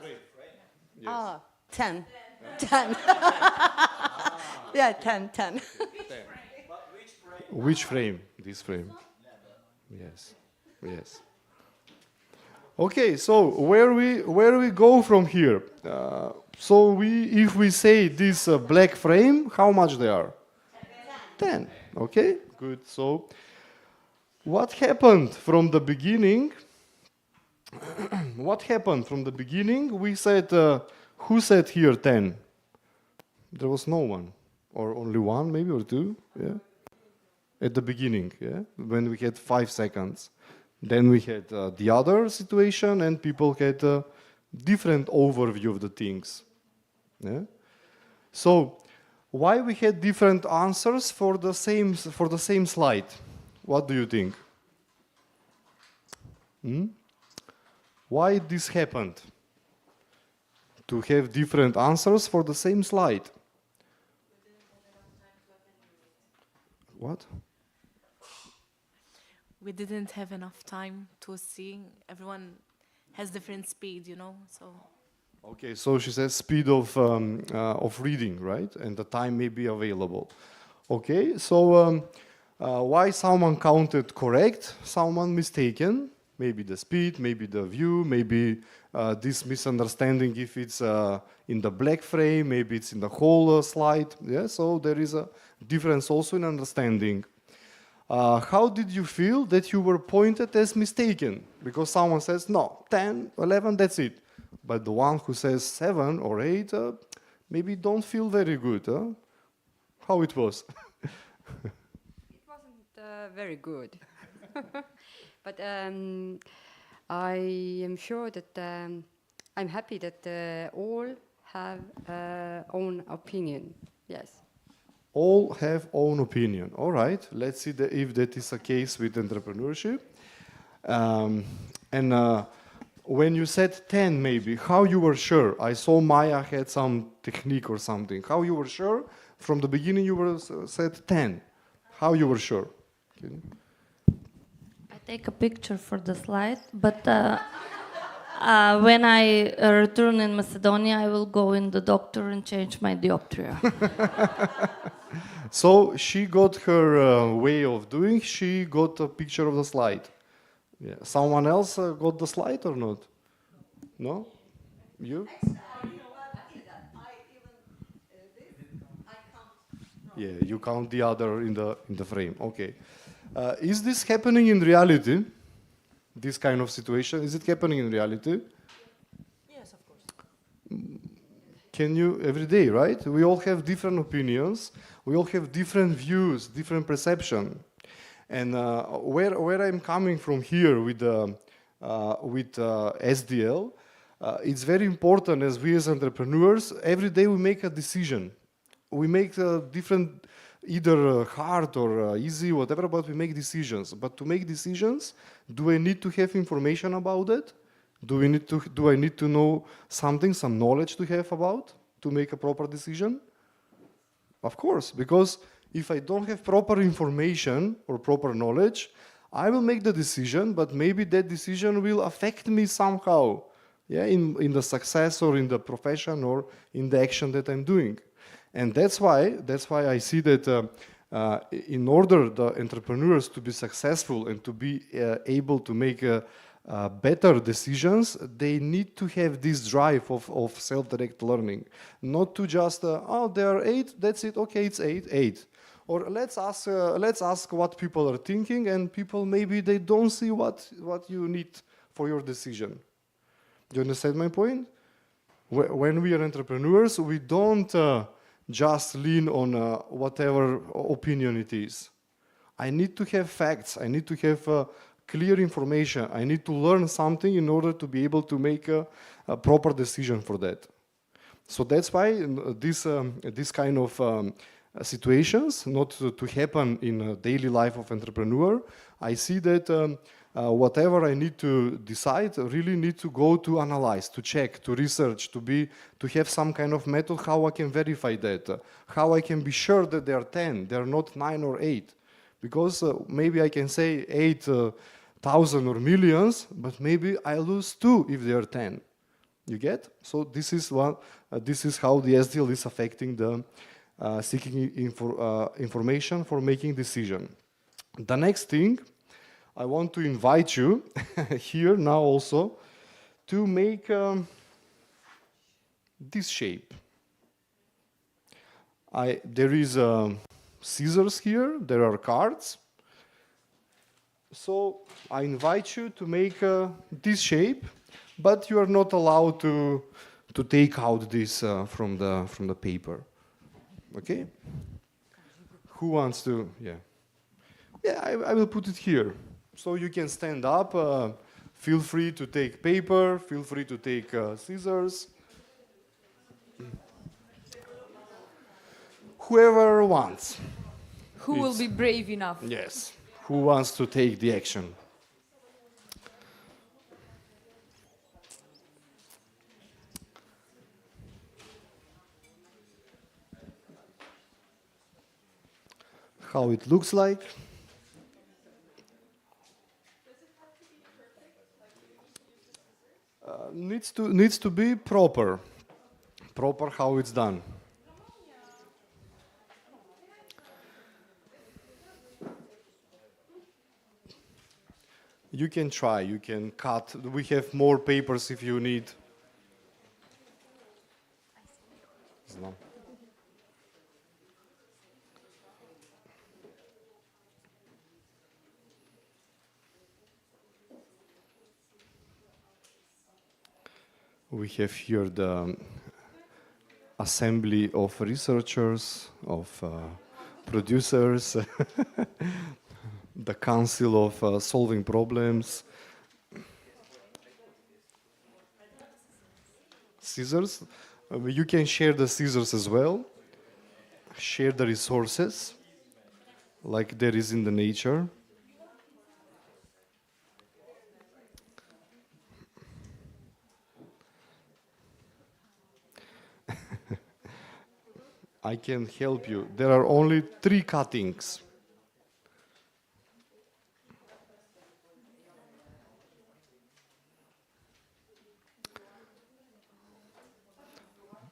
Yes. Ah, 10. 10. Yeah, 10. Which frame? This frame. Yes. Yes. Okay, so where we go from here? So if we say this black frame, how much they are? 10. Okay, good. So what happened from the beginning? What happened from the beginning? We said, who said here 10? There was no one, or only one, maybe, or two. Yeah. At the beginning, yeah, when we had 5 seconds. Then we had the other situation, and people had a different overview of the things. Yeah? So, why we had different answers for the same slide? What do you think? Why this happened? To have different answers for the same slide. What? We didn't have enough time to see. Everyone has different speed, you know. So. Okay, so she says speed of reading, right? And the time may be available. Okay, so why someone counted correct, someone mistaken? Maybe the speed, maybe the view, maybe this misunderstanding if it's in the black frame, maybe it's in the whole slide. Yeah, so there is a difference also in understanding. How did you feel that you were pointed as mistaken? Because someone says, no, 10, 11, that's it. But the one who says 7 or 8, maybe don't feel very good. How it was? It wasn't very good. But I am sure that I'm happy that all have own opinion. Yes. All have own opinion. All right, let's see if that is a case with entrepreneurship. When you said 10 maybe, how you were sure? I saw Maya had some technique or something. How you were sure? From the beginning you were said 10. How you were sure? I take a picture for the slide, but when I return in Macedonia, I will go in the doctor and change my dioptria. So she got her way of doing. She got a picture of the slide. Yeah. Someone else got the slide or not? No? You? Yeah, you count the other in the frame. Okay. Is this happening in reality? This kind of situation, is it happening in reality? Yes, of course. Can you, every day, right? We all have different opinions. We all have different views, different perception. And where I'm coming from here with SDL, it's very important as we as entrepreneurs, every day we make a decision. We make different, either hard or easy, whatever, but we make decisions. But to make decisions, do I need to have information about it? Do I need to know something, some knowledge to have about to make a proper decision? Of course, because if I don't have proper information or proper knowledge, I will make the decision, but maybe that decision will affect me somehow, yeah, in the success or in the profession or in the action that I'm doing. And that's why I see that in order the entrepreneurs to be successful and to be able to make better decisions, they need to have this drive of self-direct learning. Not to just, oh, there are 8, that's it, okay, it's 8. Or let's ask what people are thinking, and people maybe they don't see what you need for your decision. Do you understand my point? When we are entrepreneurs, we don't just lean on whatever opinion it is. I need to have facts. I need to have clear information. I need to learn something in order to be able to make a proper decision for that. So that's why this kind of situations, not to happen in a daily life of entrepreneur, I see that whatever I need to decide, really need to go to analyze, to check, to research, to have some kind of method how I can verify that, how I can be sure that they are 10, they are not 9 or 8. Because maybe I can say 8,000 or millions, but maybe I lose 2 if they are 10. You get? So this is how the SDL is affecting the seeking information for making decision. The next thing, I want to invite you here now also to make this shape. There is scissors here, there are cards. So I invite you to make this shape, but you are not allowed to take out this from the paper. Okay? Who wants to? Yeah. Yeah, I will put it here. So you can stand up. Feel free to take paper. Feel free to take scissors. Whoever wants. Who will be brave enough? Yes. Who wants to take the action? How it looks like. Needs to be proper how it's done. You can try, you can cut. We have more papers if you need. We have here the assembly of researchers, of producers, the council of solving problems. Scissors. You can share the scissors as well. Share the resources, like there is in the nature. I can help you. There are only 3 cuttings.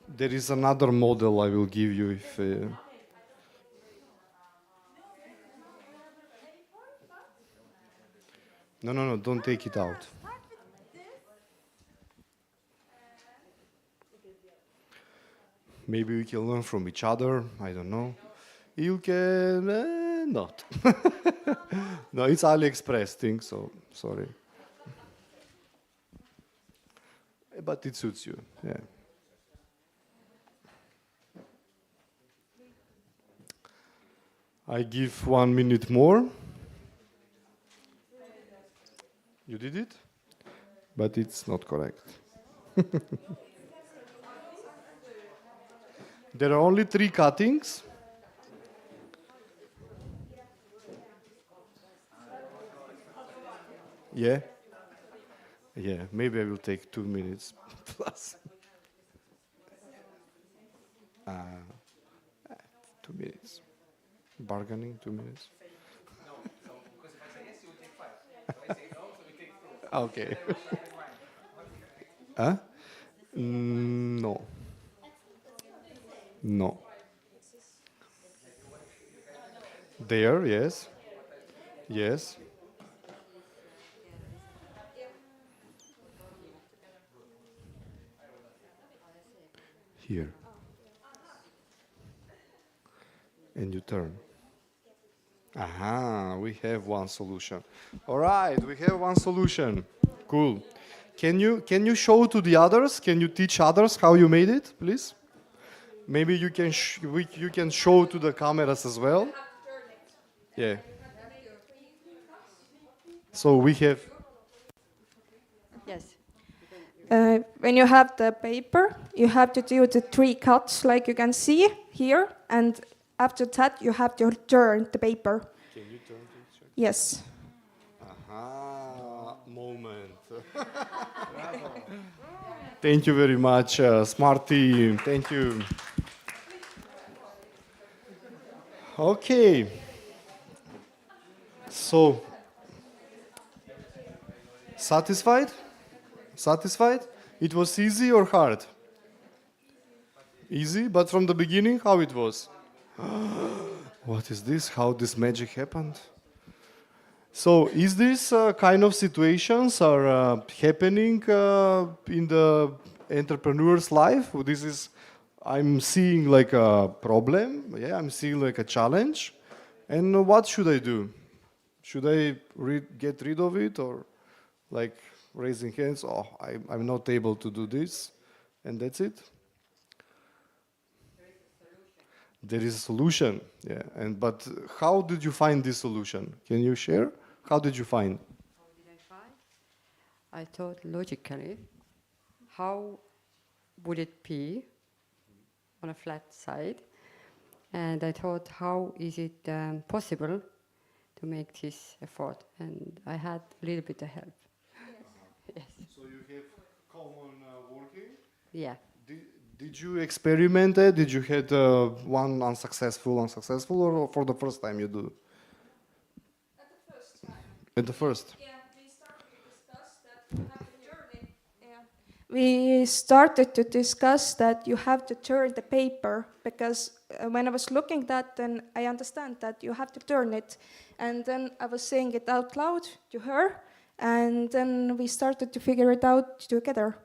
There is another model I will give you if... No, don't take it out. Maybe we can learn from each other, I don't know. You can not. No, it's AliExpress thing, so sorry. But it suits you, yeah. I give 1 minute more. You did it? But it's not correct. There are only 3 cuttings. Yeah? Yeah, maybe I will take 2 minutes plus. 2 minutes. Bargaining, 2 minutes. Okay. Huh? No. No. There, yes. Yes. Here. And you turn. Aha, we have one solution. All right, we have one solution. Cool. Can you show to the others? Can you teach others how you made it, please? Maybe you can you can show to the cameras as well. Yeah. So we have. Yes. When you have the paper, you have to do the 3 cuts, like you can see here, and after that, you have to turn the paper. Can you turn it? Yes. Aha, moment. Thank you very much, smart team. Thank you. Okay. So, satisfied? Satisfied? It was easy or hard? Easy, but from the beginning, how it was? What is this? How this magic happened? So, is this kind of situations are happening in the entrepreneur's life? This is, I'm seeing like a problem. Yeah, I'm seeing like a challenge. And what should I do? Should I get rid of it, or like raising hands? Oh, I'm not able to do this, and that's it. There is a solution, yeah. But how did you find this solution? Can you share? How did you find? How did I find? I thought logically, how would it be on a flat side? And I thought, how is it possible to make this effort? And I had a little bit of help. Yes. So you have common working? Yeah. Did you experiment it? Did you had one unsuccessful, or for the first time you do? At the first time. At the first? Yeah, we started to discuss that you have to turn it. Yeah. We started to discuss that you have to turn the paper, because when I was looking at that, then I understand that you have to turn it. And then I was saying it out loud to her, and then we started to figure it out together.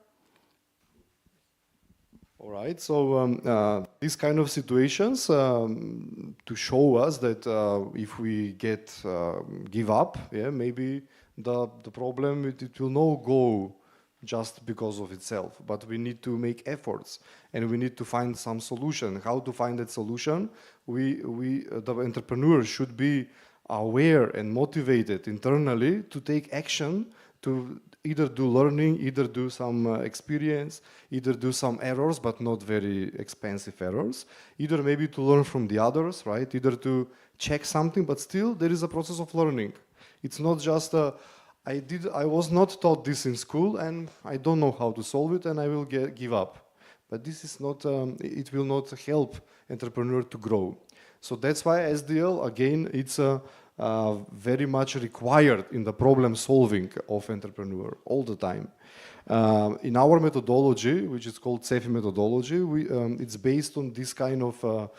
All right, so these kind of situations to show us that if we give up, yeah, maybe the problem it will not go just because of itself, but we need to make efforts and we need to find some solution. How to find that solution? The entrepreneur should be aware and motivated internally to take action, to either do learning, either do some experience, either do some errors, but not very expensive errors, either maybe to learn from the others, right? Either to check something, but still there is a process of learning. It's not just I was not taught this in school and I don't know how to solve it and I will give up. But this is not, it will not help entrepreneur to grow. So that's why SDL, again, it's very much required in the problem solving of entrepreneur all the time. In our methodology, which is called CEFI methodology, it's based on this kind of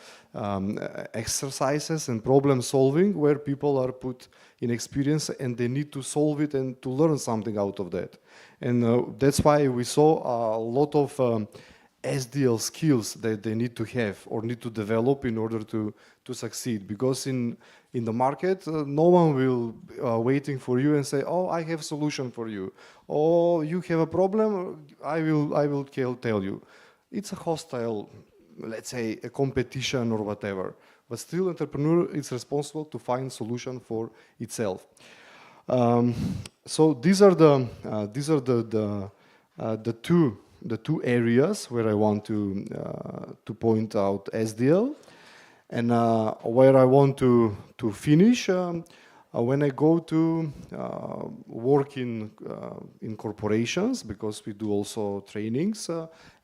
exercises and problem solving where people are put in experience and they need to solve it and to learn something out of that. And that's why we saw a lot of SDL skills that they need to have or need to develop in order to succeed. Because in the market, no one will waiting for you and say, oh, I have a solution for you. Oh, you have a problem, I will tell you. It's a hostile, let's say, a competition or whatever. But still, entrepreneur is responsible to find solution for itself. So these are the two two areas where I want to point out SDL, and where I want to finish. When I go to work in corporations, because we do also trainings,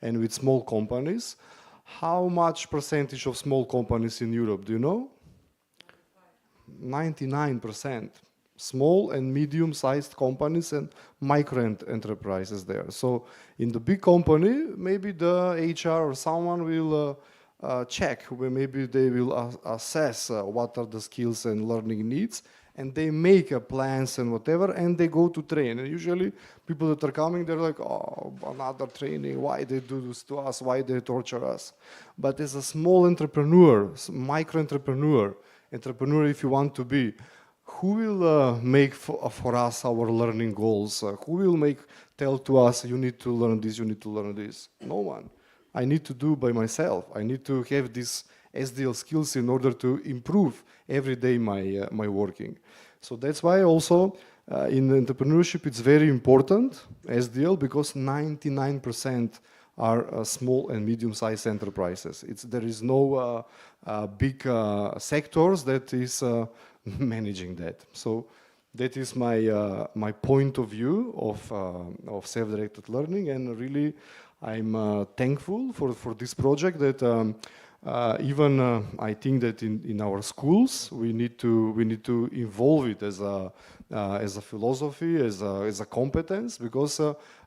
and with small companies, how much percentage of small companies in Europe, do you know? 99%. Small and medium-sized companies and micro enterprises there. So in the big company, maybe the HR or someone will check, where maybe they will assess what are the skills and learning needs, and they make plans and whatever, and they go to train. And usually people that are coming, they're like, oh, another training, why they do this to us, why they torture us. But as a small entrepreneur, micro-entrepreneur, if you want to be, who will make for us our learning goals? Who will tell to us, you need to learn this, you need to learn this? No one. I need to do by myself. I need to have these SDL skills in order to improve every day my working. So that's why also in entrepreneurship it's very important, SDL, because 99% are small and medium-sized enterprises. There is no big sectors that is managing that. So that is my point of view of self-directed learning, and really I'm thankful for this project that even I think that in our schools we need to involve it as a philosophy, as a competence, because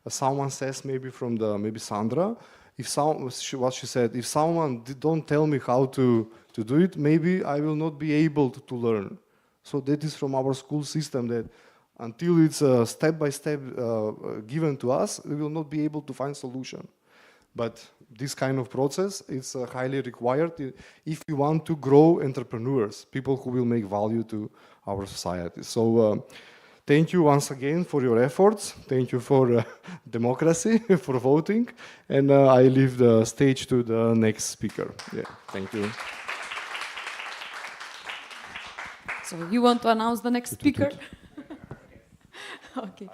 someone says maybe maybe Sandra, what she said, if someone don't tell me how to do it, maybe I will not be able to learn. So that is from our school system, that until it's step by step given to us, we will not be able to find solution. But this kind of process is highly required if we want to grow entrepreneurs, people who will make value to our society. So thank you once again for your efforts. Thank you for democracy, for voting. And I leave the stage to the next speaker. Yeah, thank you. So you want to announce the next speaker? Okay.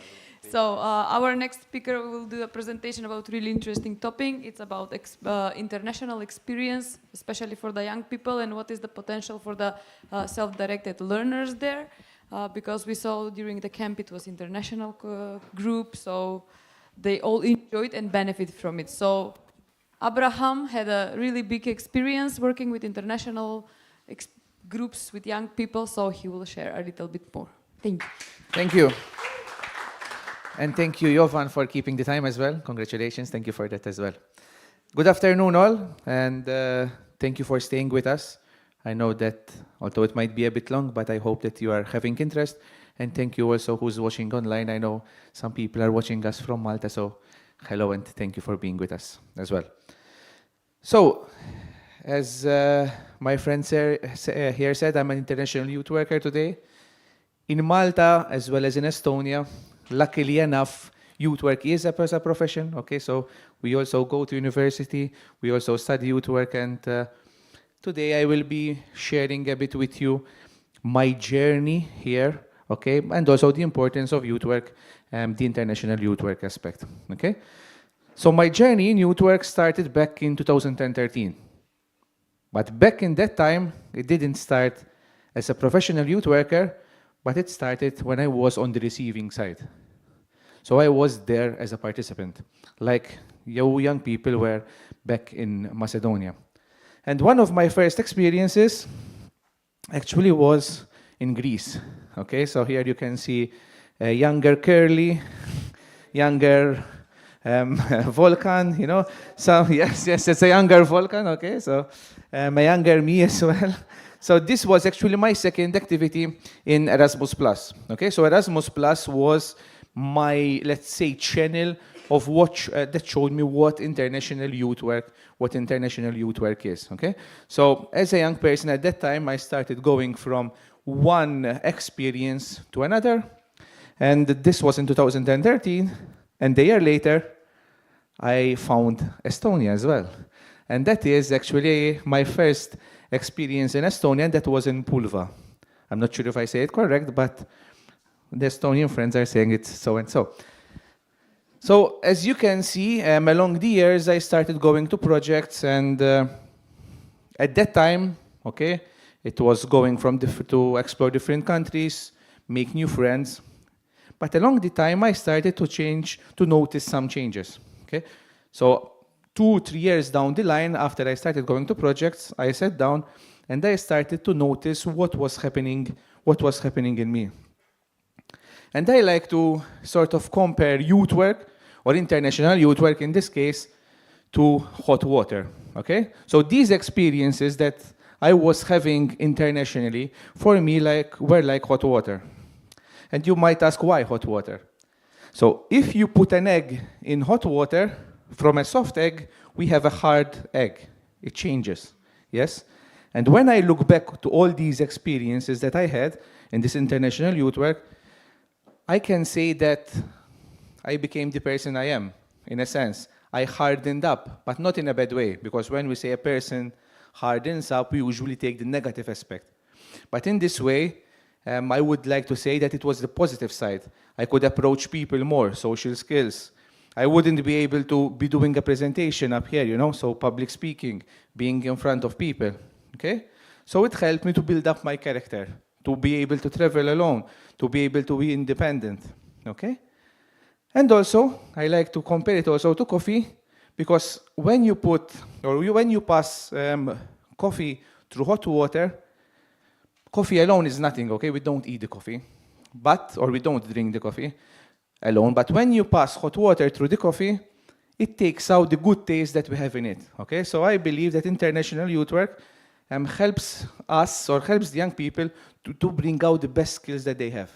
So our next speaker will do a presentation about really interesting topic. It's about international experience, especially for the young people, and what is the potential for the self-directed learners there. Because we saw during the camp it was international group, so they all enjoyed and benefited from it. So Abraham had a really big experience working with international groups with young people, so he will share a little bit more. Thank you. Thank you. And thank you, Jovan, for keeping the time as well. Congratulations. Thank you for that as well. Good afternoon, all, and thank you for staying with us. I know that, although it might be a bit long, but I hope that you are having interest. And thank you also who's watching online. I know some people are watching us from Malta, so hello and thank you for being with us as well. So, as my friend here said, I'm an international youth worker today. In Malta, as well as in Estonia, luckily enough, youth work is a profession, okay? So we also go to university, we also study youth work, and today I will be sharing a bit with you my journey here, okay? And also the importance of youth work, the international youth work aspect, okay? So my journey in youth work started back in 2013. But back in that time, it didn't start as a professional youth worker, but it started when I was on the receiving side. So I was there as a participant, like you young people were back in Macedonia. And one of my first experiences actually was in Greece. Okay, so here you can see a younger Curly, younger Volkan, you know. So yes, it's a younger Volkan, okay, so a younger me as well. So this was actually my second activity in Erasmus+. Okay, so Erasmus+ was my, let's say, channel of what that showed me what international youth work is. Okay, so as a young person at that time, I started going from one experience to another, and this was in 2013. And a year later, I found Estonia as well, and that is actually my first experience in Estonia, and that was in Pulva. I'm not sure if I say it correct, but the Estonian friends are saying it's so and so. So as you can see, along the years, I started going to projects, and at that time, okay, it was going from to explore different countries, make new friends. But along the time, I started to notice some changes. Okay, so 2-3 years down the line, after I started going to projects, I sat down and I started to notice what was happening in me. And I like to sort of compare youth work, or international youth work in this case, to hot water. Okay, so these experiences that I was having internationally, for me, were like hot water. And you might ask, why hot water? So if you put an egg in hot water, from a soft egg, we have a hard egg. It changes, yes? And when I look back to all these experiences that I had in this international youth work, I can say that I became the person I am, in a sense. I hardened up, but not in a bad way, because when we say a person hardens up, we usually take the negative aspect. But in this way, I would like to say that it was the positive side. I could approach people more, social skills. I wouldn't be able to be doing a presentation up here, so public speaking, being in front of people, okay? So it helped me to build up my character, to be able to travel alone, to be able to be independent, okay? And also, I like to compare it also to coffee, because when you pass coffee through hot water, coffee alone is nothing, okay? We don't eat the coffee, or we don't drink the coffee alone. But when you pass hot water through the coffee, it takes out the good taste that we have in it, okay? So I believe that international youth work helps us, or helps the young people to bring out the best skills that they have,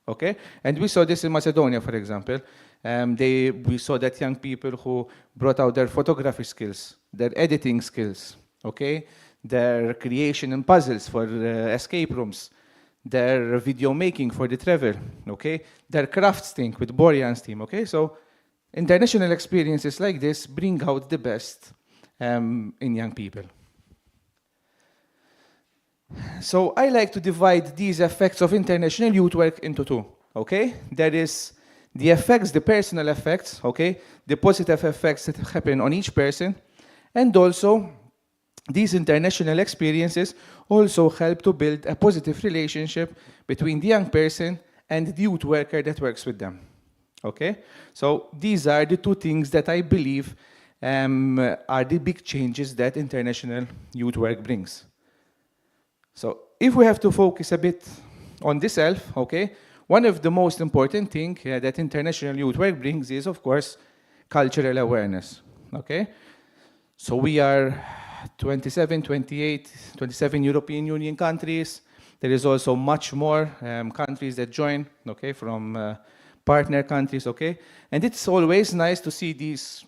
okay? And we saw this in Macedonia, for example. We saw that young people who brought out their photography skills, their editing skills, okay? Their creation and puzzles for escape rooms, their video making for the travel, okay? Their crafts thing with Borjan's team, okay? So international experiences like this bring out the best in young people. So I like to divide these effects of international youth work into two, okay? There is the effects, the personal effects, okay? The positive effects that happen on each person, and also these international experiences also help to build a positive relationship between the young person and the youth worker that works with them, okay? So these are the two things that I believe are the big changes that international youth work brings. So if we have to focus a bit on the self, okay, one of the most important things that international youth work brings is, of course, cultural awareness, okay? So we are 27 European Union countries. There is also much more countries that join, okay, from partner countries, okay? And it's always nice to see this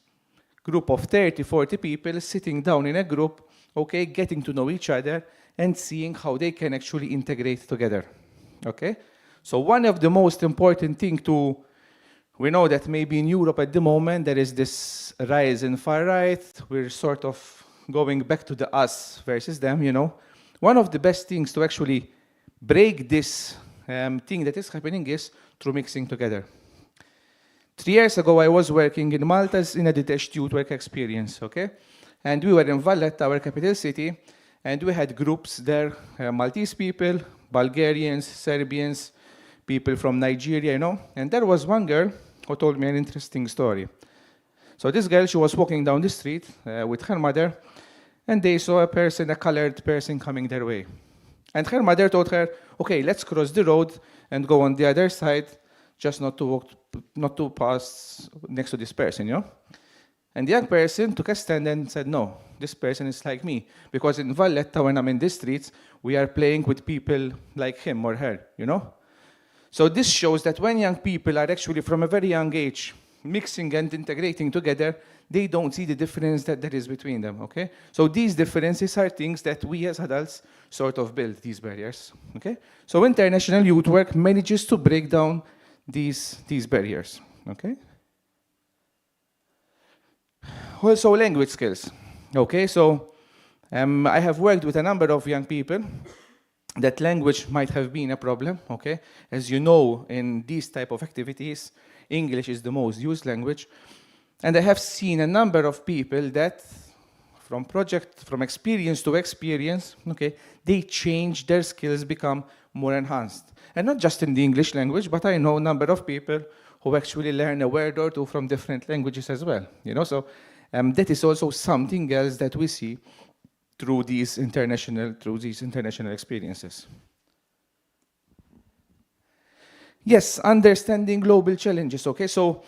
group of 30, 40 people sitting down in a group, okay, getting to know each other and seeing how they can actually integrate together, okay? So one of the most important things we know that maybe in Europe at the moment there is this rise in far right. We're sort of going back to the us versus them, One of the best things to actually break this thing that is happening is through mixing together. 3 years ago, I was working in Malta in a detached youth work experience, okay? And we were in Valletta, our capital city, and we had groups there, Maltese people, Bulgarians, Serbians, people from Nigeria, And there was one girl who told me an interesting story. So this girl, she was walking down the street with her mother, and they saw a colored person coming their way. And her mother told her, okay, let's cross the road and go on the other side, just not to pass next to this person, And the young person took a stand and said, no, this person is like me. Because in Valletta, when I'm in the streets, we are playing with people like him or her, So this shows that when young people are actually from a very young age mixing and integrating together, they don't see the difference that there is between them, okay? So these differences are things that we as adults sort of build, these barriers, okay? So international youth work manages to break down these barriers, okay? Also language skills, okay? So I have worked with a number of young people that language might have been a problem, okay? As you know, in these type of activities, English is the most used language. And I have seen a number of people that from experience to experience, okay, they change their skills, become more enhanced. And not just in the English language, but I know a number of people who actually learn a word or two from different languages as well. So that is also something else that we see through these international experiences. Yes, understanding global challenges, okay? So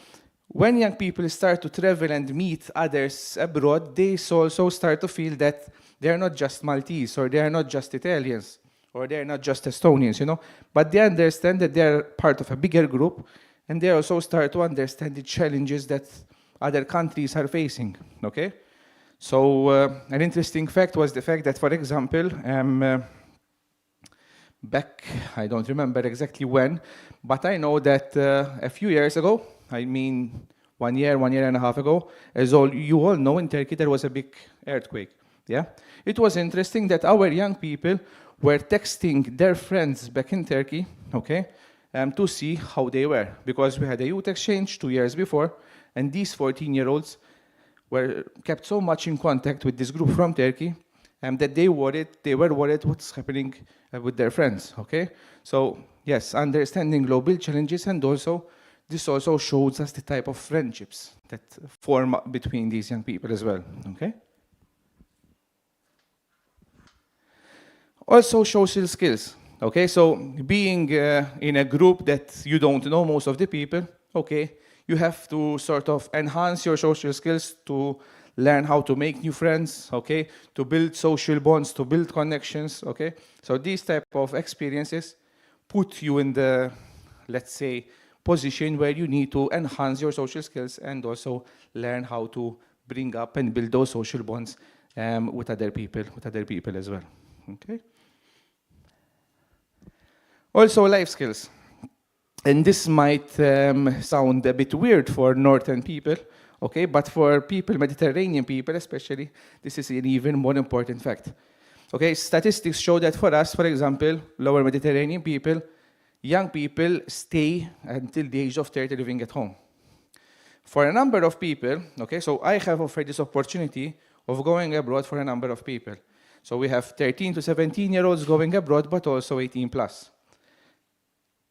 when young people start to travel and meet others abroad, they also start to feel that they are not just Maltese, or they are not just Italians, or they are not just Estonians, but they understand that they are part of a bigger group, and they also start to understand the challenges that other countries are facing, okay? So an interesting fact was the fact that, for example, back, I don't remember exactly when, but I know that a few years ago, I mean 1 year and a half ago, as you all know, in Turkey there was a big earthquake. Yeah, it was interesting that our young people were texting their friends back in Turkey, okay, to see how they were, because we had a youth exchange 2 years before, and these 14-year-olds were kept so much in contact with this group from Turkey that they were worried what's happening with their friends, okay? So, yes, understanding global challenges, and also, this also shows us the type of friendships that form between these young people as well, okay? Also, social skills, okay? So, being in a group that you don't know most of the people, okay, you have to sort of enhance your social skills to learn how to make new friends, okay, to build social bonds, to build connections, okay? So these type of experiences put you in the, let's say, position where you need to enhance your social skills and also learn how to bring up and build those social bonds with other people as well, okay? Also, life skills. And this might sound a bit weird for Northern people, okay, but for people, Mediterranean people especially, this is an even more important fact. Okay, statistics show that for us, for example, lower Mediterranean people, young people stay until the age of 30 living at home. For a number of people, okay, so I have offered this opportunity of going abroad for a number of people. So we have 13 to 17-year-olds going abroad, but also 18 plus.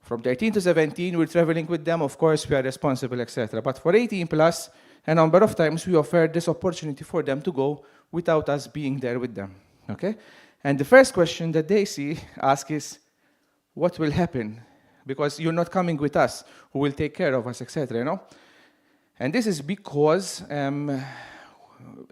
From 13 to 17, we're traveling with them, of course, we are responsible, etc. But for 18 plus, a number of times we offered this opportunity for them to go without us being there with them, okay? And the first question that they ask is, what will happen? Because you're not coming with us, who will take care of us, etc., And this is because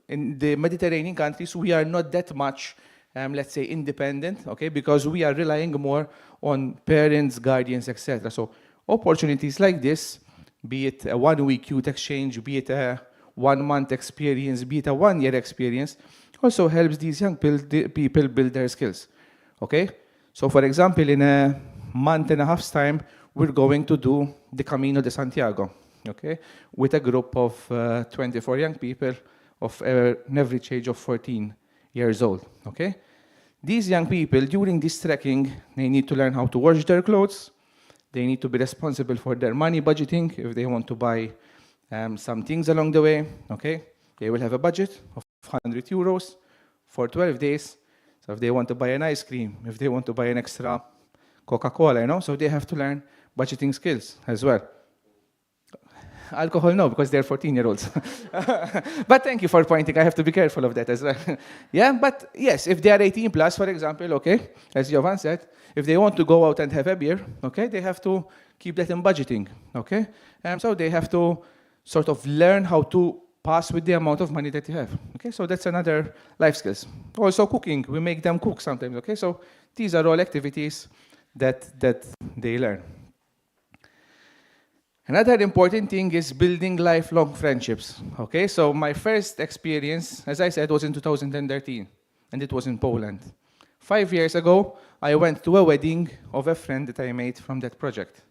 in the Mediterranean countries, we are not that much, let's say, independent, okay? Because we are relying more on parents, guardians, etc. So opportunities like this, be it a 1-week youth exchange, be it a 1-month experience, be it a 1-year experience, also helps these young people build their skills, okay? So for example, in a month and a half's time, we're going to do the Camino de Santiago, okay? With a group of 24 young people of an average age of 14 years old, okay? These young people, during this trekking, they need to learn how to wash their clothes. They need to be responsible for their money budgeting if they want to buy some things along the way, okay? They will have a budget of 100 euros for 12 days. So if they want to buy an ice cream, if they want to buy an extra Coca-Cola, so they have to learn budgeting skills as well. Alcohol, no, because they're 14-year-olds. But thank you for pointing. I have to be careful of that as well. Yeah, but yes, if they are 18 plus, for example, okay, as Jovan said, if they want to go out and have a beer, okay, they have to keep that in budgeting, okay? So they have to sort of learn how to pass with the amount of money that you have, okay? So that's another life skills. Also cooking, we make them cook sometimes, okay? So these are all activities that they learn. Another important thing is building lifelong friendships, okay? So my first experience, as I said, was in 2013, and it was in Poland. 5 years ago, I went to a wedding of a friend that I made from that project.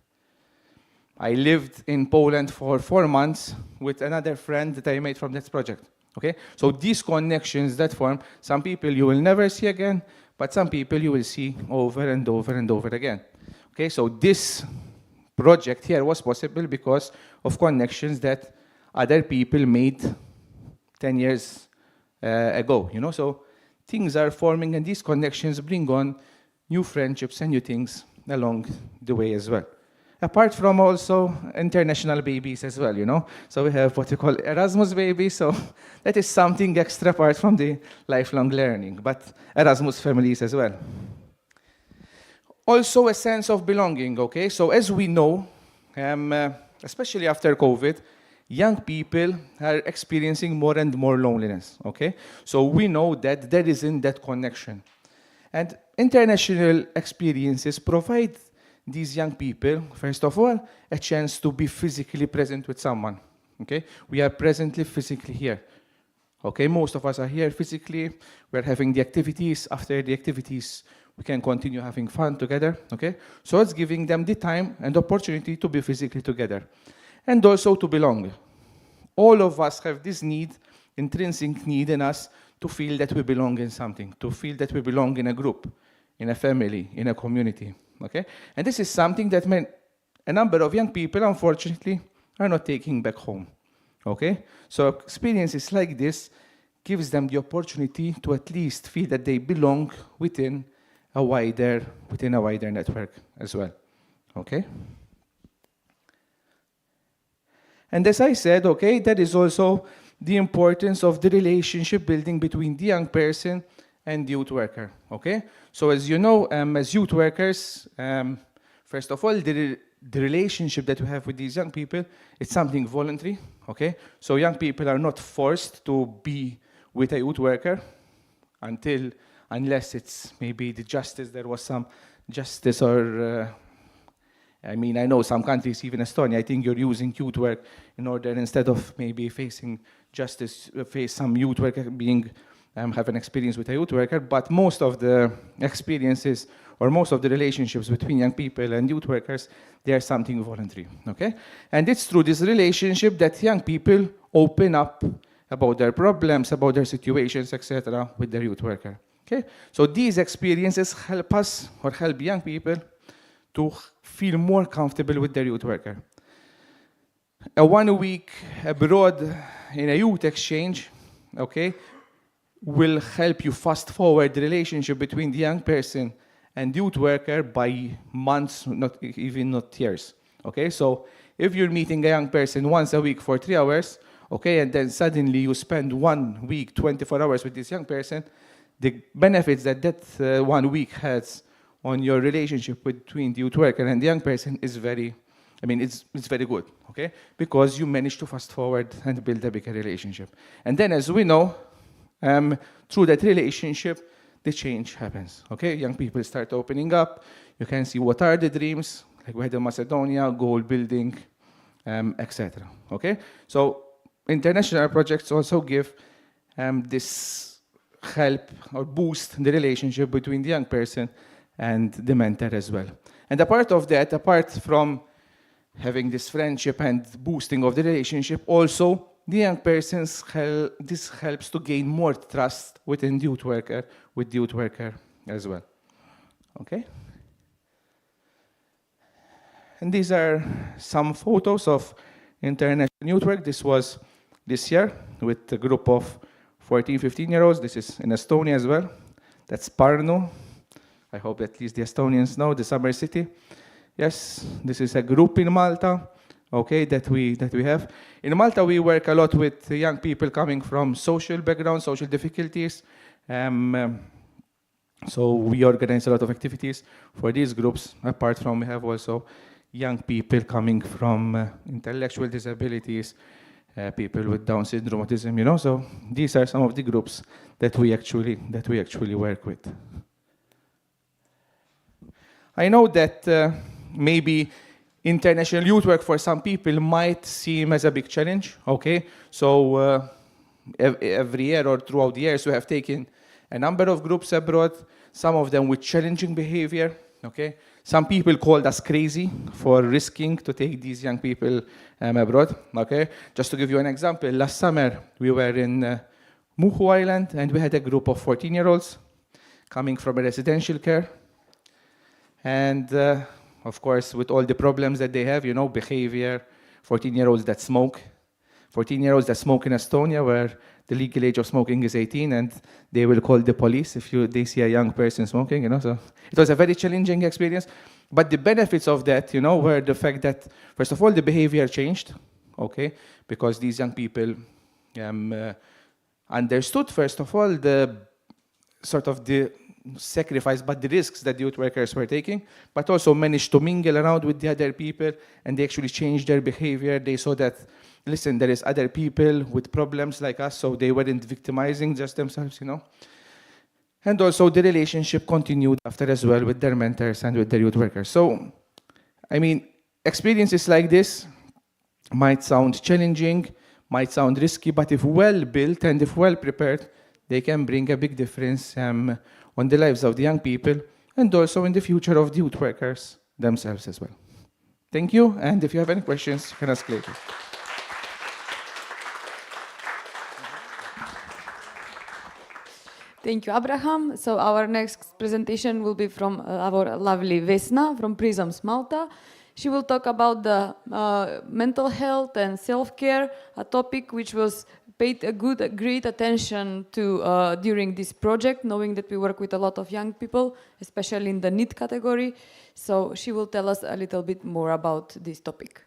I lived in Poland for 4 months with another friend that I made from that project, okay? So these connections that form, some people you will never see again, but some people you will see over and over and over again, okay? So this project here was possible because of connections that other people made 10 years ago, you know. So things are forming, and these connections bring on new friendships and new things along the way as well. Apart from also international babies as well, you know. So we have what we call Erasmus babies, so that is something extra apart from the lifelong learning, but Erasmus families as well. Also a sense of belonging, okay? So as we know, especially after COVID, young people are experiencing more and more loneliness, okay? So we know that there isn't that connection. And international experiences provide these young people, first of all, a chance to be physically present with someone, okay? We are presently physically here, okay? Most of us are here physically. We're having the activities. After the activities, we can continue having fun together, okay? So it's giving them the time and opportunity to be physically together. And also to belong. All of us have this need, intrinsic need in us, to feel that we belong in something, to feel that we belong in a group, in a family, in a community, okay? And this is something that a number of young people, unfortunately, are not taking back home, okay? So experiences like this gives them the opportunity to at least feel that they belong within a wider network as well, okay? And as I said, okay, that is also the importance of the relationship building between the young person and the youth worker, okay? So as you know, as youth workers, first of all, the relationship that we have with these young people, it's something voluntary, okay? So young people are not forced to be with a youth worker unless it's maybe the justice, there was some justice or I mean, I know some countries, even Estonia, I think you're using youth work in order, instead of maybe facing justice, face some youth worker being, have an experience with a youth worker, but most of the experiences or most of the relationships between young people and youth workers, they are something voluntary, okay? And it's through this relationship that young people open up about their problems, about their situations, etc., with their youth worker, okay? So these experiences help us, or help young people, to feel more comfortable with their youth worker. A 1 week abroad in a youth exchange, okay, will help you fast forward the relationship between the young person and youth worker by months, not years, okay? So if you're meeting a young person once a week for 3 hours, okay, and then suddenly you spend 1 week, 24 hours with this young person, the benefits that 1 week has on your relationship between the youth worker and the young person is very, it's very good, okay? Because you manage to fast forward and build a bigger relationship. And then, as we know, through that relationship, the change happens, okay? Young people start opening up. You can see what are the dreams, like we had in Macedonia, goal building, etc., okay? So international projects also give this help or boost the relationship between the young person and the mentor as well. And a part of that, apart from having this friendship and boosting of the relationship, also the young persons, this helps to gain more trust within the youth worker, with the youth worker as well, okay? And these are some photos of international youth work. This was this year with a group of 14, 15-year-olds. This is in Estonia as well. That's Pärnu. I hope at least the Estonians know the summer city. Yes, this is a group in Malta, okay, that we have. In Malta, we work a lot with young people coming from social backgrounds, social difficulties. So we organize a lot of activities for these groups. Apart from, we have also young people coming from intellectual disabilities, people with Down syndrome, autism, you know. So these are some of the groups that we actually work with. I know that maybe international youth work for some people might seem as a big challenge, okay? So every year or throughout the years, we have taken a number of groups abroad, some of them with challenging behavior, okay? Some people called us crazy for risking to take these young people abroad, okay? Just to give you an example, last summer, we were in Muhu Island, and we had a group of 14-year-olds coming from a residential care. And of course, with all the problems that they have, you know, behavior, 14-year-olds that smoke, 14-year-olds that smoke in Estonia, where the legal age of smoking is 18, and they will call the police if they see a young person smoking, you know. So it was a very challenging experience. But the benefits of that, you know, were the fact that, first of all, the behavior changed, okay, because these young people understood, first of all, the sort of the sacrifice, but the risks that the youth workers were taking, but also managed to mingle around with the other people, and they actually changed their behavior. They saw that, listen, there is other people with problems like us, so they weren't victimizing just themselves, you know. And also the relationship continued after as well with their mentors and with their youth workers. So, I mean, experiences like this might sound challenging, might sound risky, but if well built and if well prepared, they can bring a big difference on the lives of the young people and also in the future of the youth workers themselves as well. Thank you, and if you have any questions, you can ask later. Thank you, Abraham. So our next presentation will be from our lovely Vesna from Prisms Malta. She will talk about the mental health and self-care, a topic which was paid great attention to during this project, knowing that we work with a lot of young people, especially in the NEET category. So she will tell us a little bit more about this topic.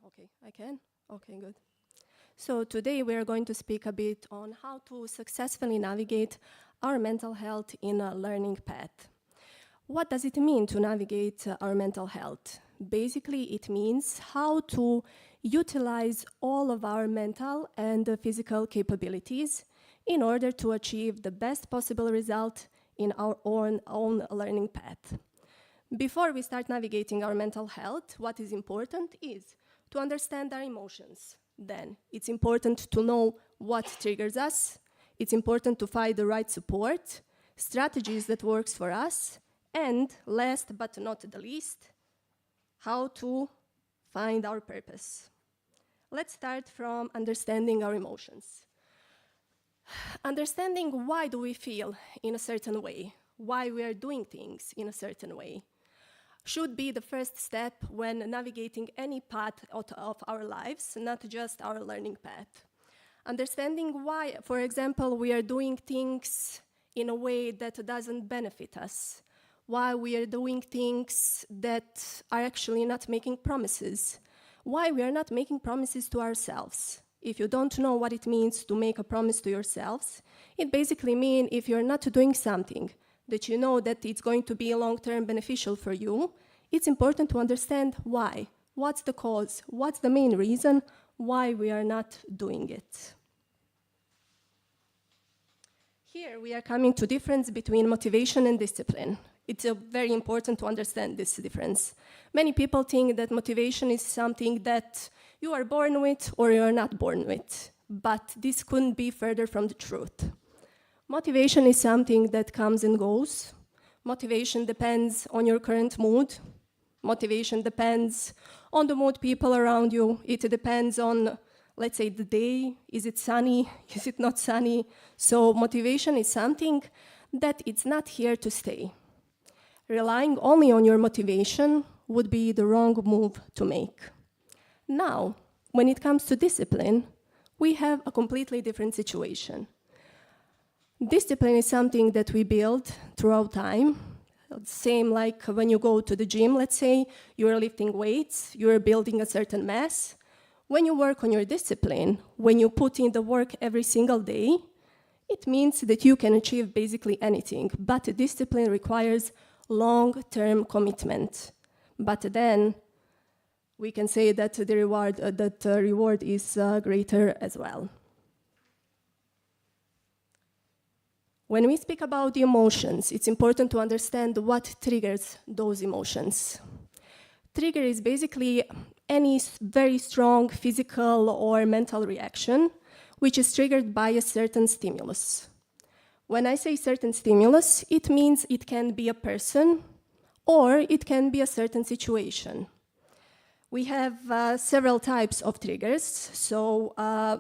Okay, I can? Okay, good. So today we are going to speak a bit on how to successfully navigate our mental health in a learning path. What does it mean to navigate our mental health? Basically, it means how to utilize all of our mental and physical capabilities in order to achieve the best possible result in our own learning path. Before we start navigating our mental health, what is important is to understand our emotions. Then it's important to know what triggers us. It's important to find the right support, strategies that works for us, and last but not the least, how to find our purpose. Let's start from understanding our emotions. Understanding why do we feel in a certain way, why we are doing things in a certain way, should be the first step when navigating any path of our lives, not just our learning path. Understanding why, for example, we are doing things in a way that doesn't benefit us, why we are doing things that are actually not making promises, why we are not making promises to ourselves. If you don't know what it means to make a promise to yourselves, it basically means if you're not doing something that you know that it's going to be long-term beneficial for you, it's important to understand why. What's the cause? What's the main reason why we are not doing it? Here we are coming to difference between motivation and discipline. It's very important to understand this difference. Many people think that motivation is something that you are born with or you are not born with, but this couldn't be further from the truth. Motivation is something that comes and goes. Motivation depends on your current mood. Motivation depends on the mood people around you. It depends on, let's say, the day. Is it sunny? Is it not sunny? So motivation is something that it's not here to stay. Relying only on your motivation would be the wrong move to make. Now, when it comes to discipline, we have a completely different situation. Discipline is something that we build throughout time. Same like when you go to the gym, let's say, you are lifting weights, you are building a certain mass. When you work on your discipline, when you put in the work every single day, it means that you can achieve basically anything. But discipline requires long-term commitment. But then we can say that the reward is greater as well. When we speak about the emotions, it's important to understand what triggers those emotions. Trigger is basically any very strong physical or mental reaction which is triggered by a certain stimulus. When I say certain stimulus, it means it can be a person or it can be a certain situation. We have several types of triggers. So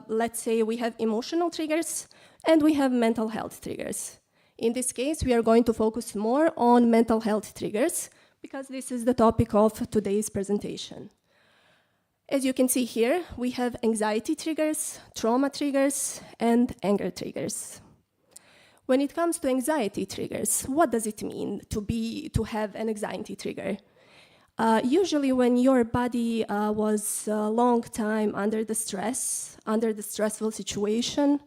let's say we have emotional triggers and we have mental health triggers. In this case, we are going to focus more on mental health triggers because this is the topic of today's presentation. As you can see here, we have anxiety triggers, trauma triggers, and anger triggers. When it comes to anxiety triggers, what does it mean to have an anxiety trigger? Usually when your body was a long time under the stressful situation,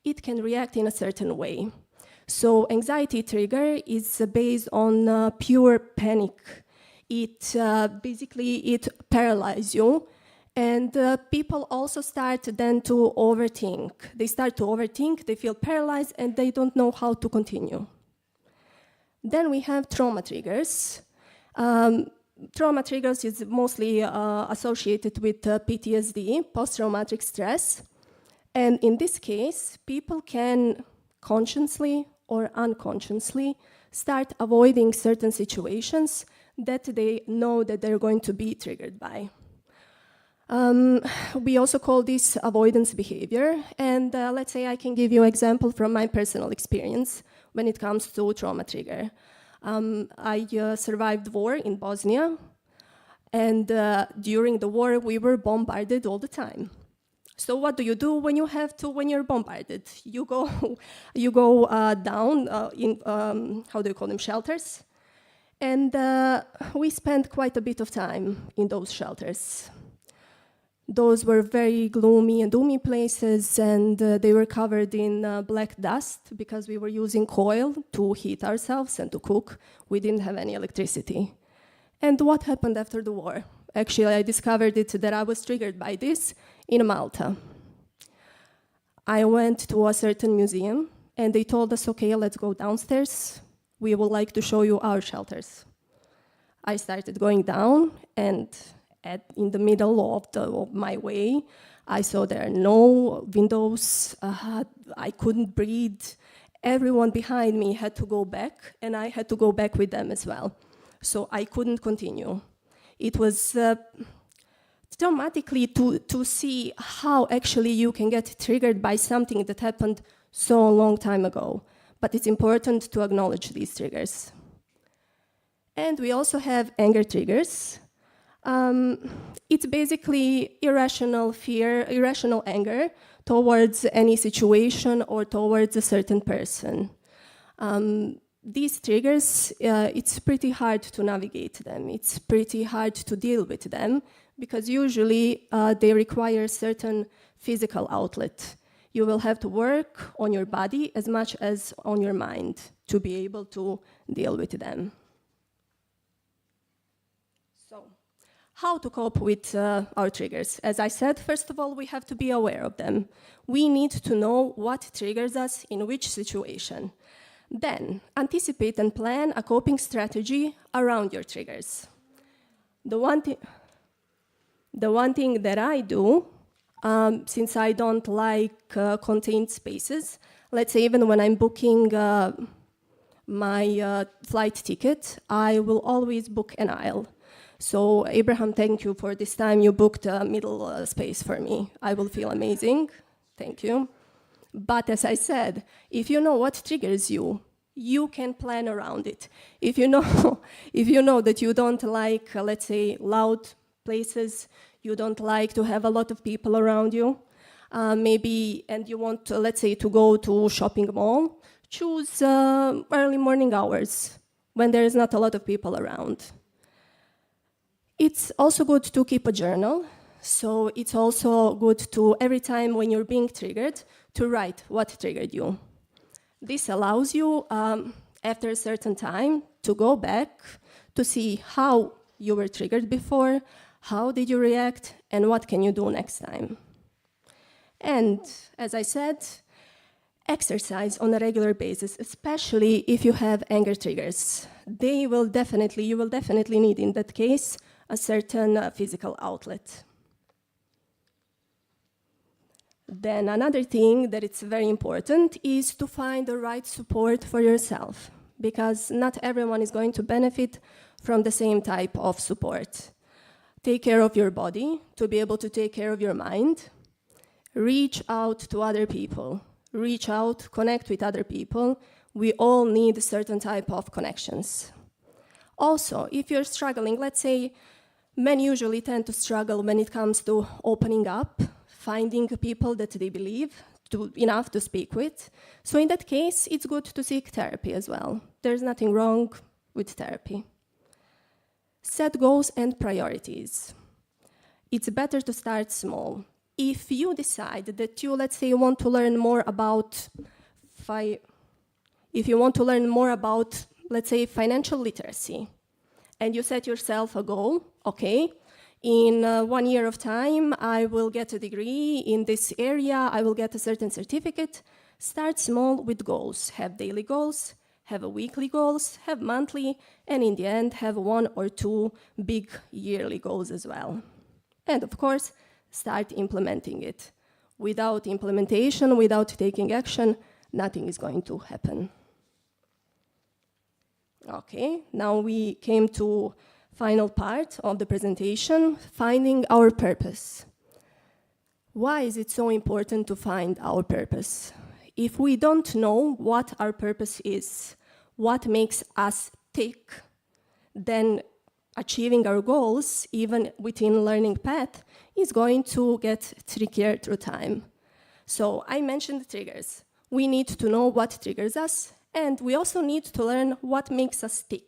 it can react in a certain way. So anxiety trigger is based on pure panic. It paralyzes you. And people also start then to overthink. They start to overthink, they feel paralyzed, and they don't know how to continue. Then we have trauma triggers. Trauma triggers is mostly associated with PTSD, post-traumatic stress. And in this case, people can consciously or unconsciously start avoiding certain situations that they know that they're going to be triggered by. We also call this avoidance behavior, and let's say I can give you an example from my personal experience when it comes to trauma trigger. I survived war in Bosnia, and during the war we were bombarded all the time. So what do you do when you're bombarded? You go down in how do you call them, shelters, and we spent quite a bit of time in those shelters. Those were very gloomy and doomy places, and they were covered in black dust because we were using coal to heat ourselves and to cook. We didn't have any electricity. And what happened after the war? Actually, I discovered that I was triggered by this in Malta. I went to a certain museum, and they told us, okay, let's go downstairs. We would like to show you our shelters. I started going down, and in the middle of my way, I saw there are no windows. I couldn't breathe. Everyone behind me had to go back, and I had to go back with them as well. So I couldn't continue. It was traumatically to see how actually you can get triggered by something that happened so long time ago. But it's important to acknowledge these triggers. And we also have anger triggers. It's basically irrational fear, irrational anger towards any situation or towards a certain person. These triggers, it's pretty hard to navigate them. It's pretty hard to deal with them because usually they require certain physical outlet. You will have to work on your body as much as on your mind to be able to deal with them. How to cope with our triggers? As I said, first of all, we have to be aware of them. We need to know what triggers us in which situation. Then, anticipate and plan a coping strategy around your triggers. The one thing that I do, since I don't like contained spaces, let's say even when I'm booking my flight ticket, I will always book an aisle. So, Abraham, thank you for this time. You booked a middle space for me. I will feel amazing. Thank you. But as I said, if you know what triggers you, you can plan around it. If you know that you don't like, let's say, loud places, you don't like to have a lot of people around you, maybe, and you want, let's say, to go to shopping mall, choose early morning hours when there is not a lot of people around. It's also good to keep a journal. So it's also good to, every time when you're being triggered, to write what triggered you. This allows you, after a certain time, to go back to see how you were triggered before, how did you react, and what can you do next time. And as I said, exercise on a regular basis, especially if you have anger triggers. You will definitely need, in that case, a certain physical outlet. Then another thing that it's very important is to find the right support for yourself, because not everyone is going to benefit from the same type of support. Take care of your body to be able to take care of your mind. Reach out to other people. Reach out, connect with other people. We all need a certain type of connections. Also, if you're struggling, let's say men usually tend to struggle when it comes to opening up, finding people that they believe enough to speak with. So in that case, it's good to seek therapy as well. There's nothing wrong with therapy. Set goals and priorities. It's better to start small. If you decide that you, let's say, want to learn more about let's say, financial literacy, and you set yourself a goal, okay, in 1 year of time, I will get a degree in this area, I will get a certain certificate. Start small with goals. Have daily goals, have weekly goals, have monthly, and in the end, have 1 or 2 big yearly goals as well. And of course, start implementing it. Without implementation, without taking action, nothing is going to happen. Okay, now we came to final part of the presentation, finding our purpose. Why is it so important to find our purpose? If we don't know what our purpose is, what makes us tick, then achieving our goals, even within learning path, is going to get trickier through time. So I mentioned triggers. We need to know what triggers us, and we also need to learn what makes us tick.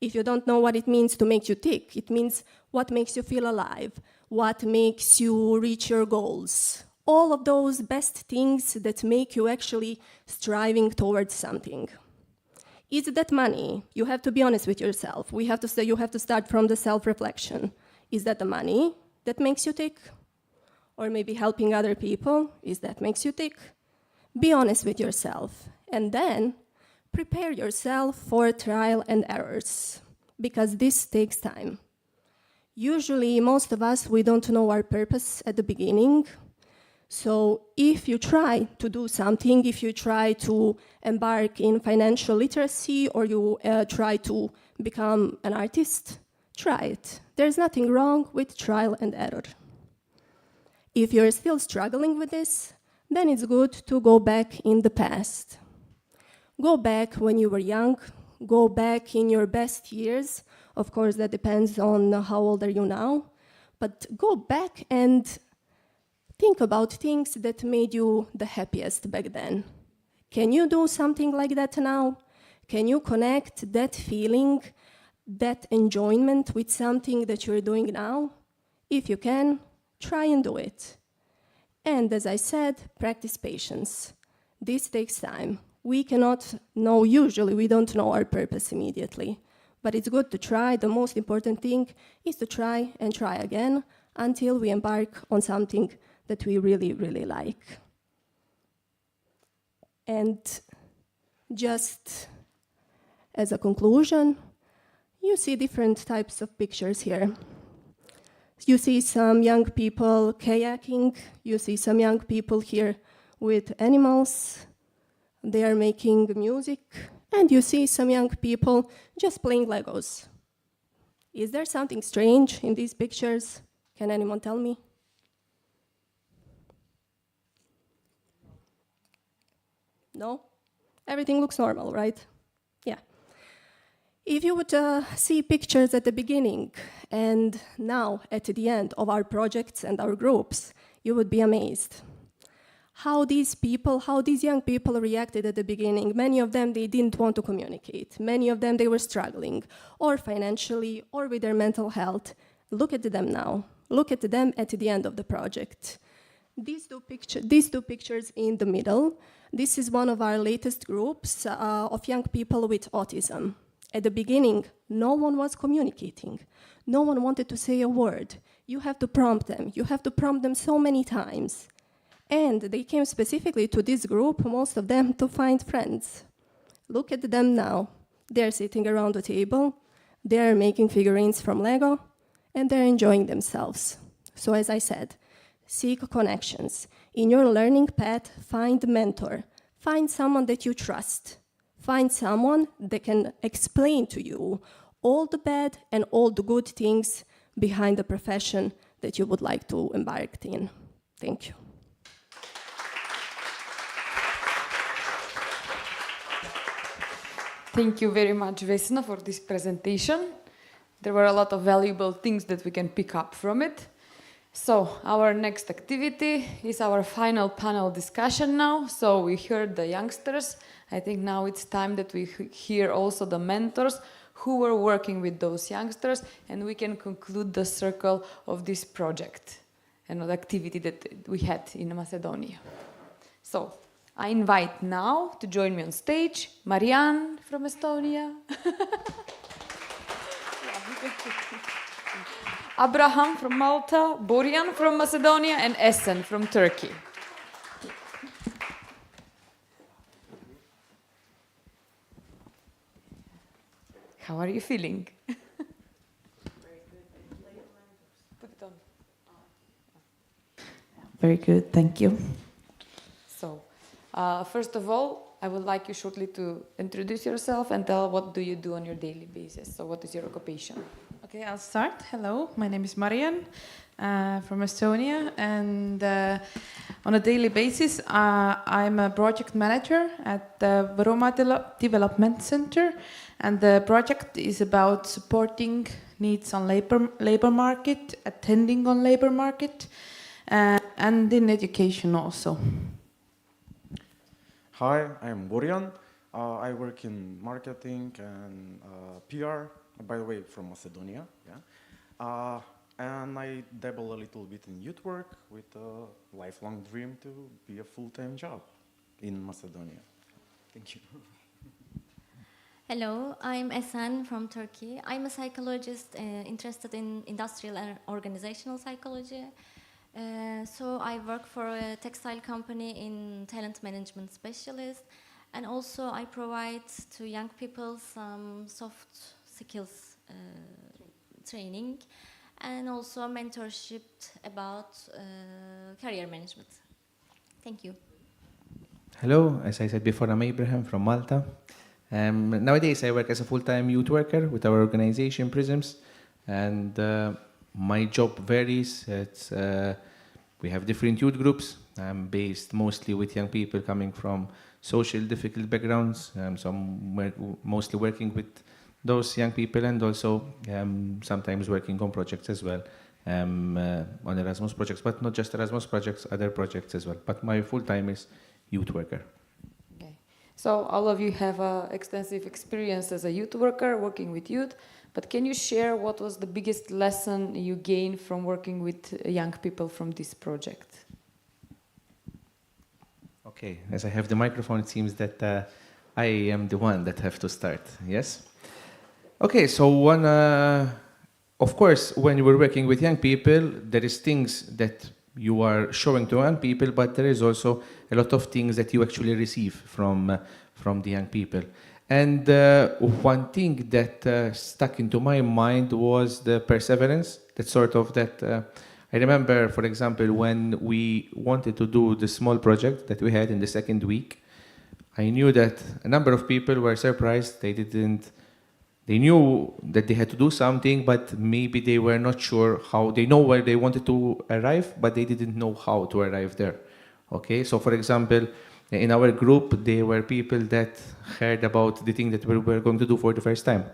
If you don't know what it means to make you tick, it means what makes you feel alive, what makes you reach your goals. All of those best things that make you actually striving towards something. Is that money? You have to be honest with yourself. You have to start from the self-reflection. Is that the money that makes you tick? Or maybe helping other people, is that makes you tick? Be honest with yourself. And then prepare yourself for trial and errors, because this takes time. Usually, most of us, we don't know our purpose at the beginning. So if you try to do something, if you try to embark in financial literacy, or you try to become an artist, try it. There's nothing wrong with trial and error. If you're still struggling with this, then it's good to go back in the past. Go back when you were young, go back in your best years. Of course, that depends on how old are you now. But go back and think about things that made you the happiest back then. Can you do something like that now? Can you connect that feeling, that enjoyment with something that you're doing now? If you can, try and do it. And as I said, practice patience. This takes time. We cannot know, usually we don't know our purpose immediately, but it's good to try. The most important thing is to try and try again until we embark on something that we really, really like. And just as a conclusion, you see different types of pictures here. You see some young people kayaking, you see some young people here with animals, they are making music, and you see some young people just playing Legos. Is there something strange in these pictures? Can anyone tell me? No? Everything looks normal, right? Yeah. If you would see pictures at the beginning and now at the end of our projects and our groups, you would be amazed. How these young people reacted at the beginning. Many of them, they didn't want to communicate. Many of them, they were struggling, or financially, or with their mental health. Look at them now. Look at them at the end of the project. These two pictures in the middle, this is one of our latest groups of young people with autism. At the beginning, no one was communicating. No one wanted to say a word. You have to prompt them. You have to prompt them so many times. And they came specifically to this group, most of them, to find friends. Look at them now. They're sitting around the table, they're making figurines from Lego, and they're enjoying themselves. So as I said, seek connections. In your learning path, find a mentor. Find someone that you trust. Find someone that can explain to you all the bad and all the good things behind the profession that you would like to embark in. Thank you. Thank you very much, Vesna, for this presentation. There were a lot of valuable things that we can pick up from it. So our next activity is our final panel discussion now. So we heard the youngsters. I think now it's time that we hear also the mentors who were working with those youngsters, and we can conclude the circle of this project and the activity that we had in Macedonia. So I invite now to join me on stage Marianne from Estonia, Abraham from Malta, Borjan from Macedonia, and Esen from Turkey. How are you feeling? Very good, thank you. So, first of all, I would like you shortly to introduce yourself and tell what do you do on your daily basis. So what is your occupation? Okay, I'll start. Hello, my name is Marian from Estonia, and on a daily basis, I'm a project manager at the Võrumaa Development Center, and the project is about supporting needs on labor market, attending on labor market, and in education also. Hi, I'm Borjan. I work in marketing and PR, by the way, from Macedonia. Yeah. And I dabble a little bit in youth work with a lifelong dream to be a full-time job in Macedonia. Thank you. Hello, I'm Esen from Turkey. I'm a psychologist interested in industrial and organizational psychology. So I work for a textile company in talent management specialist, and also I provide to young people some soft skills training, and also mentorship about career management. Thank you. Hello, as I said before, I'm Abraham from Malta. Nowadays I work as a full-time youth worker with our organization Prisms, and my job varies. We have different youth groups. I'm based mostly with young people coming from social difficult backgrounds, so I'm mostly working with those young people, and also sometimes working on projects as well, on Erasmus projects, but not just Erasmus projects, other projects as well. But my full time is youth worker. Okay. So all of you have extensive experience as a youth worker, working with youth, but can you share what was the biggest lesson you gained from working with young people from this project? Okay, as I have the microphone, it seems that I am the one that have to start, yes? Okay, so of course, when you were working with young people, there is things that you are showing to young people, but there is also a lot of things that you actually receive from the young people. And one thing that stuck into my mind was the perseverance, I remember, for example, when we wanted to do the small project that we had in the second week, I knew that a number of people were surprised. They knew that they had to do something, but maybe they were not sure how. They know where they wanted to arrive, but they didn't know how to arrive there. Okay, so for example, in our group, there were people that heard about the thing that we were going to do for the first time.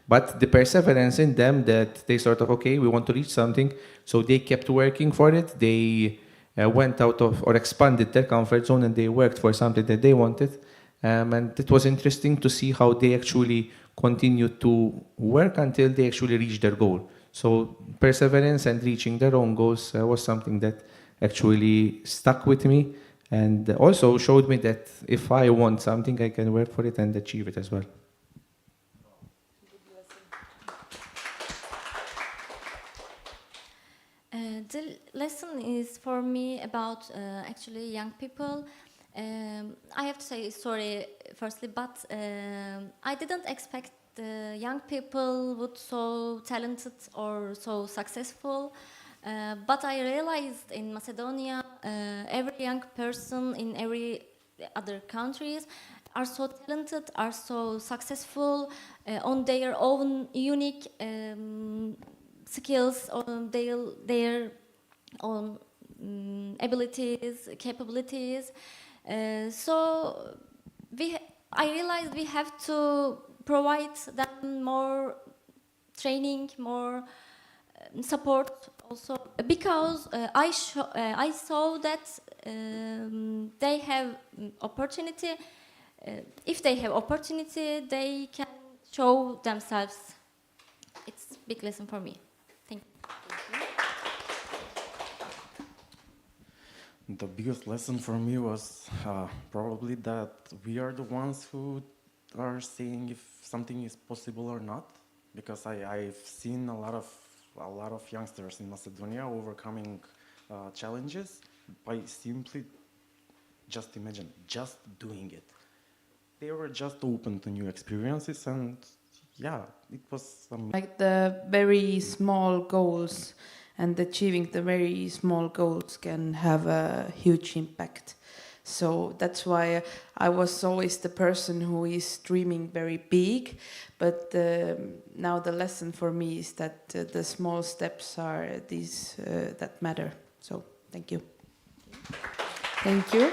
But the perseverance in them that they sort of, okay, we want to reach something, so they kept working for it. They went out of or expanded their comfort zone, and they worked for something that they wanted. And it was interesting to see how they actually continued to work until they actually reached their goal. So perseverance and reaching their own goals was something that actually stuck with me, and also showed me that if I want something, I can work for it and achieve it as well. The lesson is for me about actually young people. I have to say sorry firstly, but I didn't expect the young people would so talented or so successful. But I realized in Macedonia, every young person in every other countries are so talented, are so successful on their own unique skills, on their own abilities, capabilities. So I realized we have to provide them more training, more support also, because I saw that they have opportunity. If they have opportunity, they can show themselves. It's a big lesson for me. Thank you. The biggest lesson for me was probably that we are the ones who are saying if something is possible or not, because I've seen a lot of youngsters in Macedonia overcoming challenges by simply just doing it. They were just open to new experiences, and yeah, it was like the very small goals, and achieving the very small goals can have a huge impact. So that's why I was always the person who is dreaming very big, but now the lesson for me is that the small steps are these that matter. So thank you. Thank you.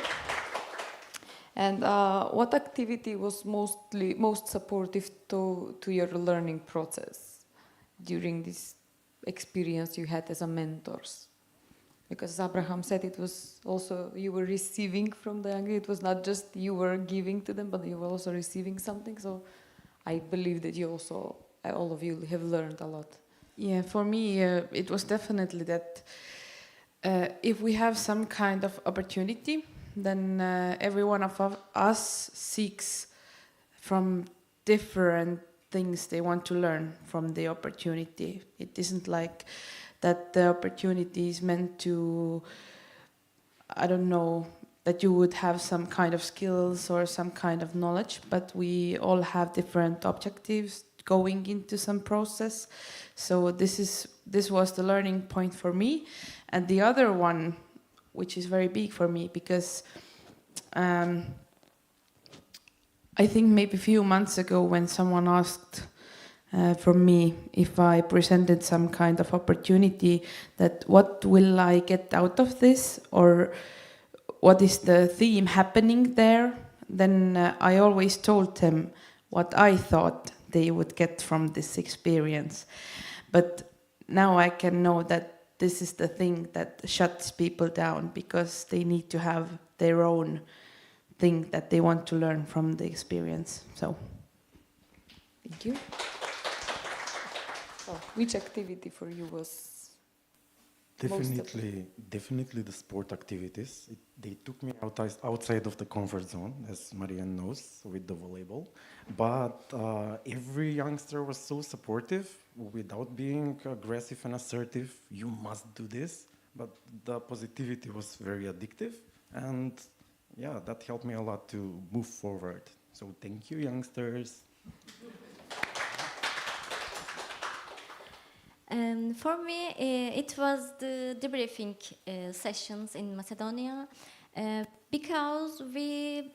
And what activity was most supportive to your learning process during this experience you had as a mentors? Because Abraham said it was also you were receiving from the young. It was not just you were giving to them, but you were also receiving something. So I believe that you also, all of you, have learned a lot. Yeah, for me, it was definitely that if we have some kind of opportunity, then every one of us seeks from different things they want to learn from the opportunity. It isn't like that the opportunity is meant to, I don't know, that you would have some kind of skills or some kind of knowledge, but we all have different objectives going into some process. So this was the learning point for me. And the other one, which is very big for me, because I think maybe a few months ago when someone asked from me if I presented some kind of opportunity, that what will I get out of this, or what is the theme happening there, then I always told them what I thought they would get from this experience. But now I can know that this is the thing that shuts people down, because they need to have their own thing that they want to learn from the experience. So, thank you. So, which activity for you was definitely the sport activities. They took me outside of the comfort zone, as Marianne knows, with the volleyball. But every youngster was so supportive, without being aggressive and assertive. You must do this. But the positivity was very addictive, and yeah, that helped me a lot to move forward. So thank you, youngsters. For me, it was the debriefing sessions in Macedonia, because we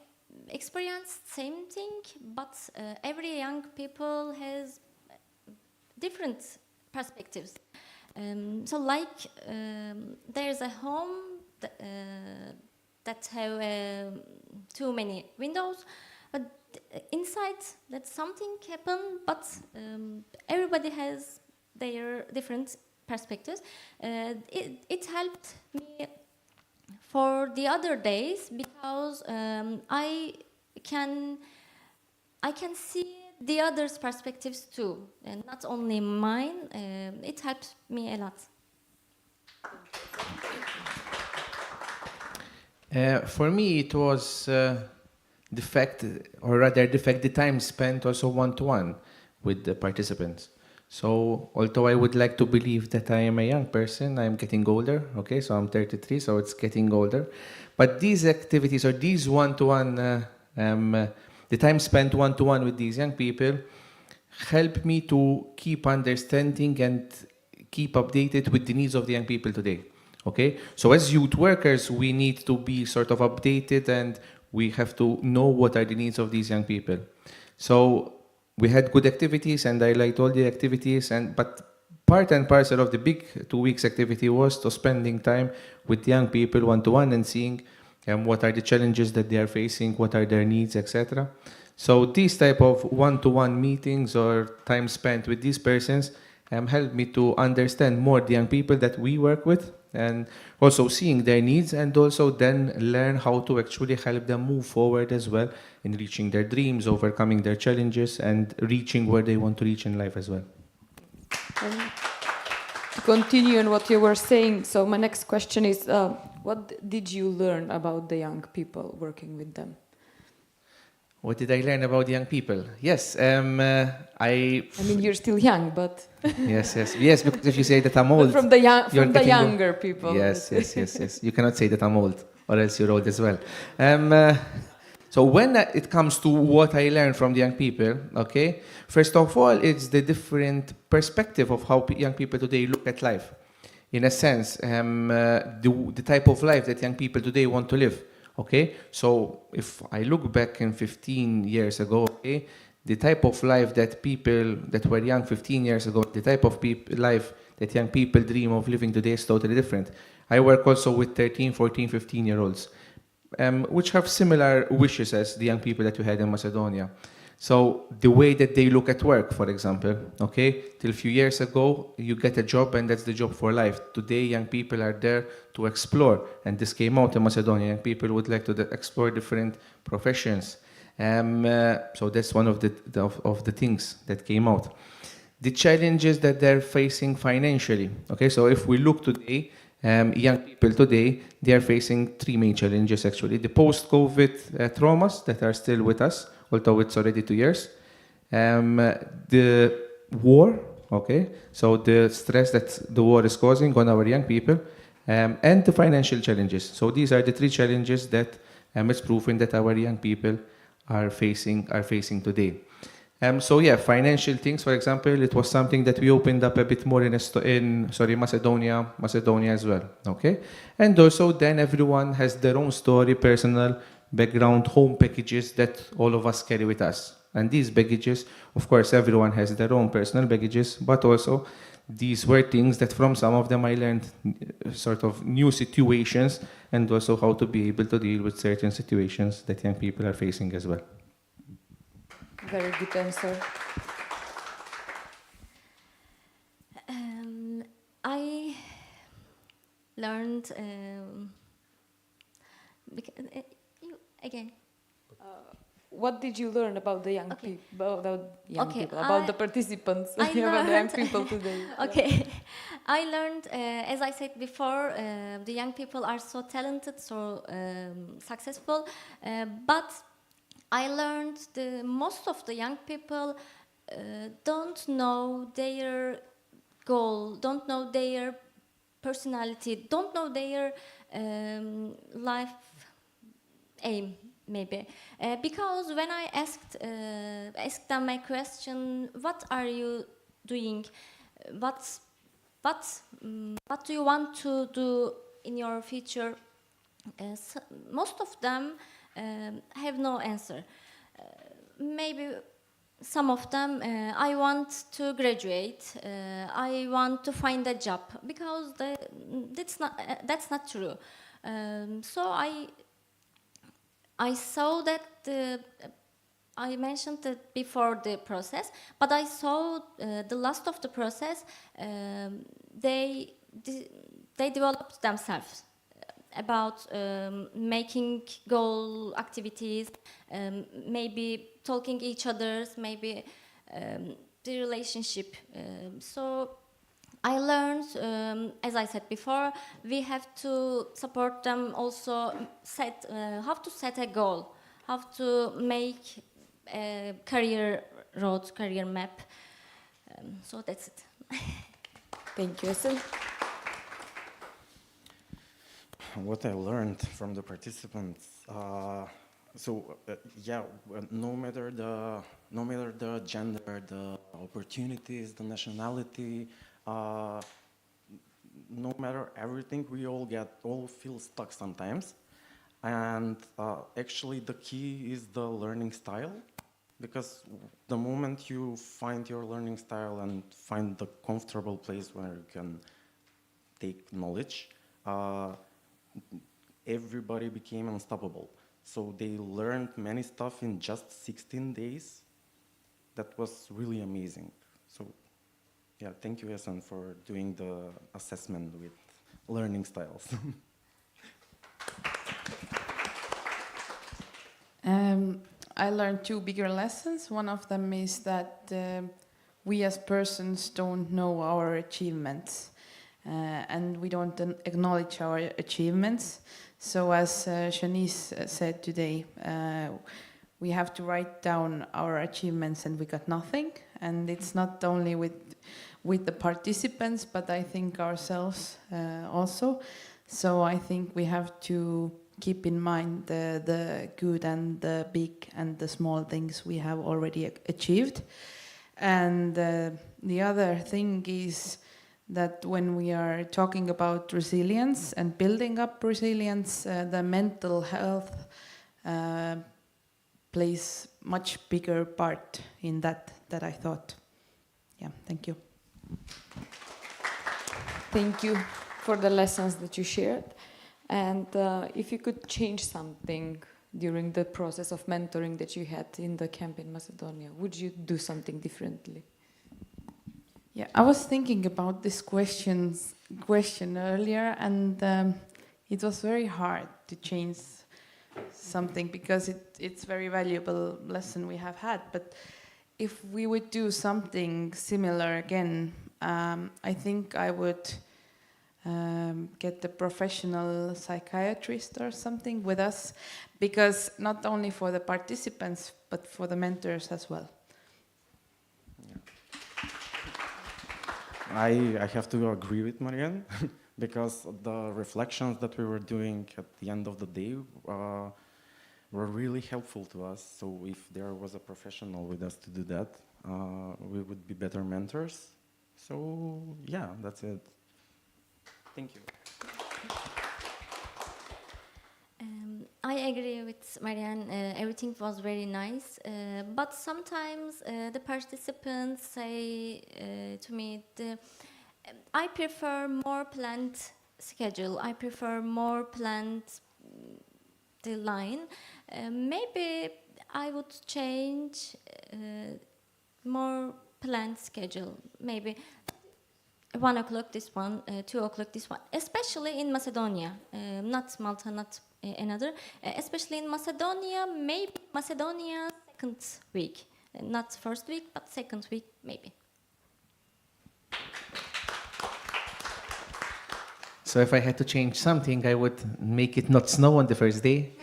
experienced same thing, but every young people has different perspectives. So like there's a home that have too many windows, but inside that something happened, but everybody has their different perspectives. It helped me for the other days, because I can see the others' perspectives too, and not only mine. It helped me a lot. For me, it was the fact, or rather the time spent also one-to-one with the participants. So, although I would like to believe that I am a young person, I'm getting older, okay, so I'm 33, so it's getting older. But these activities, or these one-to-one, the time spent one-to-one with these young people, help me to keep understanding and keep updated with the needs of the young people today. Okay, so as youth workers, we need to be sort of updated, and we have to know what are the needs of these young people. So we had good activities, and I liked all the activities, but part and parcel of the big 2 weeks activity was to spending time with young people one-to-one and seeing what are the challenges that they are facing, what are their needs, etc. So these type of one-to-one meetings or time spent with these persons helped me to understand more the young people that we work with, and also seeing their needs, and also then learn how to actually help them move forward as well in reaching their dreams, overcoming their challenges, and reaching where they want to reach in life as well. To continue on what you were saying, so my next question is, what did you learn about the young people working with them? What did I learn about young people? Yes, I mean, you're still young, but... yes, because if you say that I'm old... But from the younger people. Yes. You cannot say that I'm old, or else you're old as well. So when it comes to what I learned from the young people, okay, first of all, it's the different perspective of how young people today look at life. In a sense, the type of life that young people today want to live. Okay, so if I look back in 15 years ago, okay, the type of life that people that were young 15 years ago, the type of life that young people dream of living today is totally different. I work also with 13, 14, 15-year-olds, which have similar wishes as the young people that we had in Macedonia. So the way that they look at work, for example, okay, till a few years ago, you get a job and that's the job for life. Today, young people are there to explore, and this came out in Macedonia. Young people would like to explore different professions. So that's one of the things that came out. The challenges that they're facing financially. Okay, so if we look today, young people today, they are facing three main challenges actually. The post-COVID traumas that are still with us, although it's already 2 years. The war, okay, so the stress that the war is causing on our young people, and the financial challenges. So these are the three challenges that it's proven that our young people are facing today. So yeah, financial things, for example, it was something that we opened up a bit more in Macedonia as well, okay? And also then everyone has their own story, personal background, home packages that all of us carry with us. And these baggages, of course, everyone has their own personal baggages, but also these were things that from some of them I learned sort of new situations, and also how to be able to deal with certain situations that young people are facing as well. Very good answer. I learned again. What did you learn about the young people? About I the participants? I about the young learned- people today. Okay, I learned, as I said before, the young people are so talented, so successful, but I learned most of the young people don't know their goal, don't know their personality, don't know their life aim, maybe. Because when I asked them my question, what are you doing? What do you want to do in your future? Most of them have no answer. Maybe some of them, I want to graduate, I want to find a job, because that's not true. So I saw that I mentioned it before the process, but I saw the last of the process, they developed themselves about making goal activities, maybe talking each others, maybe the relationship. So I learned, as I said before, we have to support them also, how to set a goal, how to make a career road, career map. So that's it. Thank you, Esil. What I learned from the participants, no matter the gender, the opportunities, the nationality, no matter everything, we all feel stuck sometimes. And actually the key is the learning style, because the moment you find your learning style and find the comfortable place where you can take knowledge, everybody became unstoppable. So they learned many stuff in just 16 days. That was really amazing. So yeah, thank you, Esen, for doing the assessment with learning styles. I learned 2 bigger lessons. One of them is that we as persons don't know our achievements, and we don't acknowledge our achievements. So as Shanice said today, we have to write down our achievements, and we got nothing. And it's not only with the participants, but I think ourselves also. So I think we have to keep in mind the good and the big and the small things we have already achieved. And the other thing is that when we are talking about resilience and building up resilience, the mental health plays much bigger part in that I thought. Yeah, thank you. Thank you for the lessons that you shared. And if you could change something during the process of mentoring that you had in the camp in Macedonia, would you do something differently? Yeah, I was thinking about this question earlier, and it was very hard to change something because it's very valuable lesson we have had. But if we would do something similar again, I think I would get a professional psychiatrist or something with us, because not only for the participants but for the mentors as well. I have to agree with Marianne because the reflections that we were doing at the end of the day were really helpful to us. So if there was a professional with us to do that, we would be better mentors. So yeah, that's it. Thank you. I agree with Marianne. Everything was very nice, but sometimes the participants say to me, I prefer more planned schedule. I prefer more planned line. Maybe I would change more planned schedule. Maybe 1 o'clock this one, 2 o'clock this one, especially in Macedonia, not Malta, not another, especially in Macedonia, maybe Macedonia second week, not first week, but second week, maybe. So if I had to change something, I would make it not snow on the first day.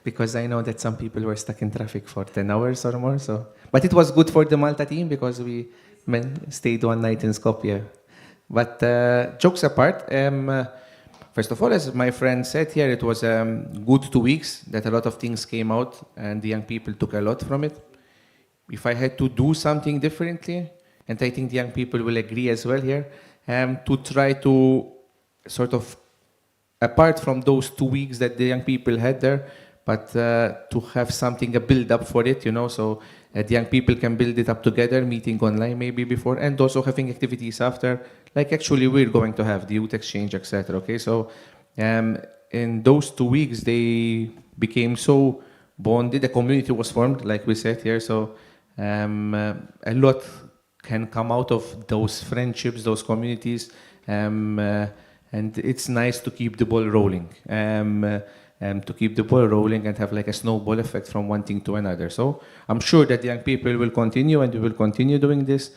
Because I know that some people were stuck in traffic for 10 hours or more. So, but it was good for the Malta team because we stayed 1 night in Skopje. But jokes apart, first of all, as my friend said here, it was a good 2 weeks that a lot of things came out and the young people took a lot from it. If I had to do something differently, and I think the young people will agree as well here, to try to sort of, apart from those 2 weeks that the young people had there, but to have something, a build-up for it, you know, so the young people can build it up together, meeting online maybe before, and also having activities after, like actually we're going to have the youth exchange, etc. Okay, so in those 2 weeks, they became so bonded, the community was formed, like we said here, so a lot can come out of those friendships, those communities, and it's nice to keep the ball rolling. To keep the ball rolling and have like a snowball effect from one thing to another. So I'm sure that the young people will continue and we will continue doing this.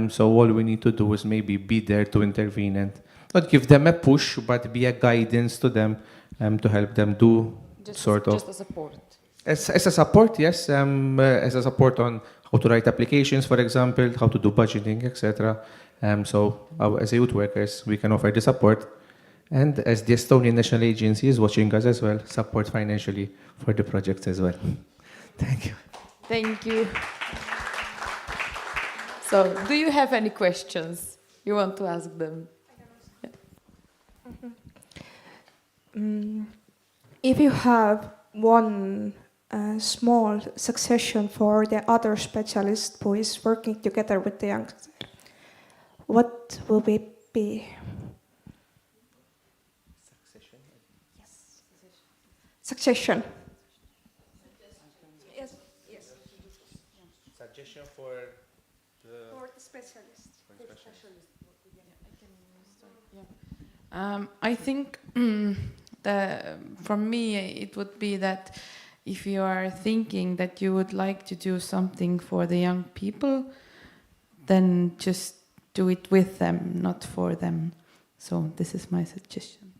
So all we need to do is maybe be there to intervene and not give them a push, but be a guidance to them to help them do just a support. As a support, yes. As a support on how to write applications, for example, how to do budgeting, etc. So as youth workers, we can offer the support. And as the Estonian National Agency is watching us as well, support financially for the projects as well. Thank you. Thank you. So, do you have any questions? You want to ask them? If you have one small succession for the other specialist who is working together with the youngster, what will it be? Succession. Yes. Suggestion for the specialist. I think from me it would be that if you are thinking that you would like to do something for the young people, then just do it with them, not for them. So this is my suggestion.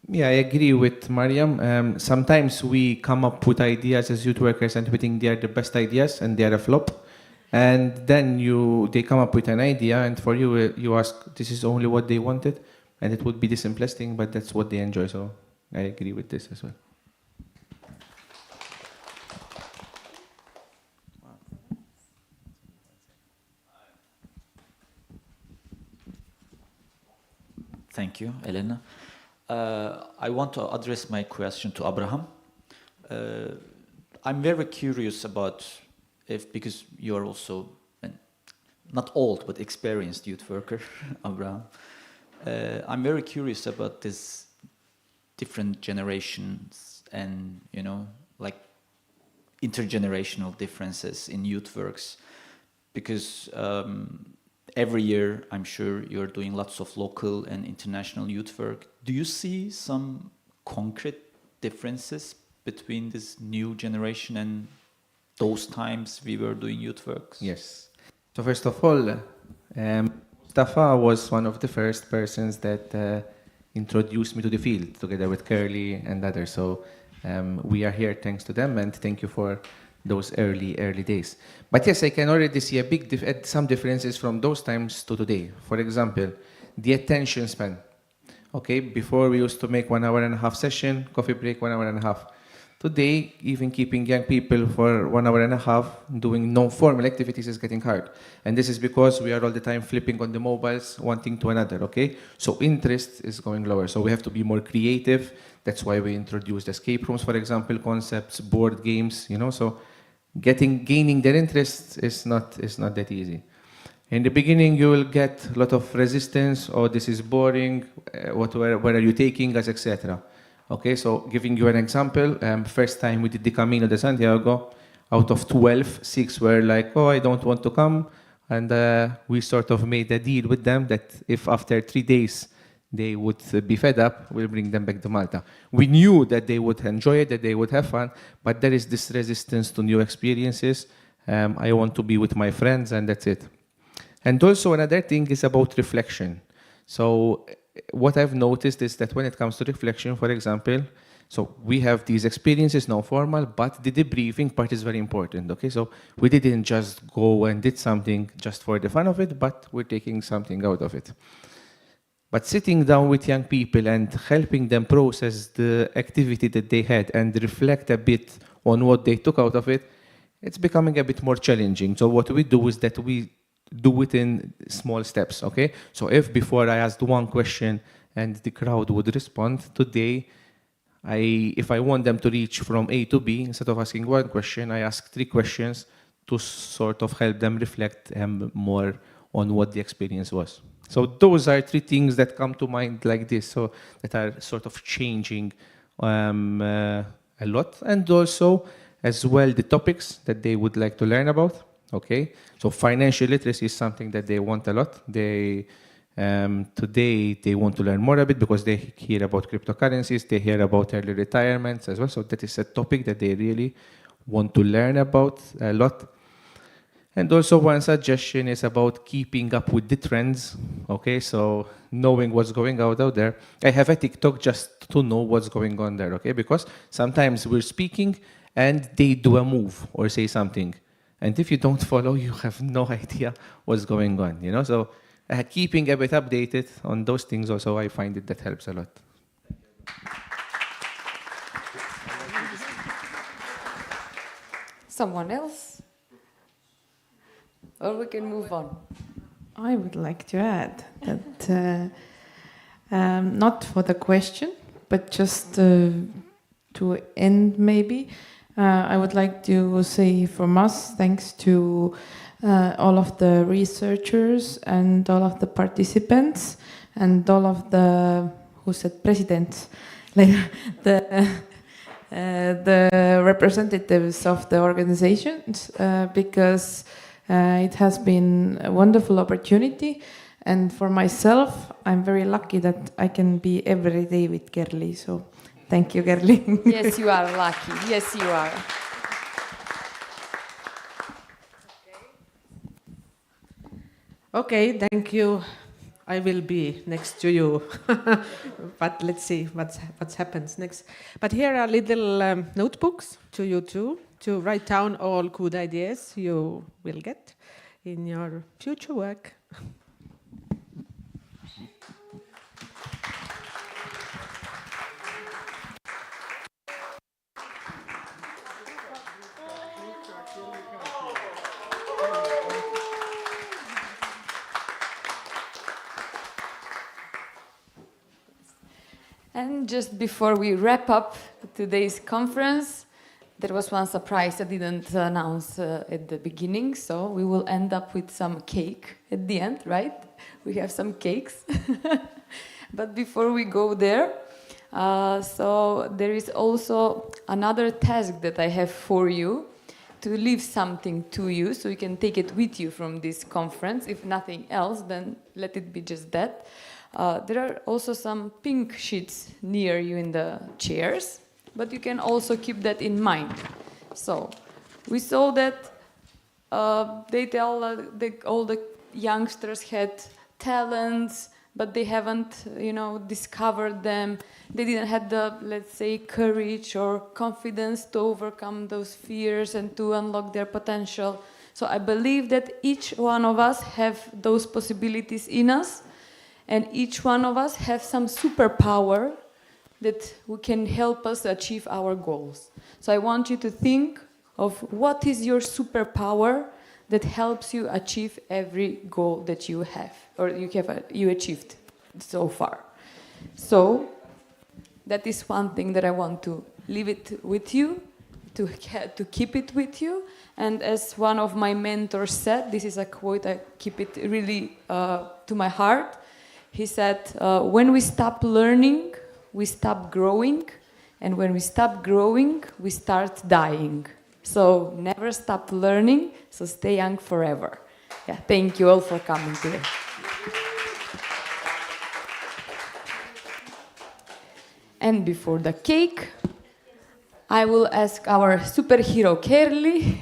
Yeah, I agree with Mariam. Sometimes we come up with ideas as youth workers and we think they are the best ideas and they are a flop. And then they come up with an idea and for you, you ask, this is only what they wanted. And it would be the simplest thing, but that's what they enjoy. So I agree with this as well. Thank you, Elena. I want to address my question to Abraham. I'm very curious about because you're also not old, but experienced youth worker, Abraham. I'm very curious about this different generations and, like intergenerational differences in youth works. Because every year, I'm sure you're doing lots of local and international youth work. Do you see some concrete differences between this new generation and those times we were doing youth work? Yes. So first of all, Mustafa was one of the first persons that introduced me to the field, together with Curly and others. So we are here thanks to them, and thank you for those early days. But yes, I can already see some differences from those times to today. For example, the attention span. Okay, before we used to make 1 hour and a half session, coffee break 1 hour and a half. Today, even keeping young people for 1 hour and a half doing non-formal activities is getting hard. And this is because we are all the time flipping on the mobiles, one thing to another, okay? So interest is going lower. So we have to be more creative. That's why we introduced escape rooms, for example, concepts, board games, so gaining their interest is not that easy. In the beginning, you will get a lot of resistance, oh, this is boring, where are you taking us, etc. Okay, so giving you an example, first time we did the Camino de Santiago, out of 12, 6 were like, oh, I don't want to come. And we sort of made a deal with them that if after 3 days they would be fed up, we'll bring them back to Malta. We knew that they would enjoy it, that they would have fun, but there is this resistance to new experiences. I want to be with my friends, and that's it. And also another thing is about reflection. So what I've noticed is that when it comes to reflection, for example, so we have these experiences, no formal, but the debriefing part is very important, okay? So we didn't just go and did something just for the fun of it, but we're taking something out of it. But sitting down with young people and helping them process the activity that they had and reflect a bit on what they took out of it, it's becoming a bit more challenging. So what we do is that we do it in small steps, okay? So if before I asked one question and the crowd would respond, today, if I want them to reach from A to B, instead of asking one question, I ask 3 questions to sort of help them reflect more on what the experience was. So those are 3 things that come to mind like this, so that are sort of changing a lot. And also, as well, the topics that they would like to learn about. Okay, so financial literacy is something that they want a lot. Today they want to learn more a bit because they hear about cryptocurrencies, they hear about early retirements as well. So that is a topic that they really want to learn about a lot. And also one suggestion is about keeping up with the trends. Okay, so knowing what's going out there. I have a TikTok just to know what's going on there, okay? Because sometimes we're speaking and they do a move or say something. And if you don't follow, you have no idea what's going on, So keeping a bit updated on those things also, I find that helps a lot. Someone else? Or we can move on. I would like to add that not for the question, but just to end maybe, I would like to say from us, thanks to all of the researchers and all of the participants and all of the, who said presidents, like the representatives of the organizations, because it has been a wonderful opportunity. And for myself, I'm very lucky that I can be every day with Kerli. So thank you, Kerli. Yes, you are lucky. Yes, you are. Okay, thank you. I will be next to you. But let's see what happens next. But here are little notebooks to you too, to write down all good ideas you will get in your future work. And just before we wrap up today's conference, there was one surprise I didn't announce at the beginning, so we will end up with some cake at the end, right? We have some cakes. But before we go there, so there is also another task that I have for you, to leave something to you, so you can take it with you from this conference. If nothing else, then let it be just that. There are also some pink sheets near you in the chairs, but you can also keep that in mind. So we saw that they tell all the youngsters had talents, but they haven't, discovered them. They didn't have the, let's say, courage or confidence to overcome those fears and to unlock their potential. So I believe that each one of us have those possibilities in us, and each one of us have some superpower that can help us achieve our goals. So I want you to think of what is your superpower that helps you achieve every goal that you have, or you achieved so far. So that is one thing that I want to leave it with you, to keep it with you. And as one of my mentors said, this is a quote, I keep it really to my heart. He said, when we stop learning, we stop growing, and when we stop growing, we start dying. So never stop learning, so stay young forever. Yeah, thank you all for coming today. And before the cake, I will ask our superhero Kerli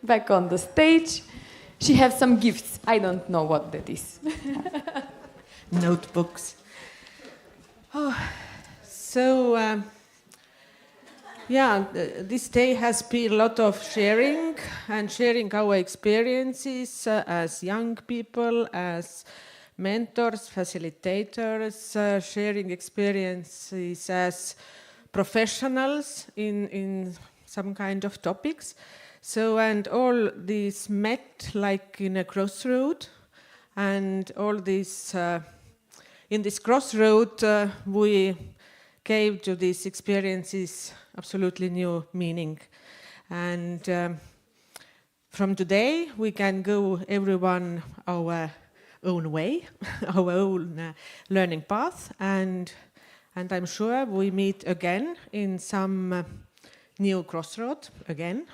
back on the stage. She has some gifts. I don't know what that is. Notebooks. Oh, so this day has been a lot of sharing our experiences as young people, as mentors, facilitators, sharing experiences as professionals in some kind of topics. So, and all these met like in a crossroad, and all this in this crossroad we gave to these experiences absolutely new meaning. And from today we can go everyone our own way, our own learning path, and I'm sure we meet again in some new crossroad again,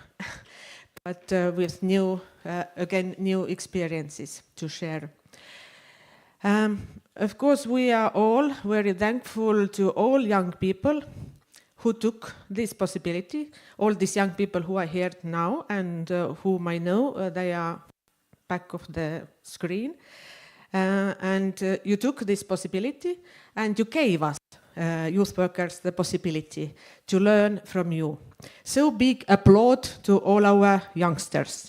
but with new experiences to share. Of course, we are all very thankful to all young people who took this possibility, all these young people who are here now and whom I know, they are back of the screen. And you took this possibility and you gave us, youth workers, the possibility to learn from you. So big applause to all our youngsters.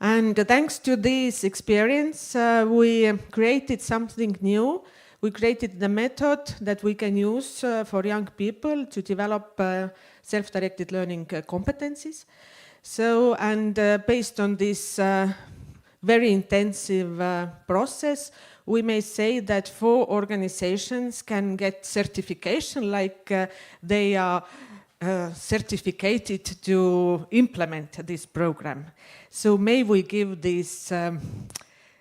And thanks to this experience, we created something new. we created the method that we can use for young people to develop self-directed learning competencies. So, and based on this very intensive process, we may say that 4 organizations can get certification, like they are certificated to implement this program. So may we give these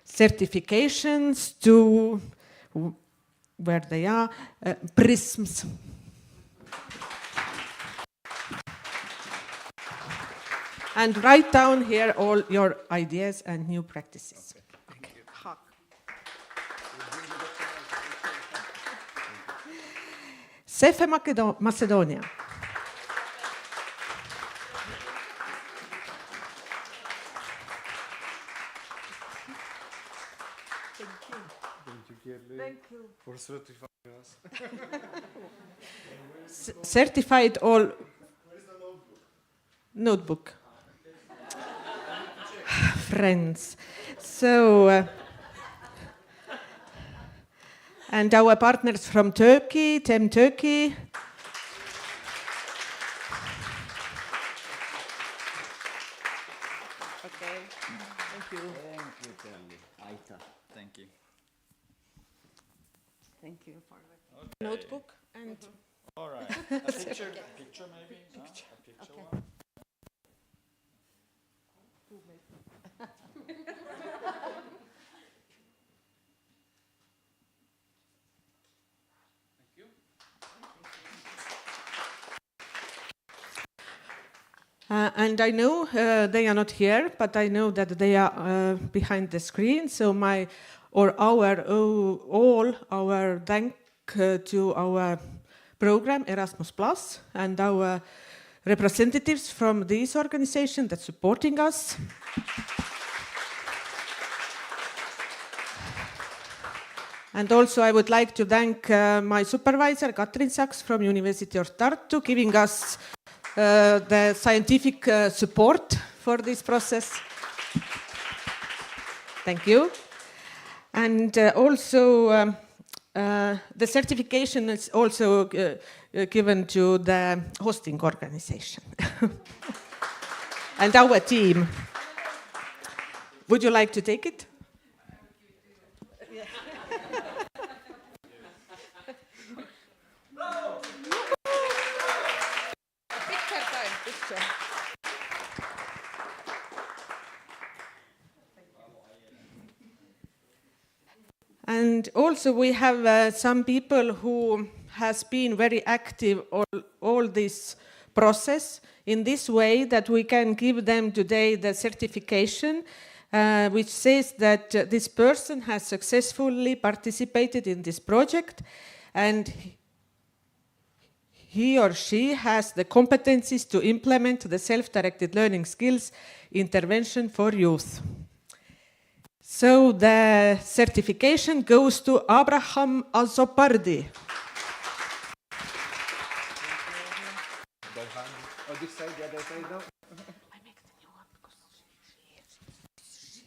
certifications to, where they are, prisms. And write down here all your ideas and new practices. Okay. Ceesu Macedonia. Thank you for certifying us. Certified all. Where's the notebook? Friends. So, and our partners from Turkey, TEM Turkey. Okay, thank you. Thank you, Kelly. Aita, thank you. Thank you for the notebook and. All right. A picture, picture maybe? No? A picture one? And I know they are not here, but I know that they are behind the screen. So all our thank to our program Erasmus Plus and our representatives from this organization that's supporting us. And also I would like to thank my supervisor, Katrin Saks from University of Tartu, giving us the scientific support for this process. Thank you. And also the certification is also given to the hosting organization and our team. Would you like to take it? And also we have some people who has been very active all this process in this way that we can give them today the certification which says that this person has successfully participated in this project and he or she has the competencies to implement the self-directed learning skills intervention for youth. So the certification goes to Abraham Azopardi. This side, the other side now? I make the new one because she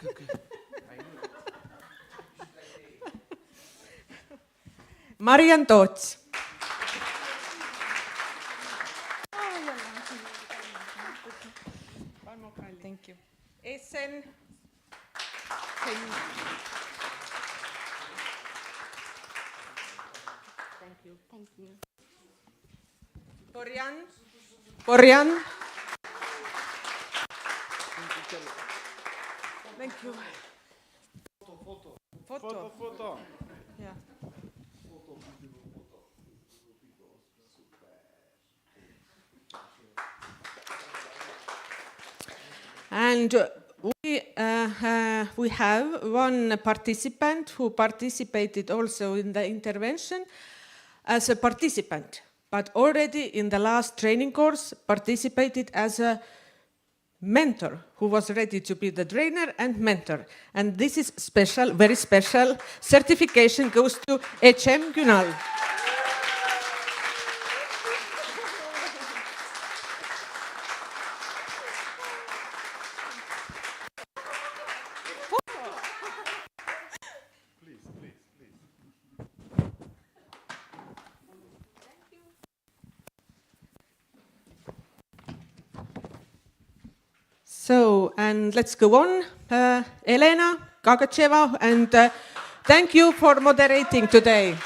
Okay. Marian Toots. Thank you. Essen. Thank you. Thank you. Borjan. Thank you. Photo. Yeah. And we have one participant who participated also in the intervention as a participant, but already in the last training course participated as a mentor who was ready to be the trainer and mentor. And this is special, very special. Certification goes to Ecem Günal. So, and let's go on. Elena Gagacheva, and thank you for moderating today.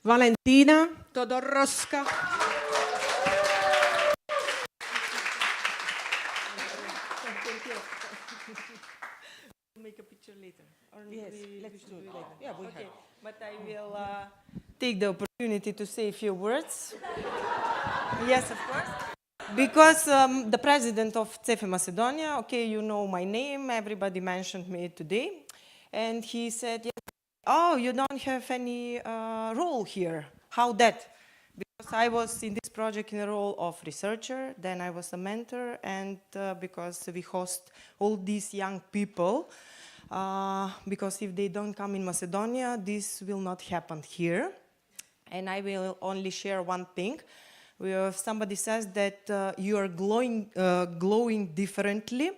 Valentina Todoroska. Make a picture later. Or Yes, let's do it later. Yeah, we okay. have. But I will take the opportunity to say a few words. Yes, of course. Because the president of Ceesu Macedonia, okay, you know my name, everybody mentioned me today. And he said, yes, oh, you don't have any role here. How that? Because I was in this project in the role of researcher, then I was a mentor, and because we host all these young people, because if they don't come in Macedonia, this will not happen here. And I will only share one thing. Somebody says that you are glowing differently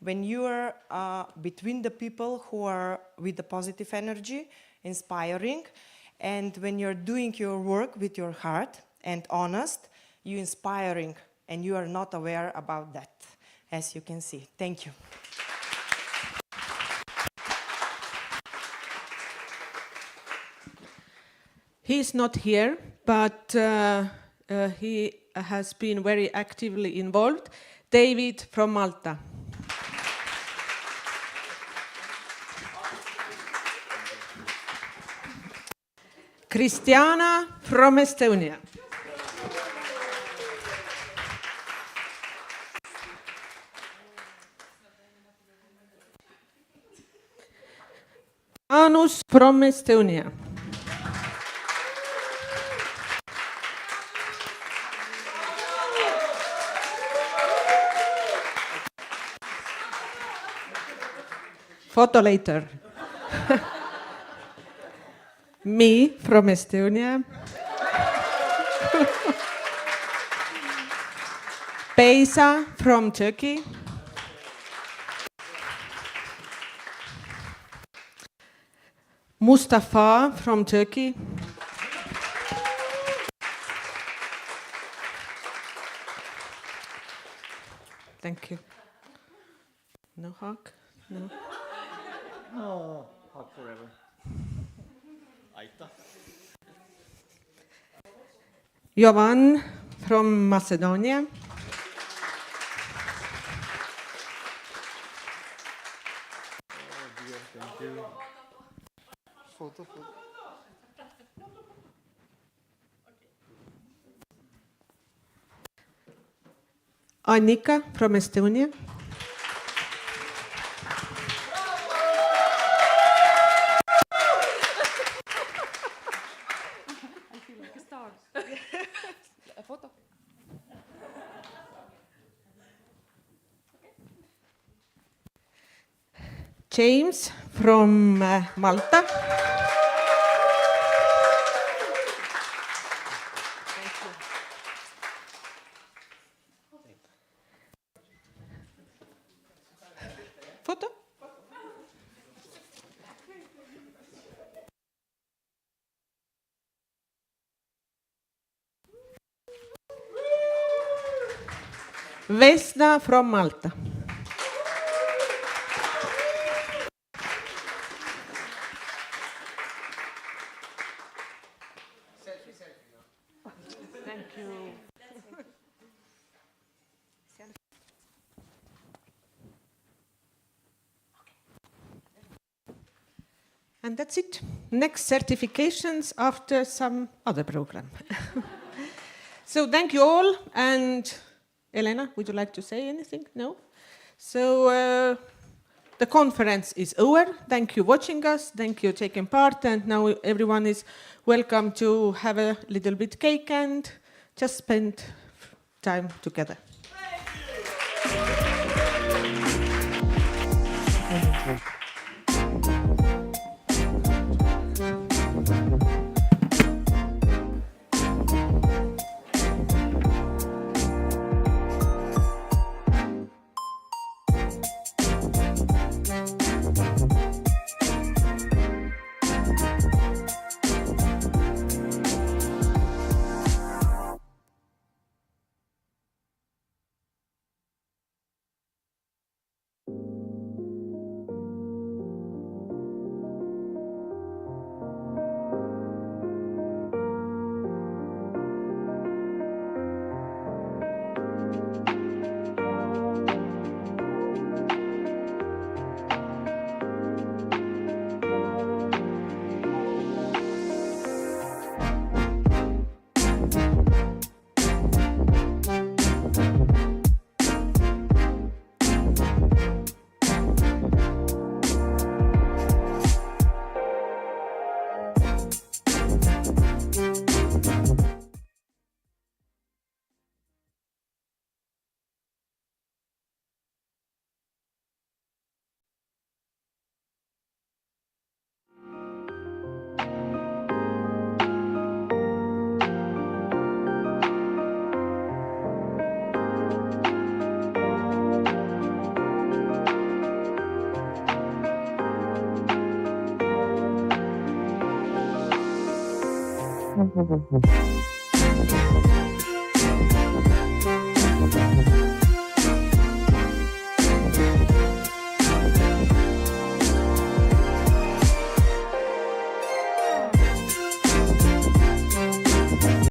when you are between the people who are with the positive energy, inspiring, and when you're doing your work with your heart and honest, you're inspiring, and you are not aware about that, as you can see. Thank you. He's not here, but he has been very actively involved. David from Malta. Christiana from Estonia. Anus from Estonia. Photo later. Me from Estonia. Beyza from Turkey. Mustafa from Turkey. Thank you. No hug? No. No, hug forever. Aita. Jovan from Macedonia. Oh dear, thank you. Photo. Annika from Estonia. A photo. James from Malta. Photo. Vesna from Malta. Thank you. And that's it. Next certifications after some other program. So thank you all. And Elena, would you like to say anything? No? So the conference is over. Thank you watching us. Thank you taking part. And now everyone is welcome to have a little bit cake and just spend time together. Thank you.